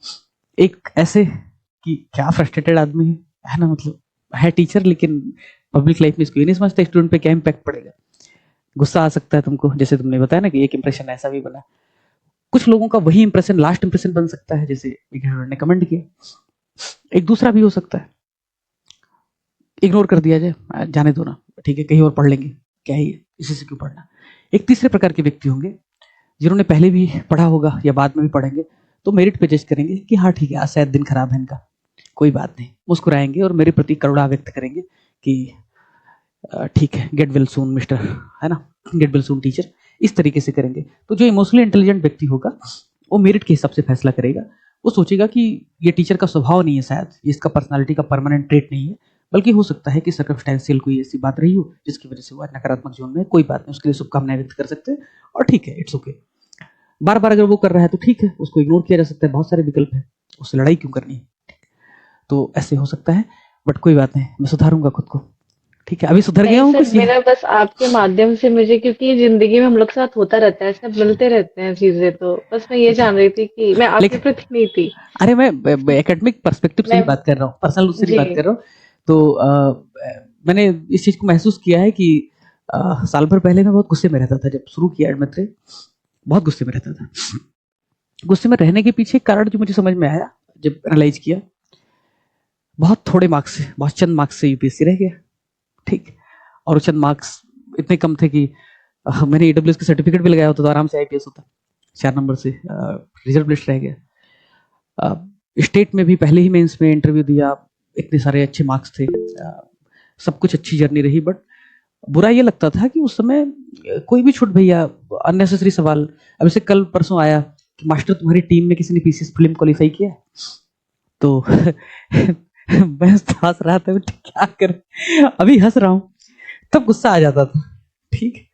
एक ऐसे कि क्या फ्रस्ट्रेटेड आदमी है ना, मतलब है टीचर लेकिन पब्लिक लाइफ में इसको ये नहीं समझता स्टूडेंट पे क्या इम्पैक्ट पड़ेगा। गुस्सा आ सकता है तुमको, जैसे तुमने बताया ना कि एक इंप्रेशन ऐसा भी बना। कुछ लोगों का वही इंप्रेशन लास्ट इंप्रेशन बन सकता है, जैसे एक ने कमेंट किया। एक दूसरा भी हो सकता है, इग्नोर कर दिया जाए, जाने दो ना, ठीक है कहीं और पढ़ लेंगे, क्या ही है इसी से क्यों पढ़ना। एक तीसरे प्रकार के व्यक्ति होंगे जिन्होंने पहले भी पढ़ा होगा या बाद में भी पढ़ेंगे, तो मेरिट पे जज करेंगे कि हाँ ठीक है आज शायद दिन खराब है इनका, कोई बात नहीं, मुस्कुराएंगे और मेरे प्रति करुणा व्यक्त करेंगे कि ठीक है गेट वेल सून मिस्टर, है ना, गेट वेल सून टीचर, इस तरीके से करेंगे। तो जो इमोशनली इंटेलिजेंट व्यक्ति होगा वो मेरिट के हिसाब से फैसला करेगा। वो सोचेगा कि ये टीचर का स्वभाव नहीं है, शायद ये इसका पर्सनालिटी का परमानेंट ट्रेट नहीं है, बल्कि हो सकता है कि सर्कमस्टेंशियल कोई ऐसी बात रही हो जिसकी वजह से वो आज नकारात्मक जीवन में, कोई बात नहीं, उसके लिए शुभकामनाएं व्यक्त कर सकते हैं और ठीक है इट्स ओके। बार बार अगर वो कर रहा है तो ठीक है, उसको इग्नोर किया जा सकता है, बहुत सारे विकल्प है, उससे लड़ाई क्यों करनी है। तो ऐसे हो सकता है, बट कोई बात नहीं, मैं सुधारूंगा खुद को, ठीक है। अभी सुधर गया हूँ नहीं कुछ सर, मेरा बस आपके माध्यम से मुझे, क्योंकि जिंदगी में हम लोग के साथ होता रहता है, सब मिलते रहते हैं चीजें, तो बस मैं ये जान रही थी कि मैं आपके लेकिन प्रति नहीं थी। अरे मैं एकेडमिक पर्सपेक्टिव से ही मैं बात कर रहा हूँ, पर्सनल उससे नहीं जी बात कर रहा हूँ। तो मैंने इस चीज को महसूस किया है कि साल भर पहले मैं बहुत गुस्से में रहता था, जब शुरू किया एडमिट्रे बहुत गुस्से में रहता था। गुस्से में रहने के पीछे कारण जो मुझे समझ में आया जब एनालाइज किया, बहुत थोड़े मार्क्स से, बहुत चंद मार्क्स से यूपीएससी रह गया, ठीक। और वो चंद मार्क्स इतने कम थे कि मैंने ईडब्ल्यूएस का सर्टिफिकेट भी लगाया होता तो आराम से आईपीएस होता। 4 नंबर से रिजर्व लिस्ट रह गया। स्टेट में भी पहले ही मेंस में इंटरव्यू दिया, इतने सारे अच्छे मार्क्स थे, सब कुछ अच्छी जर्नी रही। बट बुरा ये लगता था कि उस समय कोई भी छूट भैया, अननेसेसरी सवाल। अब जैसे कल परसों आया कि मास्टर तुम्हारी टीम में किसी ने पीसीएस फिल्म क्वालिफाई किया है, तो मैं हंस रहा था, क्या कर, अभी हंस रहा हूं, तब गुस्सा आ जाता था, ठीक।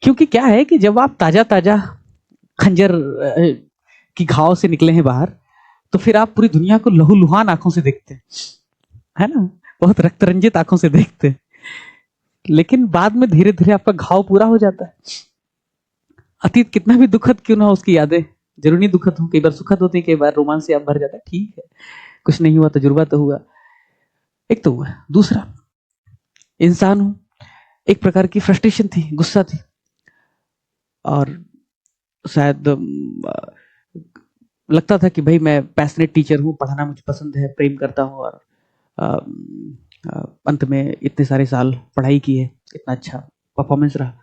क्योंकि क्या है कि जब आप ताजा ताजा खंजर की घाव से निकले हैं बाहर, तो फिर आप पूरी दुनिया को लहूलुहान आंखों से देखते हैं, है ना, बहुत रक्तरंजित आंखों से देखते हैं। लेकिन बाद में धीरे धीरे आपका घाव पूरा हो जाता है। अतीत कितना भी दुखद क्यों ना हो, उसकी यादें जरूर नहीं दुखद हो, कई बार सुखद होती है, कई बार रोमांच से आप भर जाता है, ठीक है कुछ नहीं हुआ, तजुर्बा तो हुआ। एक तो हुआ, दूसरा इंसान हूं, एक प्रकार की फ्रस्ट्रेशन थी, गुस्सा थी, और शायद लगता था कि भाई मैं पैशनेट टीचर हूँ, पढ़ाना मुझे पसंद है, प्रेम करता हूँ, और अंत में इतने सारे साल पढ़ाई की है, इतना अच्छा परफॉर्मेंस रहा,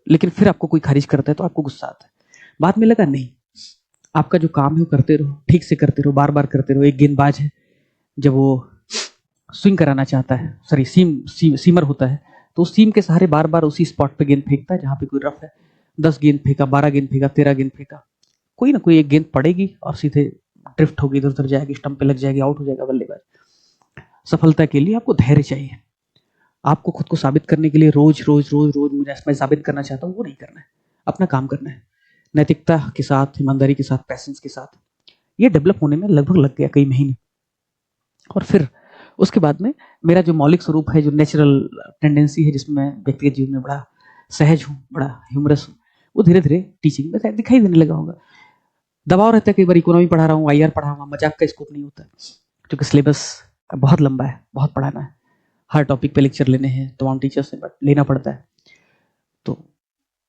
लेकिन फिर आपको कोई खारिज करता है तो आपको गुस्सा आता है। बाद में लगा नहीं, आपका जो काम है वो करते रहो, ठीक से करते रहो, बार बार करते रहो। एक गेंदबाज है, जब वो स्विंग कराना चाहता है, सॉरी सीमर होता है, तो उस सीम के सहारे बार बार उसी स्पॉट पे गेंद फेंकता है जहां पे कोई रफ है। 10 गेंद फेंका, 12 गेंद फेंका, 13 गेंद फेंका, कोई ना कोई एक गेंद पड़ेगी और सीधे ड्रिफ्ट होगी, इधर उधर जाएगी, स्टंप पे लग जाएगी, आउट हो जाएगा बल्लेबाज। सफलता के लिए आपको धैर्य चाहिए, आपको खुद को साबित करने के लिए रोज रोज रोज रोज मुझे मैं साबित करना चाहता हूँ, वो नहीं करना है, अपना काम करना है, नैतिकता के साथ, ईमानदारी के साथ, पैसेंस के साथ। ये डेवलप होने में लगभग लग गया कई महीने। और फिर उसके बाद में मेरा जो मौलिक स्वरूप है, जो नेचुरल टेंडेंसी है, जिसमें मैं व्यक्तिगत जीवन में बड़ा सहज हूँ, बड़ा ह्यूमरस हूँ, वो धीरे धीरे टीचिंग में दिखाई देने लगा होगा। दबाव रहता है, कई बार इकोनॉमी पढ़ा रहा हूँ, आईआर पढ़ा रहा हूँ, मजाक का स्कोप नहीं होता, क्योंकि सिलेबस बहुत लंबा है, बहुत पढ़ाना है, हर टॉपिक पे लेक्चर लेने हैं तमाम टीचर से, बट लेना पड़ता है। तो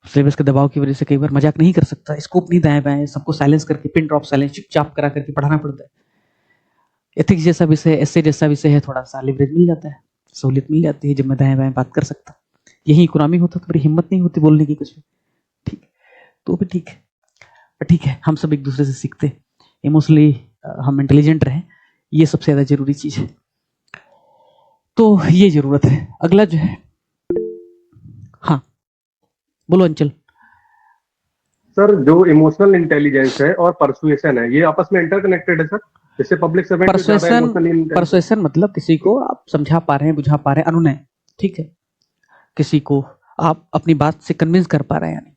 सिलेबस के दबाव की वजह से कई बार मजाक नहीं कर सकता, स्कोप नहीं दाएं बाएं, सबको साइलेंस करके, पिन ड्रॉप साइलेंस चुपचाप करा करके पढ़ाना पड़ता है। एथिक्स जैसा विषय, एस्से जैसा विषय है, थोड़ा सा लिवरेज मिल जाता है, सहूलियत मिल जाती है, जब मैं दाएं बाएं बात कर सकता। यही इकोनॉमी होता तो मेरी हिम्मत नहीं होती बोलने की कुछ भी, ठीक। तो भी ठीक है, ठीक है, हम सब एक दूसरे से सीखते, इमोशनली हम इंटेलिजेंट रहें, ये सबसे ज्यादा जरूरी चीज है। तो ये जरूरत है। अगला जो है, हाँ बोलो अंचल। सर, जो इमोशनल इंटेलिजेंस है और परसुएशन है, ये आपस में इंटरकनेक्टेड है सर। जैसे पब्लिक सर्वेंट में ज्यादा इमोशनल परसुएशन मतलब किसी को आप समझा पा रहे हैं, बुझा पा रहे हैं, अनुनय, ठीक है। किसी को आप अपनी बात से कन्विंस कर पा रहे हैं या नहीं।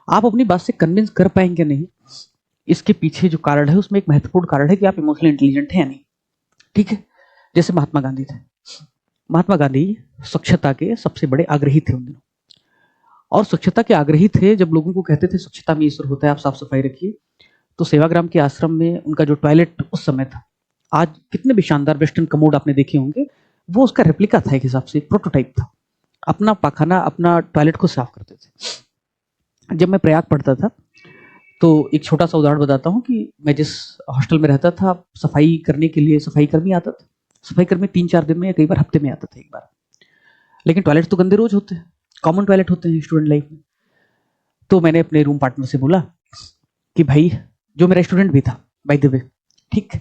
आप अपनी बात से कन्विंस कर पाएंगे नहीं, इसके पीछे जो कारण है उसमें एक महत्वपूर्ण कारण है कि आप इमोशनली इंटेलिजेंट हैं या नहीं। ठीक है, जैसे महात्मा गांधी थे। महात्मा गांधी स्वच्छता के सबसे बड़े आग्रही थे उन दिनों, और स्वच्छता के आग्रही थे। जब लोगों को कहते थे स्वच्छता में ईश्वर होता है, आप साफ सफाई रखिए, तो सेवाग्राम के आश्रम में उनका जो टॉयलेट उस समय था, आज कितने भी शानदार वेस्टर्न कमोड आपने देखे होंगे, वो उसका रेप्लिका था, एक हिसाब से प्रोटोटाइप था। अपना पाखाना, अपना टॉयलेट को साफ करते थे। जब मैं प्रयाग पढ़ता था तो एक छोटा सा उदाहरण बताता हूँ कि मैं जिस हॉस्टल में रहता था, सफाई करने के लिए सफाई कर्मी आता था। सफाई कर्मी 3-4 दिन में या कई बार हफ्ते में आता था एक बार, लेकिन टॉयलेट तो गंदे रोज होते हैं, कॉमन टॉयलेट होते हैं स्टूडेंट लाइफ में। तो मैंने अपने रूम पार्टनर से बोला कि भाई, जो मेरा स्टूडेंट भी था बाय द वे, ठीक,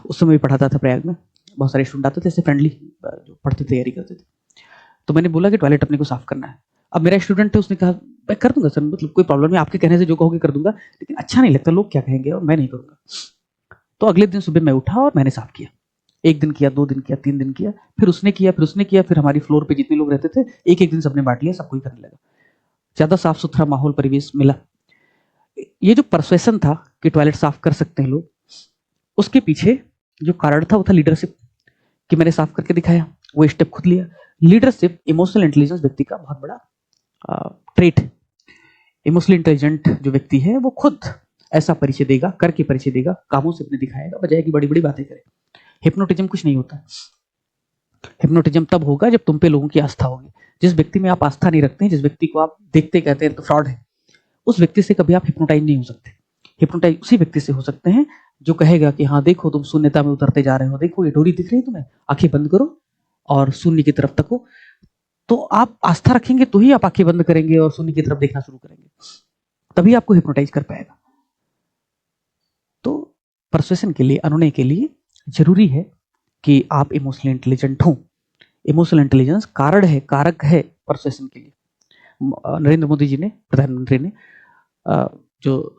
उस समय भी पढ़ाता था प्रयाग में, बहुत सारे स्टूडेंट आते थे ऐसे फ्रेंडली जो पढ़ते तैयारी करते थे। तो मैंने बोला कि टॉयलेट अपने को साफ करना है। अब मेरा स्टूडेंट है, उसने कहा मैं कर दूंगा सर, मतलब कोई प्रॉब्लम नहीं, आपके कहने से जो कहोगे कर दूंगा, लेकिन अच्छा नहीं लगता, लोग क्या कहेंगे, और मैं नहीं करूंगा। तो अगले दिन सुबह मैं उठा और मैंने साफ किया। 1 दिन किया, 2 दिन किया, 3 दिन किया, फिर उसने किया, फिर उसने किया, फिर हमारी फ्लोर पे जितने लोग रहते थे एक एक दिन सबने बांट लिया, सब कोई करने लगा। ज्यादा साफ सुथरा माहौल परिवेश मिला। ये जो परसुएशन था कि टॉयलेट साफ कर सकते हैं लोग, उसके पीछे जो कारण था वो था लीडरशिप, कि मैंने साफ करके दिखाया, वो स्टेप खुद लिया। लीडरशिप इमोशनल इंटेलिजेंस व्यक्ति का बहुत बड़ा ट्रेट है। इमोशनली इंटेलिजेंट जो व्यक्ति है वो खुद ऐसा परिचय देगा, करके परिचय देगा, कामों से अपने दिखाएगा, बजाय कि बड़ी बड़ी बातें करे। हिप्नोटिज्म कुछ नहीं होता। हिप्नोटिज्म तब होगा जब तुम पे लोगों की आस्था होगी। जिस व्यक्ति में आप आस्था नहीं रखते हैं, जिस व्यक्ति को आप देखते कहते हैं तो फ्रॉड है, उस व्यक्ति से कभी आप हिप्नोटाइज नहीं हो सकते। हिप्नोटाइज उसी व्यक्ति से हो सकते हैं जो कहेगा कि हाँ देखो, तुम शून्यता में उतरते जा रहे हो, देखो ये डोरी दिख रही है तुम्हें, आंखें बंद करो और शून्य की तरफ तको। तो आप आस्था रखेंगे तो ही आप आंखें बंद करेंगे और शून्य की तरफ देखना शुरू करेंगे, तभी आपको हिप्नोटाइज कर पाएगा। तो परसुएशन के लिए, अनुनय के लिए जरूरी है कि आप इमोशनली इंटेलिजेंट हो। इमोशनल इंटेलिजेंस कारण है, कारक है परसुएशन के लिए। नरेंद्र मोदी जी ने, प्रधानमंत्री ने जो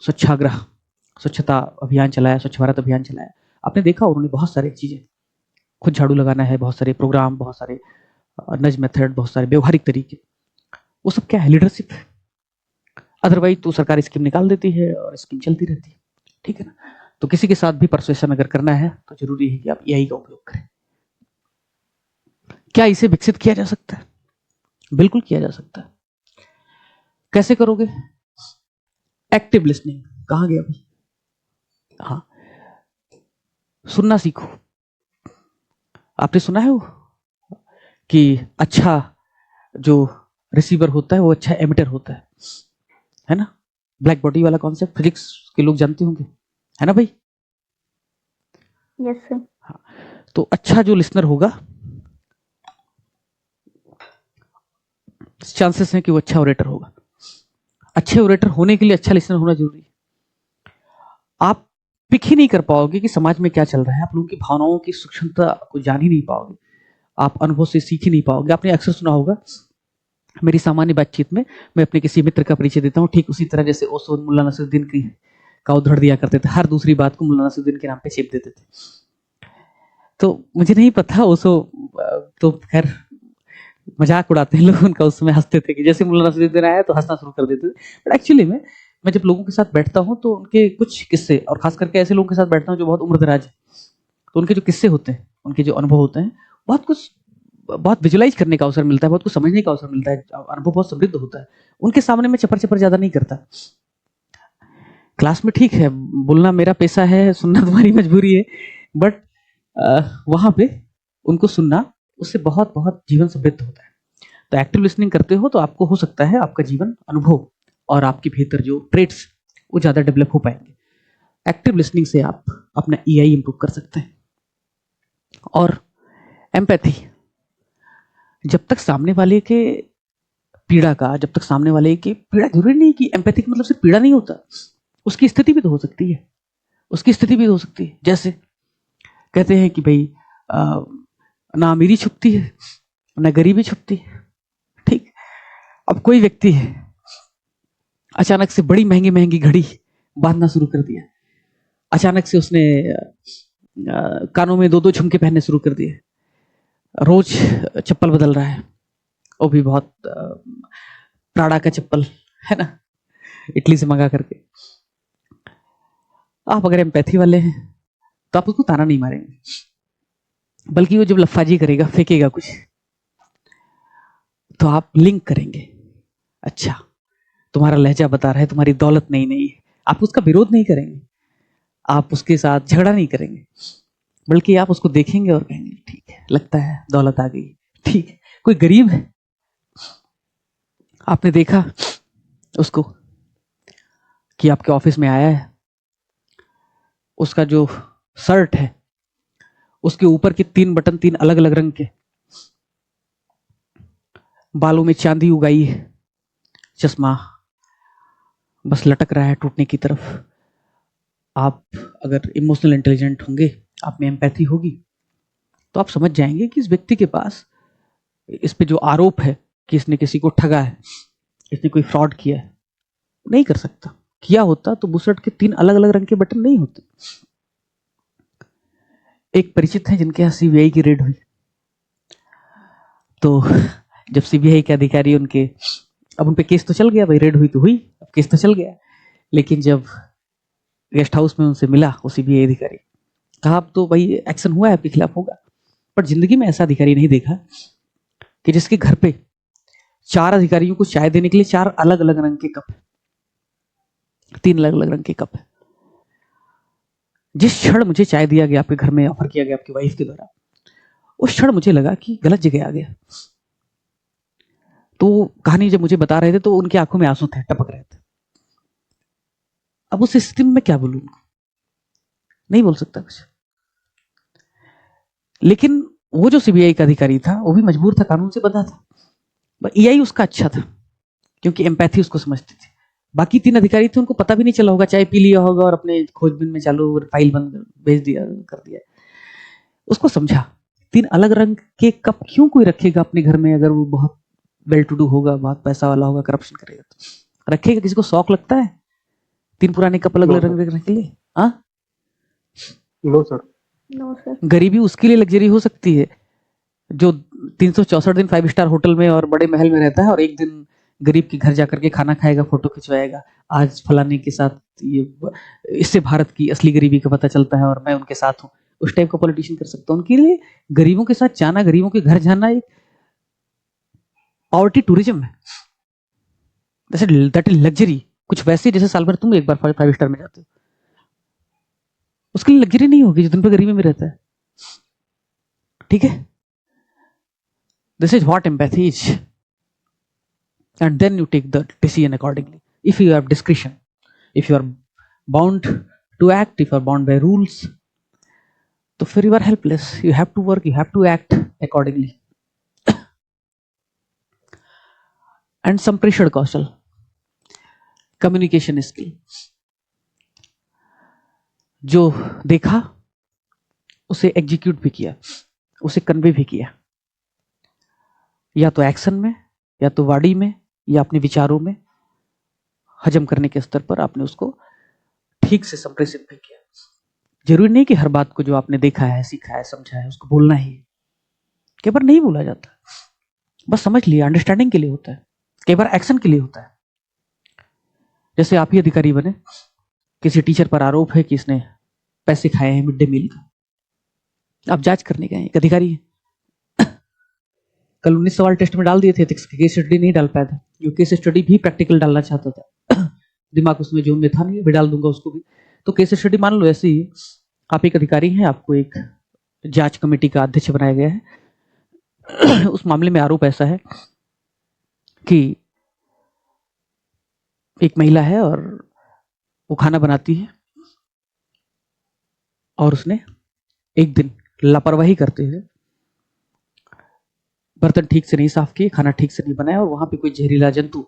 स्वच्छता अभियान चलाया, स्वच्छ भारत अभियान चलाया, आपने देखा उन्होंने बहुत सारी चीजें, खुद झाड़ू लगाना है, बहुत सारे प्रोग्राम, बहुत सारे नज मेथड, बहुत सारे व्यवहारिक तरीके, वो सब क्या है? लीडरशिप है। अदरवाइज तो सरकार स्कीम निकाल देती है और स्कीम चलती रहती है, ठीक है ना। तो किसी के साथ भी परसुएशन अगर करना है तो जरूरी है कि आप एआई का उपयोग करें। क्या इसे विकसित किया जा सकता है? बिल्कुल किया जा सकता है। कैसे करोगे? Active listening. कहां गया अभी? हाँ, सुनना सीखो। आपने सुना है वो कि अच्छा जो रिसीवर होता है वो अच्छा एमिटर होता है ना? ब्लैक बॉडी वाला कॉन्सेप्ट फिजिक्स के लोग जानते होंगे, है ना भाई? Yes sir. हाँ, तो अच्छा जो लिसनर होगा, चांसेस हैं कि वो अच्छा ओरेटर होगा। अच्छे ओरेटर होने के लिए अच्छा लिसनर होना जरूरी है। आप पिक ही नहीं कर पाओगे कि समाज में क्या चल रहा है, आप लोगों की भावनाओं की सूक्ष्मता को जान ही नहीं पाओगे, आप अनुभव से सीख ही नहीं पाओगे। आपने अक्सर सुना होगा, मेरी सामान्य बातचीत में मैं अपने किसी मित्र का परिचय देता हूँ, ठीक उसी तरह जैसे ओशो मुल्ला नसरुद्दीन की का उदाहरण दिया करते थे, हर दूसरी बात को मुल्ला नसरुद्दीन के नाम पे चेप देते थे। तो मुझे नहीं पता, ओशो तो खैर मजाक उड़ाते हैं लोग उनका, उस समय हंसते थे कि जैसे मुल्ला नसरुद्दीन आया तो हंसना शुरू कर देते थे। बट एक्चुअली में मैं जब लोगों के साथ बैठता हूँ तो उनके कुछ किस्से, और खास करके ऐसे लोगों के साथ बैठता हूँ जो बहुत उम्रदराज है, तो उनके जो किस्से होते हैं, उनके जो अनुभव होते हैं, बहुत विजुलाइज करने का अवसर मिलता है, बहुत कुछ समझने का अवसर मिलता है, अनुभव बहुत समृद्ध होता है। उनके सामने मैं चपर चपर ज्यादा नहीं करता। क्लास में ठीक है, बोलना मेरा पेशा है, सुनना तुम्हारी मजबूरी है, बट वहां पे उनको सुनना, उससे बहुत बहुत जीवन समृद्ध होता है। तो एक्टिव लिसनिंग करते हो तो आपको हो सकता है आपका जीवन अनुभव और आपके भीतर जो ट्रेट्स वो ज्यादा डेवलप हो पाएंगे। एक्टिव लिसनिंग से आप अपना ईआई इंप्रूव कर सकते हैं। और एम्पैथी, जब तक सामने वाले के पीड़ा का, जब तक सामने वाले की पीड़ा, जरूरी नहीं कि एम्पैथी का मतलब सिर्फ पीड़ा नहीं होता, उसकी स्थिति भी तो हो सकती है, उसकी स्थिति भी हो सकती है। जैसे कहते हैं कि भाई ना अमीरी छुपती है ना गरीबी छुपती है, ठीक। अब कोई व्यक्ति है, अचानक से बड़ी महंगी महंगी घड़ी बांधना शुरू कर दिया, अचानक से उसने कानों में 2-2 झुमके पहनने शुरू कर दिए, रोज चप्पल बदल रहा है, वो भी बहुत प्राड़ा का चप्पल, है ना, इटली से मंगा करके। आप अगर एम्पैथी वाले हैं तो आप उसको ताना नहीं मारेंगे, बल्कि वो जब लफाजी करेगा, फेंकेगा कुछ, तो आप लिंक करेंगे। अच्छा, तुम्हारा लहजा बता रहा है तुम्हारी दौलत नहीं है। आप उसका विरोध नहीं करेंगे, आप उसके साथ झगड़ा नहीं करेंगे, बल्कि आप उसको देखेंगे और कहेंगे ठीक है, लगता है दौलत आ गई, ठीक है। कोई गरीब है, आपने देखा उसको कि आपके ऑफिस में आया है, उसका जो शर्ट है उसके ऊपर के 3 बटन 3 अलग अलग रंग के, बालों में चांदी उगाई है, चश्मा बस लटक रहा है टूटने की तरफ। आप अगर इमोशनल इंटेलिजेंट होंगे, आप में एम्पैथी होगी, तो आप समझ जाएंगे कि इस व्यक्ति के पास इस पे जो आरोप है कि इसने किसी को ठगा है, इसने कोई फ्रॉड किया है, नहीं कर सकता। किया होता तो बुशर्ट के 3 अलग अलग रंग के बटन नहीं होते। एक परिचित है जिनके यहाँ सीबीआई की रेड हुई, तो जब सीबीआई के अधिकारी उनके, अब उन पे केस तो चल गया भाई, रेड हुई तो हुई, अब केस तो चल गया, लेकिन जब गेस्ट हाउस में उनसे मिला वो सीबीआई अधिकारी, कहा अब तो भाई एक्शन हुआ है आपके खिलाफ, होगा। पर जिंदगी में ऐसा अधिकारी नहीं देखा कि जिसके घर पे 4 अधिकारियों को चाय देने के लिए 4 अलग अलग रंग के कप, 3 अलग अलग रंग के कप है। जिस क्षण मुझे चाय दिया गया, आपके घर में ऑफर किया गया आपकी वाइफ के द्वारा, उस क्षण मुझे लगा कि गलत जगह आ गया। तो कहानी जब मुझे बता रहे थे तो उनकी आंखों में आंसू थे, टपक रहे थे। अब उस स्थिति में मैं क्या बोलूं उनको, नहीं बोल सकता कुछ। लेकिन वो जो सीबीआई का अधिकारी था वो भी मजबूर था, कानून से बंधा था। ईआई उसका अच्छा था क्योंकि एम्पैथी उसको समझती थी। बाकी 3 अधिकारी थे, उनको पता भी नहीं चला होगा, चाय पी लिया होगा और अपने खोजबीन में चालू फाइल बंद भेज दिया, कर दिया। उसको समझा 3 अलग रंग के कप क्यों कोई रखेगा अपने घर में, अगर वो बहुत वेल टू डू होगा, बहुत पैसा वाला होगा, करप्शन करेगा तो रखेगा। किसी को शौक लगता है 3 पुराने कप अलग अलग रंग रखने के लिए? हाँ, नो सर। गरीबी उसके लिए लग्जरी हो सकती है जो 364 दिन 5 स्टार होटल में और बड़े महल में रहता है और एक दिन गरीब के घर जाकर के खाना खाएगा, फोटो खिंचवाएगा, आज फलाने के साथ ये, इससे भारत की असली गरीबी का पता चलता है और मैं उनके साथ हूँ। उस टाइप का पॉलिटिशियन कर सकता है। उनके लिए गरीबों के साथ जाना, गरीबों के घर जाना एक पॉवर्टी टूरिज्म है, दैट इज लग्जरी। कुछ वैसे जैसे साल भर तुम एक बार 5 स्टार में जाते हो, उसके लिए लग्जरी नहीं होगी जो दिन भर गरीबी में रहता है। ठीक है, this is what empathy is, and then you take the decision accordingly. If you have discretion, if you are bound to act, if you are bound by rules, तो फिर you are helpless. You have to work, you have to act accordingly. And some pressure Kaushal, communication skill, जो देखा उसे execute भी किया, उसे convey भी किया, या तो एक्शन में, या तो वाणी में, या अपने विचारों में, हजम करने के स्तर पर आपने उसको ठीक से संप्रेषित भी किया। जरूरी नहीं कि हर बात को जो आपने देखा है, सीखा है, समझा है, उसको बोलना ही। कई बार नहीं बोला जाता, बस समझ लिया, अंडरस्टैंडिंग के लिए होता है। कई बार एक्शन के लिए होता है। जैसे आप ही अधिकारी बने, किसी टीचर पर आरोप है कि इसने पैसे खाए हैं मिड डे मील का, आप जांच करने गए, एक अधिकारी है, कल 19 सवाल टेस्ट में डाल दिए थे, केस स्टडी नहीं डाल पाया था, जो केस स्टडी भी प्रैक्टिकल डालना चाहता था, दिमाग उसमें जोन में था नहीं, भी डाल दूंगा उसको भी। तो केस स्टडी मान लो ऐसे ही, आप एक अधिकारी हैं, आपको एक जांच कमेटी का अध्यक्ष बनाया गया है। उस मामले में आरोप ऐसा है कि एक महिला है और वो खाना बनाती है और उसने एक दिन लापरवाही करते हुए बर्तन ठीक से नहीं साफ किए, खाना ठीक से नहीं बनाया और वहां पे कोई जहरीला जंतु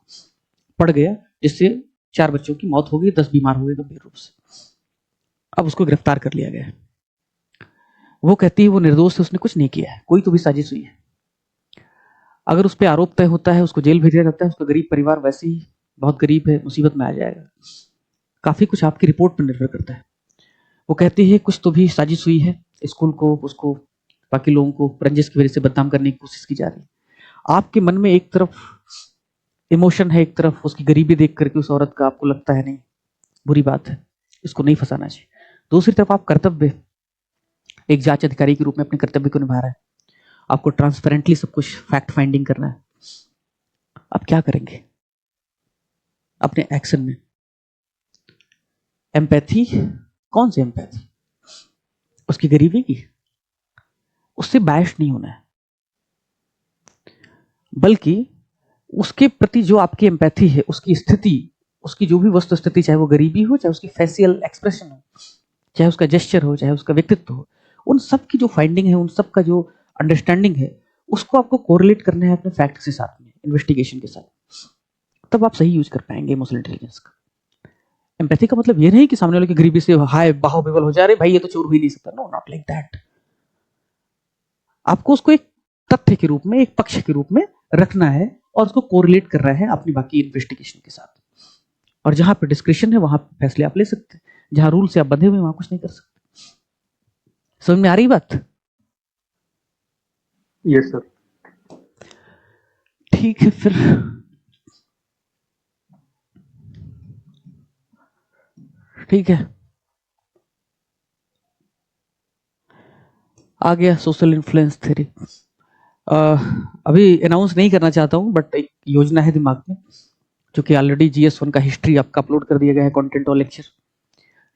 पड़ गया जिससे 4 बच्चों की मौत हो गई, 10 बीमार हो गए गंभीर रूप से। अब उसको गिरफ्तार कर लिया गया है। वो कहती है वो निर्दोष है, उसने कुछ नहीं किया है, कोई तो भी साजिश हुई है। अगर उस पर आरोप तय होता है, उसको जेल भेजा जाता है, उसका गरीब परिवार वैसे ही बहुत गरीब है, मुसीबत में आ जाएगा। काफी कुछ आपकी रिपोर्ट पर निर्भर करता है। वो कहती है कुछ तो भी साजिश हुई है, स्कूल को, उसको, बाकी लोगों को रंजिश की वजह से बदनाम करने की कोशिश की जा रही है। आपके मन में एक तरफ इमोशन है, एक तरफ उसकी गरीबी देख करके उस औरत का आपको लगता है नहीं बुरी बात है, इसको नहीं फंसाना चाहिए। दूसरी तरफ आप कर्तव्य, एक जांच अधिकारी के रूप में अपने कर्तव्य को निभा रहा है, आपको ट्रांसपेरेंटली सब कुछ फैक्ट फाइंडिंग करना है। आप क्या करेंगे अपने एक्शन में? एम्पैथी, कौन सी एम्पैथी? उसकी गरीबी की, उससे बायस नहीं होना है, बल्कि उसके प्रति जो आपकी एम्पैथी है, उसकी स्थिति, उसकी जो भी वस्तु स्थिति, चाहे वो गरीबी हो, चाहे उसकी फेसियल एक्सप्रेशन हो, चाहे उसका जेस्चर हो, चाहे उसका व्यक्तित्व हो, उन सब की जो फाइंडिंग है, उन सब का जो अंडरस्टैंडिंग है, उसको आपको कोरिलेट करना है अपने फैक्ट के साथ में, इन्वेस्टिगेशन के साथ। तब आप सही यूज कर पाएंगे इमोशनल इंटेलिजेंस का। एम्पैथी का मतलब ये नहीं कि सामने वाले की गरीबी से हाय बाहो बिवल हो जा रहे, भाई ये तो चोर हो ही नहीं सकता। No, not like that. आपको उसको एक तथ्य के रूप में, एक पक्ष के रूप में रखना है और उसको कोरिलेट कर रहा है अपनी बाकी इन्वेस्टिगेशन के साथ। और जहां पे डिस्क्रिप्शन है वहां फैसले आप ले सकते हैं, जहां रूल से आप बंधे हुए वहां कुछ नहीं कर सकते। समझ में आ रही बात? Yes sir. ठीक है, फिर ठीक है, आ गया सोशल इन्फ्लुएंस थ्योरी। अभी अनाउंस नहीं करना चाहता हूं, बट एक योजना है दिमाग में, जो कि ऑलरेडी GS1 का हिस्ट्री आपका अपलोड कर दिया गया है, कंटेंट और लेक्चर।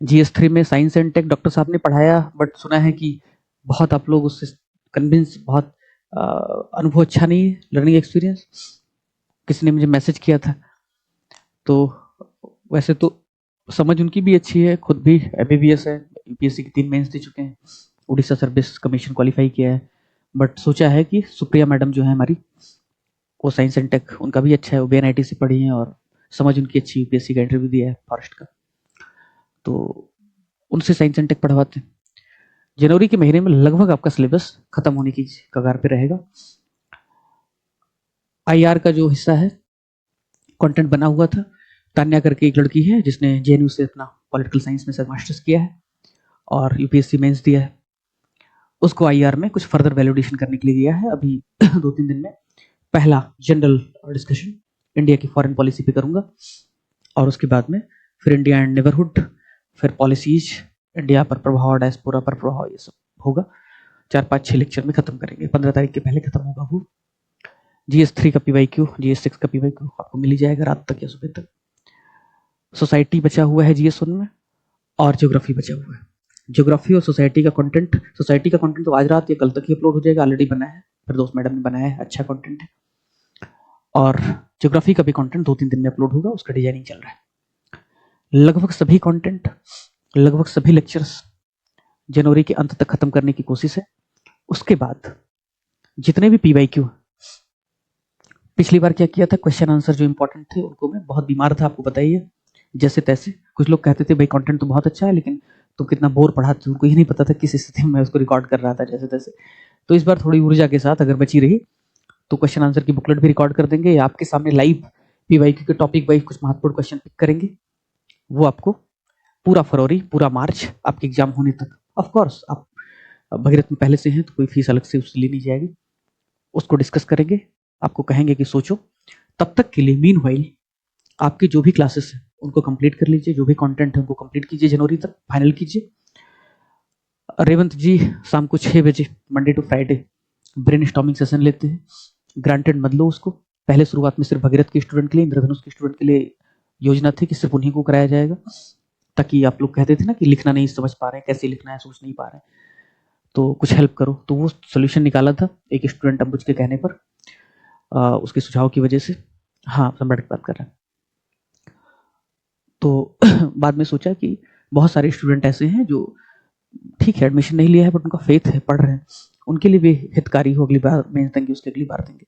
GS3 में साइंस एंड टेक डॉक्टर साहब ने पढ़ाया, बट सुना है कि बहुत आप लोग उससे कन्विंस, बहुत अनुभव अच्छा नहीं है, लर्निंग एक्सपीरियंस। किसी ने मुझे मैसेज किया था, तो वैसे तो समझ उनकी भी अच्छी है, खुद भी MBBS है, UPSC की 3 मेंस दे चुके हैं, उड़ीसा सर्विस कमीशन क्वालिफाई किया है, बट सोचा है कि सुप्रिया मैडम जो है हमारी, वो साइंस एंड टेक उनका भी अच्छा है, वो BNIT से पढ़ी हैं और समझ उनकी अच्छी, UPSC का इंटरव्यू दिया है फॉरेस्ट का, तो उनसे साइंस एंड टेक पढ़वाते हैं। जनवरी के महीने में लगभग आपका सिलेबस खत्म होने की कगार पे रहेगा। IR का जो हिस्सा है, कंटेंट बना हुआ था, तान्या करके एक लड़की है जिसने JNU से अपना पॉलिटिकल साइंस में मास्टर्स किया है और UPSC मेंस दिया है, उसको IR में कुछ फर्दर वैलिडेशन करने के लिए दिया है। अभी 2-3 दिन में पहला जनरल डिस्कशन इंडिया की फॉरेन पॉलिसी पे करूंगा, और उसके बाद में फिर इंडिया एंड नेबरहुड, फिर पॉलिसीज, इंडिया पर प्रभाव, डायस्पोरा पर प्रभाव, ये सब होगा। 4-5-6 लेक्चर में खत्म करेंगे, 15 तारीख के पहले खत्म होगा वो। GS3 का PYQ, GS6 का PYQ आपको मिल ही जाएगा रात तक या सुबह तक। सोसाइटी बचा हुआ है GS1 में, और ज्योग्राफी बचा हुआ है। ज्योग्राफी और सोसाइटी का कंटेंट, सोसाइटी का कंटेंट तो आज रात या कल तक ही अपलोड हो जाएगा, ऑलरेडी बना है, फिर दोस्त मैडम ने बनाया है, अच्छा कंटेंट है। और ज्योग्राफी का भी कंटेंट 2-3 दिन में अपलोड होगा, उसका डिजाइनिंग चल रहा है। लगभग सभी कंटेंट, लगभग सभी लेक्चर्स जनवरी के अंत तक खत्म करने की कोशिश है। उसके बाद जितने भी PYQ, पिछली बार क्या किया था, क्वेश्चन आंसर जो इंपॉर्टेंट थे उनको, मैं बहुत बीमार था आपको बताइए, जैसे तैसे। कुछ लोग कहते थे भाई कंटेंट तो बहुत अच्छा है, लेकिन तुम कितना बोर पढ़ाते हो, उनको ये नहीं पता था किस स्थिति में मैं उसको रिकॉर्ड कर रहा था, जैसे तैसे। तो इस बार थोड़ी ऊर्जा के साथ अगर बची रही तो क्वेश्चन आंसर की बुकलेट भी रिकॉर्ड कर देंगे, या आपके सामने लाइव PYQ के टॉपिक वाइज कुछ महत्वपूर्ण क्वेश्चन पिक करेंगे। वो आपको पूरा फरवरी, पूरा मार्च आपके एग्जाम होने तक, ऑफ कोर्स आप भगीरथ में पहले से हैं तो कोई फीस अलग से उससे ली नहीं जाएगी, उसको डिस्कस करेंगे, आपको कहेंगे कि सोचो। तब तक के लिए मीनवाइल आपकी जो भी क्लासेस है उनको कंप्लीट कर लीजिए, जो भी कंटेंट है उनको कंप्लीट कीजिए, जनवरी तक फाइनल कीजिए। रेवंत जी शाम को 6 बजे Monday to Friday brainstorming session लेते हैं, ग्रांटेड मत लो उसको। पहले शुरुआत में सिर्फ भगीरथ के स्टूडेंट के लिए, इंद्रधनुष के स्टूडेंट के लिए योजना थी कि सिर्फ उन्हीं को कराया जाएगा, ताकि आप लोग कहते थे ना कि लिखना नहीं समझ पा रहे हैं, कैसे लिखना है सोच नहीं पा रहे हैं, तो कुछ हेल्प करो। तो वो सोल्यूशन निकाला था एक स्टूडेंट अंबुज के कहने पर, उसके सुझाव की वजह से। हाँ, सम्राट की बात कर रहे हैं। तो बाद में सोचा कि बहुत सारे स्टूडेंट ऐसे हैं जो ठीक है एडमिशन नहीं लिया है बट उनका फेथ है, पढ़ रहे हैं, उनके लिए भी हितकारी हो, अगली बार में देंगे, उसके अगली बार देंगे,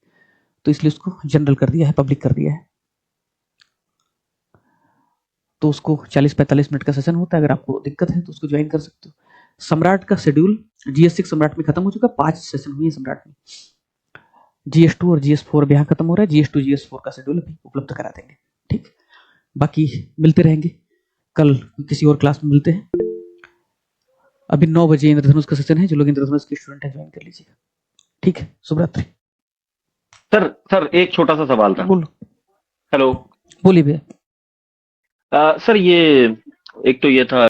तो इसलिए उसको जनरल कर दिया है, पब्लिक कर दिया है। तो उसको 40-45 मिनट का सेशन होता है, अगर आपको दिक्कत है तो उसको ज्वाइन कर सकते हो। सम्राट का शेड्यूल GS6 सम्राट में खत्म हो चुका, 5 सेशन हुए सम्राट में। GS2 और GS4 भी यहाँ खत्म हो रहा है, GS2 GS4 का शेड्यूल अभी उपलब्ध करा देंगे, ठीक। बाकी मिलते रहेंगे, कल किसी और क्लास में मिलते हैं। अभी 9 बजे इंद्रधनुष का सेशन है, जो लोग इंद्रधनुष के स्टूडेंट हैं ज्वाइन कर लीजिएगा, ठीक है। शुभ रात्रि। सर एक छोटा सा सवाल था। बोलो, हेलो। बोलिए भैया। सर ये एक तो ये था